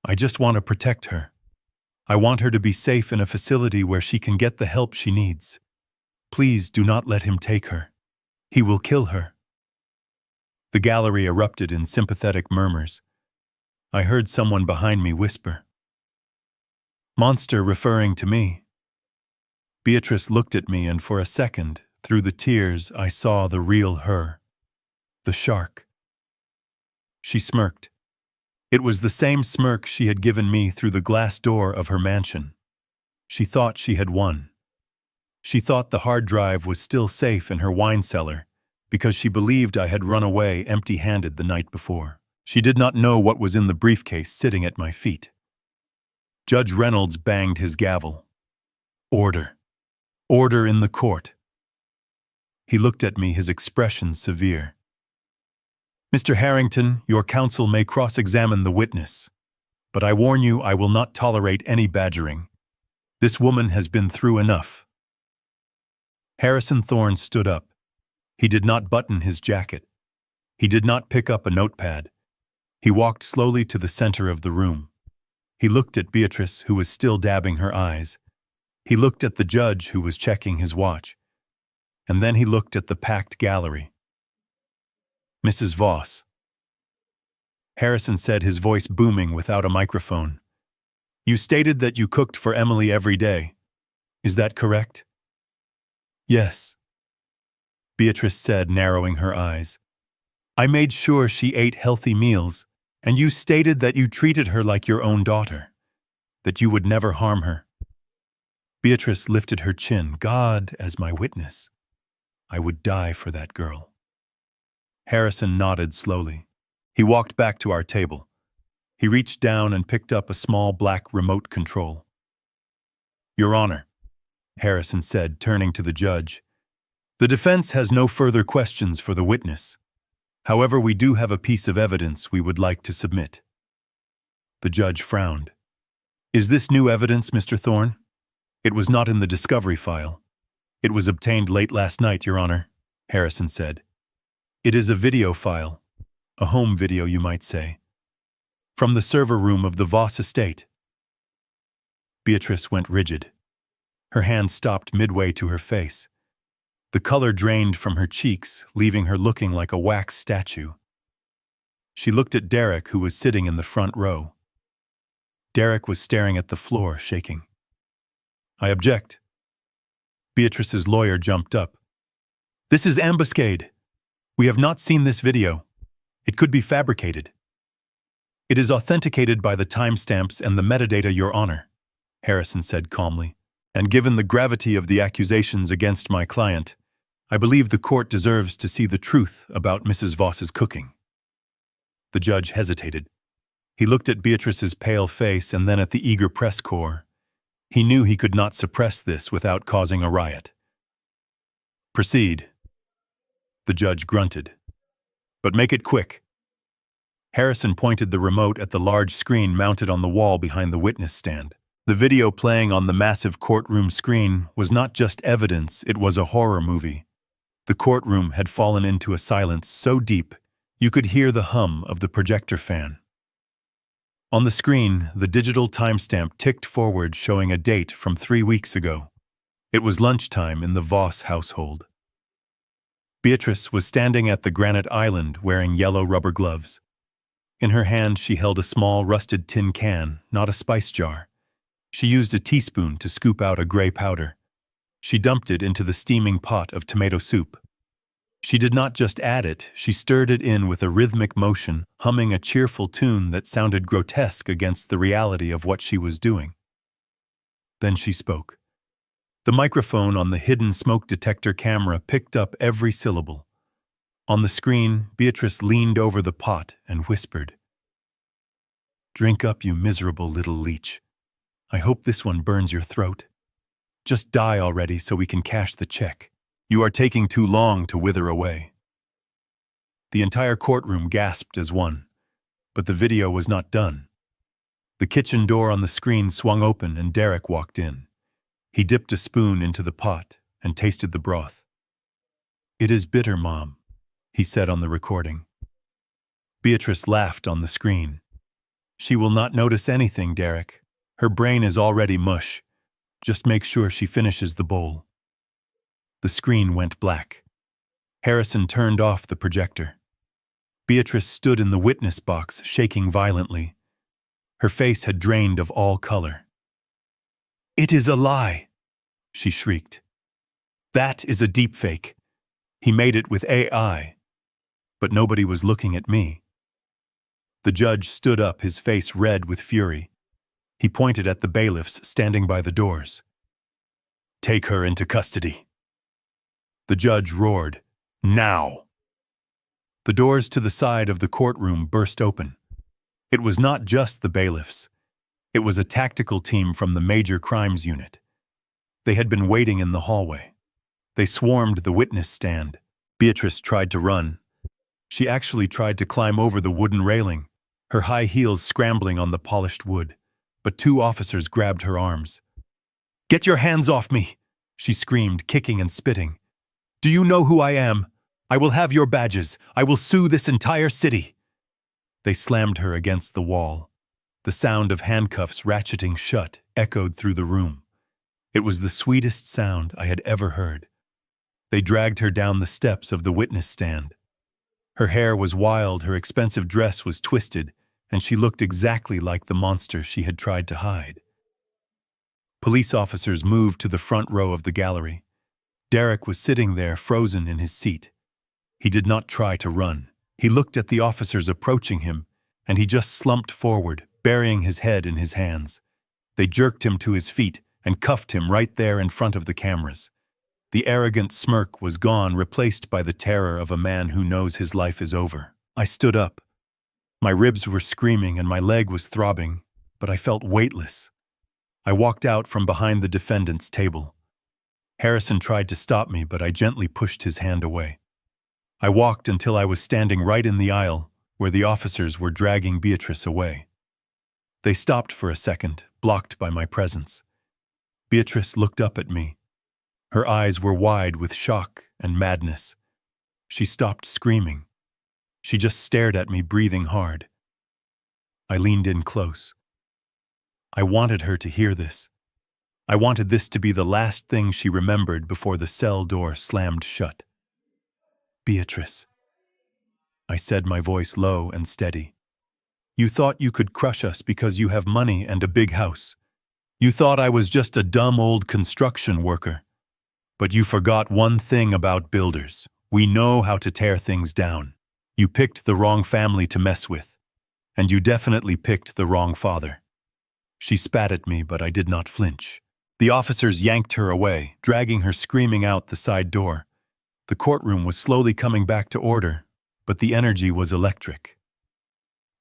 I just want to protect her. I want her to be safe in a facility where she can get the help she needs. Please do not let him take her. He will kill her. The gallery erupted in sympathetic murmurs. I heard someone behind me whisper, "Monster," referring to me. Beatrice looked at me, and for a second, through the tears, I saw the real her. The shark. She smirked. It was the same smirk she had given me through the glass door of her mansion. She thought she had won. She thought the hard drive was still safe in her wine cellar because she believed I had run away empty-handed the night before. She did not know what was in the briefcase sitting at my feet. Judge Reynolds banged his gavel. Order. Order in the court. He looked at me, his expression severe. Mr. Harrington, your counsel may cross-examine the witness, but I warn you I will not tolerate any badgering. This woman has been through enough. Harrison Thorne stood up. He did not button his jacket. He did not pick up a notepad. He walked slowly to the center of the room. He looked at Beatrice, who was still dabbing her eyes. He looked at the judge, who was checking his watch. And then he looked at the packed gallery. Mrs. Voss. Harrison said, his voice booming without a microphone. You stated that you cooked for Emily every day. Is that correct? Yes. Beatrice said, narrowing her eyes. I made sure she ate healthy meals, and you stated that you treated her like your own daughter, that you would never harm her. Beatrice lifted her chin. God as my witness. I would die for that girl. Harrison nodded slowly. He walked back to our table. He reached down and picked up a small black remote control. Your Honor, Harrison said, turning to the judge, the defense has no further questions for the witness. However, we do have a piece of evidence we would like to submit. The judge frowned. Is this new evidence, Mr. Thorne? It was not in the discovery file. It was obtained late last night, Your Honor, Harrison said. It is a video file, a home video, you might say, from the server room of the Voss estate. Beatrice went rigid. Her hand stopped midway to her face. The color drained from her cheeks, leaving her looking like a wax statue. She looked at Derek, who was sitting in the front row. Derek was staring at the floor, shaking. I object. Beatrice's lawyer jumped up. This is ambuscade. We have not seen this video. It could be fabricated. It is authenticated by the timestamps and the metadata, Your Honor, Harrison said calmly. And given the gravity of the accusations against my client, I believe the court deserves to see the truth about Mrs. Voss's cooking. The judge hesitated. He looked at Beatrice's pale face and then at the eager press corps. He knew he could not suppress this without causing a riot. Proceed. The judge grunted. But make it quick. Harrison pointed the remote at the large screen mounted on the wall behind the witness stand. The video playing on the massive courtroom screen was not just evidence, it was a horror movie. The courtroom had fallen into a silence so deep you could hear the hum of the projector fan. On the screen, the digital timestamp ticked forward showing a date from 3 weeks ago. It was lunchtime in the Voss household. Beatrice was standing at the granite island wearing yellow rubber gloves. In her hand she held a small rusted tin can, not a spice jar. She used a teaspoon to scoop out a gray powder. She dumped it into the steaming pot of tomato soup. She did not just add it, she stirred it in with a rhythmic motion, humming a cheerful tune that sounded grotesque against the reality of what she was doing. Then she spoke. The microphone on the hidden smoke detector camera picked up every syllable. On the screen, Beatrice leaned over the pot and whispered, "Drink up, you miserable little leech. I hope this one burns your throat. Just die already so we can cash the check. You are taking too long to wither away." The entire courtroom gasped as one, but the video was not done. The kitchen door on the screen swung open and Derek walked in. He dipped a spoon into the pot and tasted the broth. "It is bitter, Mom," he said on the recording. Beatrice laughed on the screen. "She will not notice anything, Derek. Her brain is already mush. Just make sure she finishes the bowl." The screen went black. Harrison turned off the projector. Beatrice stood in the witness box, shaking violently. Her face had drained of all color. "It is a lie," she shrieked. "That is a deepfake. He made it with AI." But nobody was looking at me. The judge stood up, his face red with fury. He pointed at the bailiffs standing by the doors. "Take her into custody." The judge roared, "Now!" The doors to the side of the courtroom burst open. It was not just the bailiffs. It was a tactical team from the Major Crimes Unit. They had been waiting in the hallway. They swarmed the witness stand. Beatrice tried to run. She actually tried to climb over the wooden railing, her high heels scrambling on the polished wood. But 2 officers grabbed her arms. "Get your hands off me!" she screamed, kicking and spitting. "Do you know who I am? I will have your badges. I will sue this entire city." They slammed her against the wall. The sound of handcuffs ratcheting shut echoed through the room. It was the sweetest sound I had ever heard. They dragged her down the steps of the witness stand. Her hair was wild, her expensive dress was twisted, and she looked exactly like the monster she had tried to hide. Police officers moved to the front row of the gallery. Derek was sitting there, frozen in his seat. He did not try to run. He looked at the officers approaching him, and he just slumped forward, burying his head in his hands. They jerked him to his feet and cuffed him right there in front of the cameras. The arrogant smirk was gone, replaced by the terror of a man who knows his life is over. I stood up. My ribs were screaming and my leg was throbbing, but I felt weightless. I walked out from behind the defendant's table. Harrison tried to stop me, but I gently pushed his hand away. I walked until I was standing right in the aisle, where the officers were dragging Beatrice away. They stopped for a second, blocked by my presence. Beatrice looked up at me. Her eyes were wide with shock and madness. She stopped screaming. She just stared at me, breathing hard. I leaned in close. I wanted her to hear this. I wanted this to be the last thing she remembered before the cell door slammed shut. "Beatrice," I said, my voice low and steady. "You thought you could crush us because you have money and a big house. You thought I was just a dumb old construction worker. But you forgot one thing about builders. We know how to tear things down. You picked the wrong family to mess with. And you definitely picked the wrong father." She spat at me, but I did not flinch. The officers yanked her away, dragging her screaming out the side door. The courtroom was slowly coming back to order, but the energy was electric.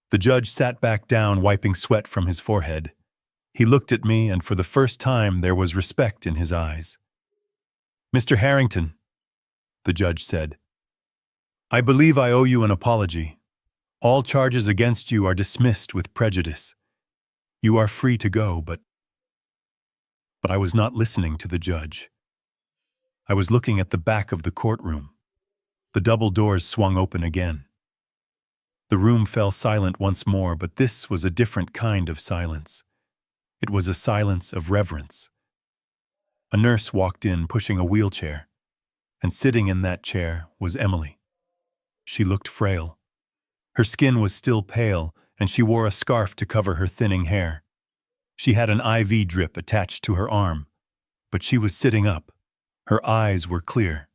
The judge sat back down, wiping sweat from his forehead. He looked at me, and for the first time there was respect in his eyes. "Mr. Harrington," the judge said, "I believe I owe you an apology. All charges against you are dismissed with prejudice. You are free to go, but I was not listening to the judge. I was looking at the back of the courtroom. The double doors swung open again. The room fell silent once more, but this was a different kind of silence. It was a silence of reverence. A nurse walked in pushing a wheelchair, and sitting in that chair was Emily. She looked frail. Her skin was still pale, and she wore a scarf to cover her thinning hair. She had an IV drip attached to her arm, but she was sitting up. Her eyes were clear.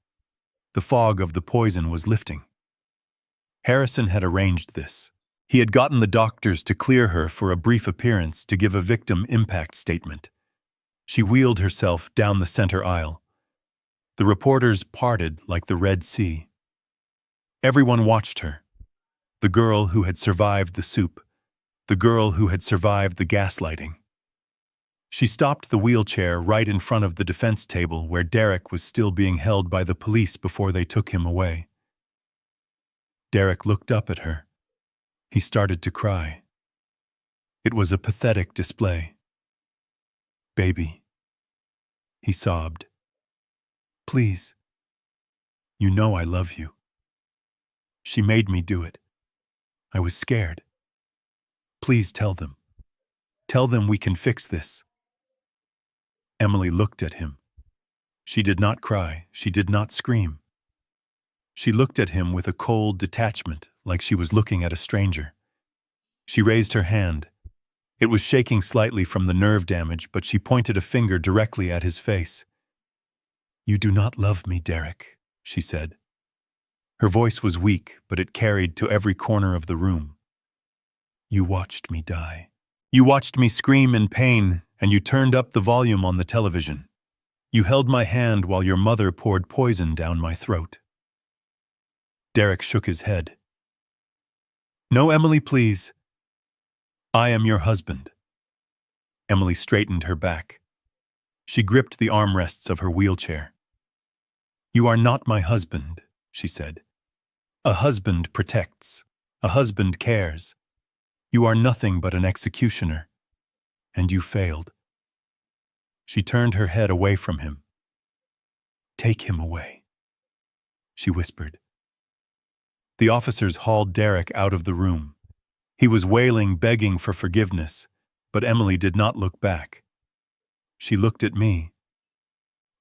The fog of the poison was lifting. Harrison had arranged this. He had gotten the doctors to clear her for a brief appearance to give a victim impact statement. She wheeled herself down the center aisle. The reporters parted like the Red Sea. Everyone watched her. The girl who had survived the soup. The girl who had survived the gaslighting. She stopped the wheelchair right in front of the defense table where Derek was still being held by the police before they took him away. Derek looked up at her. He started to cry. It was a pathetic display. "Baby," he sobbed. "Please. You know I love you. She made me do it. I was scared. Please tell them. Tell them we can fix this." Emily looked at him. She did not cry. She did not scream. She looked at him with a cold detachment, like she was looking at a stranger. She raised her hand. It was shaking slightly from the nerve damage, but she pointed a finger directly at his face. "You do not love me, Derek," she said. Her voice was weak, but it carried to every corner of the room. "You watched me die. You watched me scream in pain, and you turned up the volume on the television. You held my hand while your mother poured poison down my throat." Derek shook his head. "No, Emily, please. I am your husband." Emily straightened her back. She gripped the armrests of her wheelchair. "You are not my husband," she said. "A husband protects. A husband cares. You are nothing but an executioner. And you failed." She turned her head away from him. "Take him away," she whispered. The officers hauled Derek out of the room. He was wailing, begging for forgiveness, but Emily did not look back. She looked at me.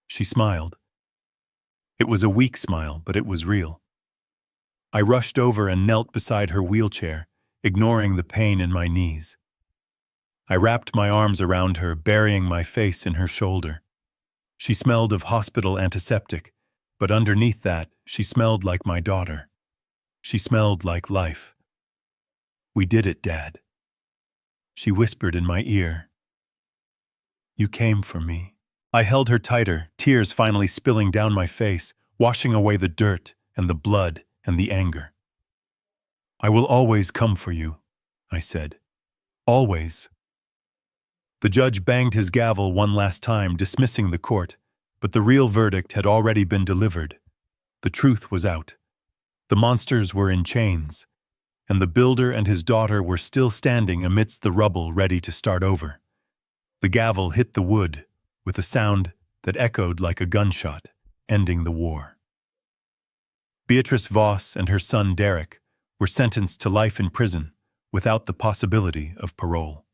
She smiled. It was a weak smile, but it was real. I rushed over and knelt beside her wheelchair, ignoring the pain in my knees. I wrapped my arms around her, burying my face in her shoulder. She smelled of hospital antiseptic, but underneath that, she smelled like my daughter. She smelled like life. "We did it, Dad." She whispered in my ear. "You came for me." I held her tighter, tears finally spilling down my face, washing away the dirt and the blood and the anger. "I will always come for you," I said. "Always." The judge banged his gavel one last time, dismissing the court, but the real verdict had already been delivered. The truth was out. The monsters were in chains, and the builder and his daughter were still standing amidst the rubble, ready to start over. The gavel hit the wood with a sound that echoed like a gunshot, ending the war. Beatrice Voss and her son Derek were sentenced to life in prison without the possibility of parole.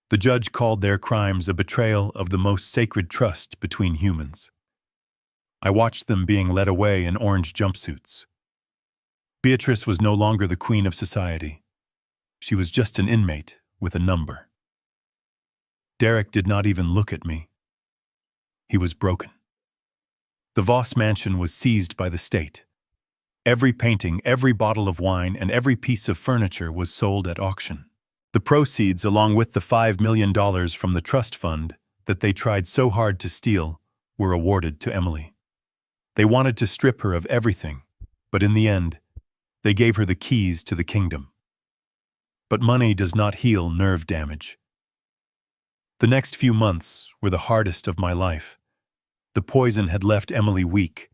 The judge called their crimes a betrayal of the most sacred trust between humans. I watched them being led away in orange jumpsuits. Beatrice was no longer the queen of society. She was just an inmate with a number. Derek did not even look at me. He was broken. The Voss mansion was seized by the state. Every painting, every bottle of wine, and every piece of furniture was sold at auction. The proceeds, along with the $5 million from the trust fund that they tried so hard to steal, were awarded to Emily. They wanted to strip her of everything, but in the end, they gave her the keys to the kingdom. But money does not heal nerve damage. The next few months were the hardest of my life. The poison had left Emily weak.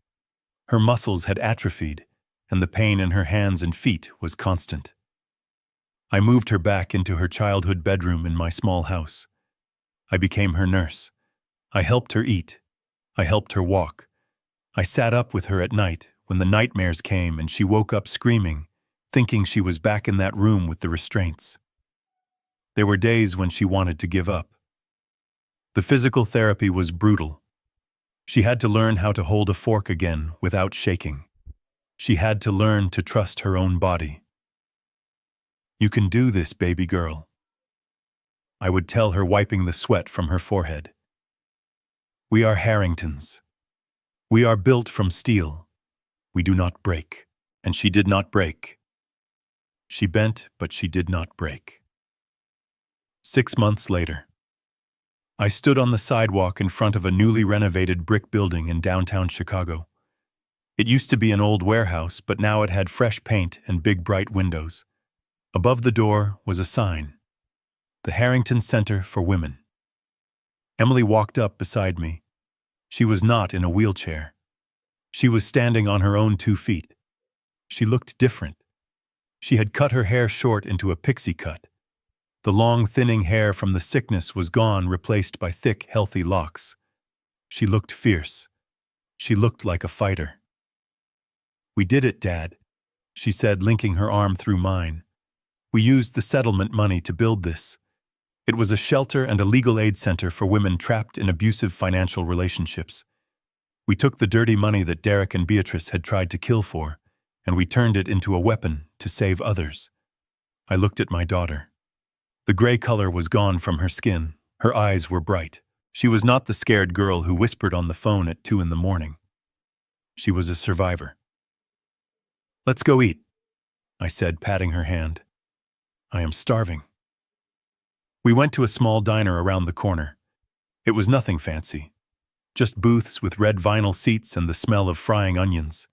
Her muscles had atrophied, and the pain in her hands and feet was constant. I moved her back into her childhood bedroom in my small house. I became her nurse. I helped her eat. I helped her walk. I sat up with her at night when the nightmares came and she woke up screaming, thinking she was back in that room with the restraints. There were days when she wanted to give up. The physical therapy was brutal. She had to learn how to hold a fork again without shaking. She had to learn to trust her own body. "You can do this, baby girl," I would tell her, wiping the sweat from her forehead. "We are Harringtons. We are built from steel. We do not break." And she did not break. She bent, but she did not break. 6 months later, I stood on the sidewalk in front of a newly renovated brick building in downtown Chicago. It used to be an old warehouse, but now it had fresh paint and big bright windows. Above the door was a sign, "The Harrington Center for Women." Emily walked up beside me. She was not in a wheelchair. She was standing on her own 2 feet. She looked different. She had cut her hair short into a pixie cut. The long, thinning hair from the sickness was gone, replaced by thick, healthy locks. She looked fierce. She looked like a fighter. "We did it, Dad," she said, linking her arm through mine. "We used the settlement money to build this. It was a shelter and a legal aid center for women trapped in abusive financial relationships. We took the dirty money that Derek and Beatrice had tried to kill for, and we turned it into a weapon to save others." I looked at my daughter. The gray color was gone from her skin. Her eyes were bright. She was not the scared girl who whispered on the phone at 2 in the morning. She was a survivor. "Let's go eat," I said, patting her hand. "I am starving." We went to a small diner around the corner. It was nothing fancy, just booths with red vinyl seats and the smell of frying onions.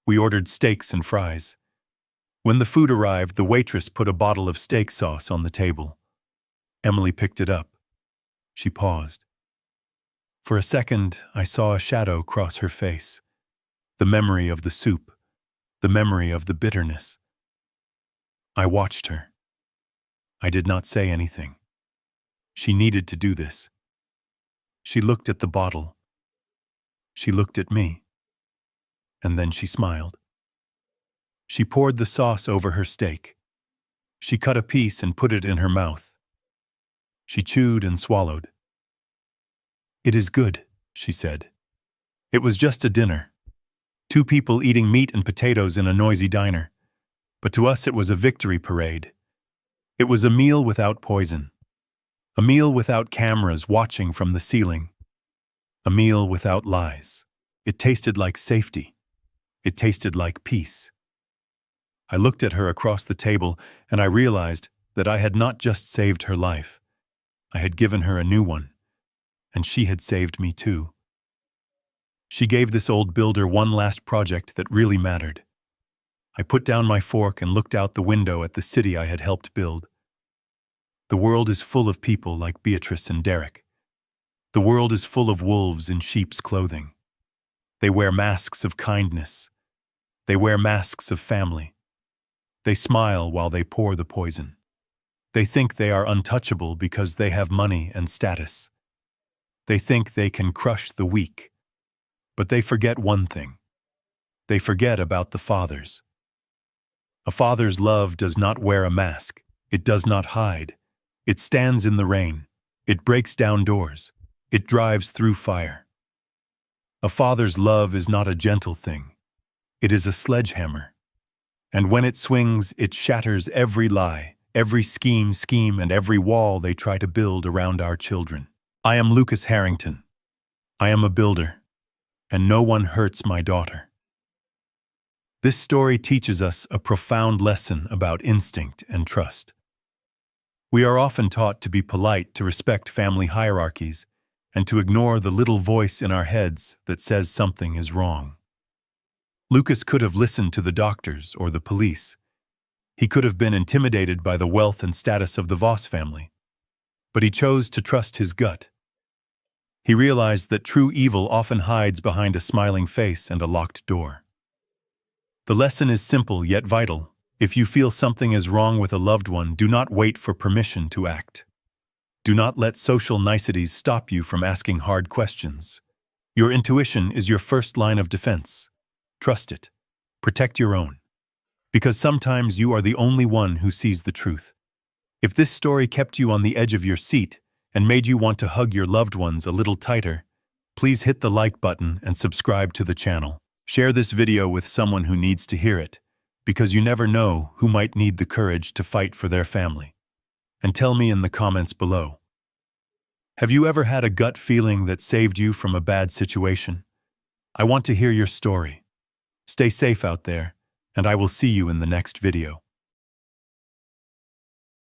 We ordered steaks and fries. When the food arrived, the waitress put a bottle of steak sauce on the table. Emily picked it up. She paused. For a second, I saw a shadow cross her face. The memory of the soup. The memory of the bitterness. I watched her. I did not say anything. She needed to do this. She looked at the bottle. She looked at me. And then she smiled. She poured the sauce over her steak. She cut a piece and put it in her mouth. She chewed and swallowed. "It is good," she said. It was just a dinner. 2 people eating meat and potatoes in a noisy diner. But to us it was a victory parade. It was a meal without poison. A meal without cameras watching from the ceiling. A meal without lies. It tasted like safety. It tasted like peace. I looked at her across the table, and I realized that I had not just saved her life. I had given her a new one, and she had saved me too. She gave this old builder one last project that really mattered. I put down my fork and looked out the window at the city I had helped build. The world is full of people like Beatrice and Derek. The world is full of wolves in sheep's clothing. They wear masks of kindness. They wear masks of family. They smile while they pour the poison. They think they are untouchable because they have money and status. They think they can crush the weak. But they forget one thing. They forget about the fathers. A father's love does not wear a mask. It does not hide. It stands in the rain. It breaks down doors. It drives through fire. A father's love is not a gentle thing. It is a sledgehammer. And when it swings, it shatters every lie, every scheme, and every wall they try to build around our children. I am Lucas Harrington. I am a builder, and no one hurts my daughter. This story teaches us a profound lesson about instinct and trust. We are often taught to be polite, to respect family hierarchies, and to ignore the little voice in our heads that says something is wrong. Lucas could have listened to the doctors or the police. He could have been intimidated by the wealth and status of the Voss family. But he chose to trust his gut. He realized that true evil often hides behind a smiling face and a locked door. The lesson is simple yet vital. If you feel something is wrong with a loved one, do not wait for permission to act. Do not let social niceties stop you from asking hard questions. Your intuition is your first line of defense. Trust it. Protect your own. Because sometimes you are the only one who sees the truth. If this story kept you on the edge of your seat and made you want to hug your loved ones a little tighter, please hit the like button and subscribe to the channel. Share this video with someone who needs to hear it, because you never know who might need the courage to fight for their family. And tell me in the comments below. Have you ever had a gut feeling that saved you from a bad situation? I want to hear your story. Stay safe out there, and I will see you in the next video.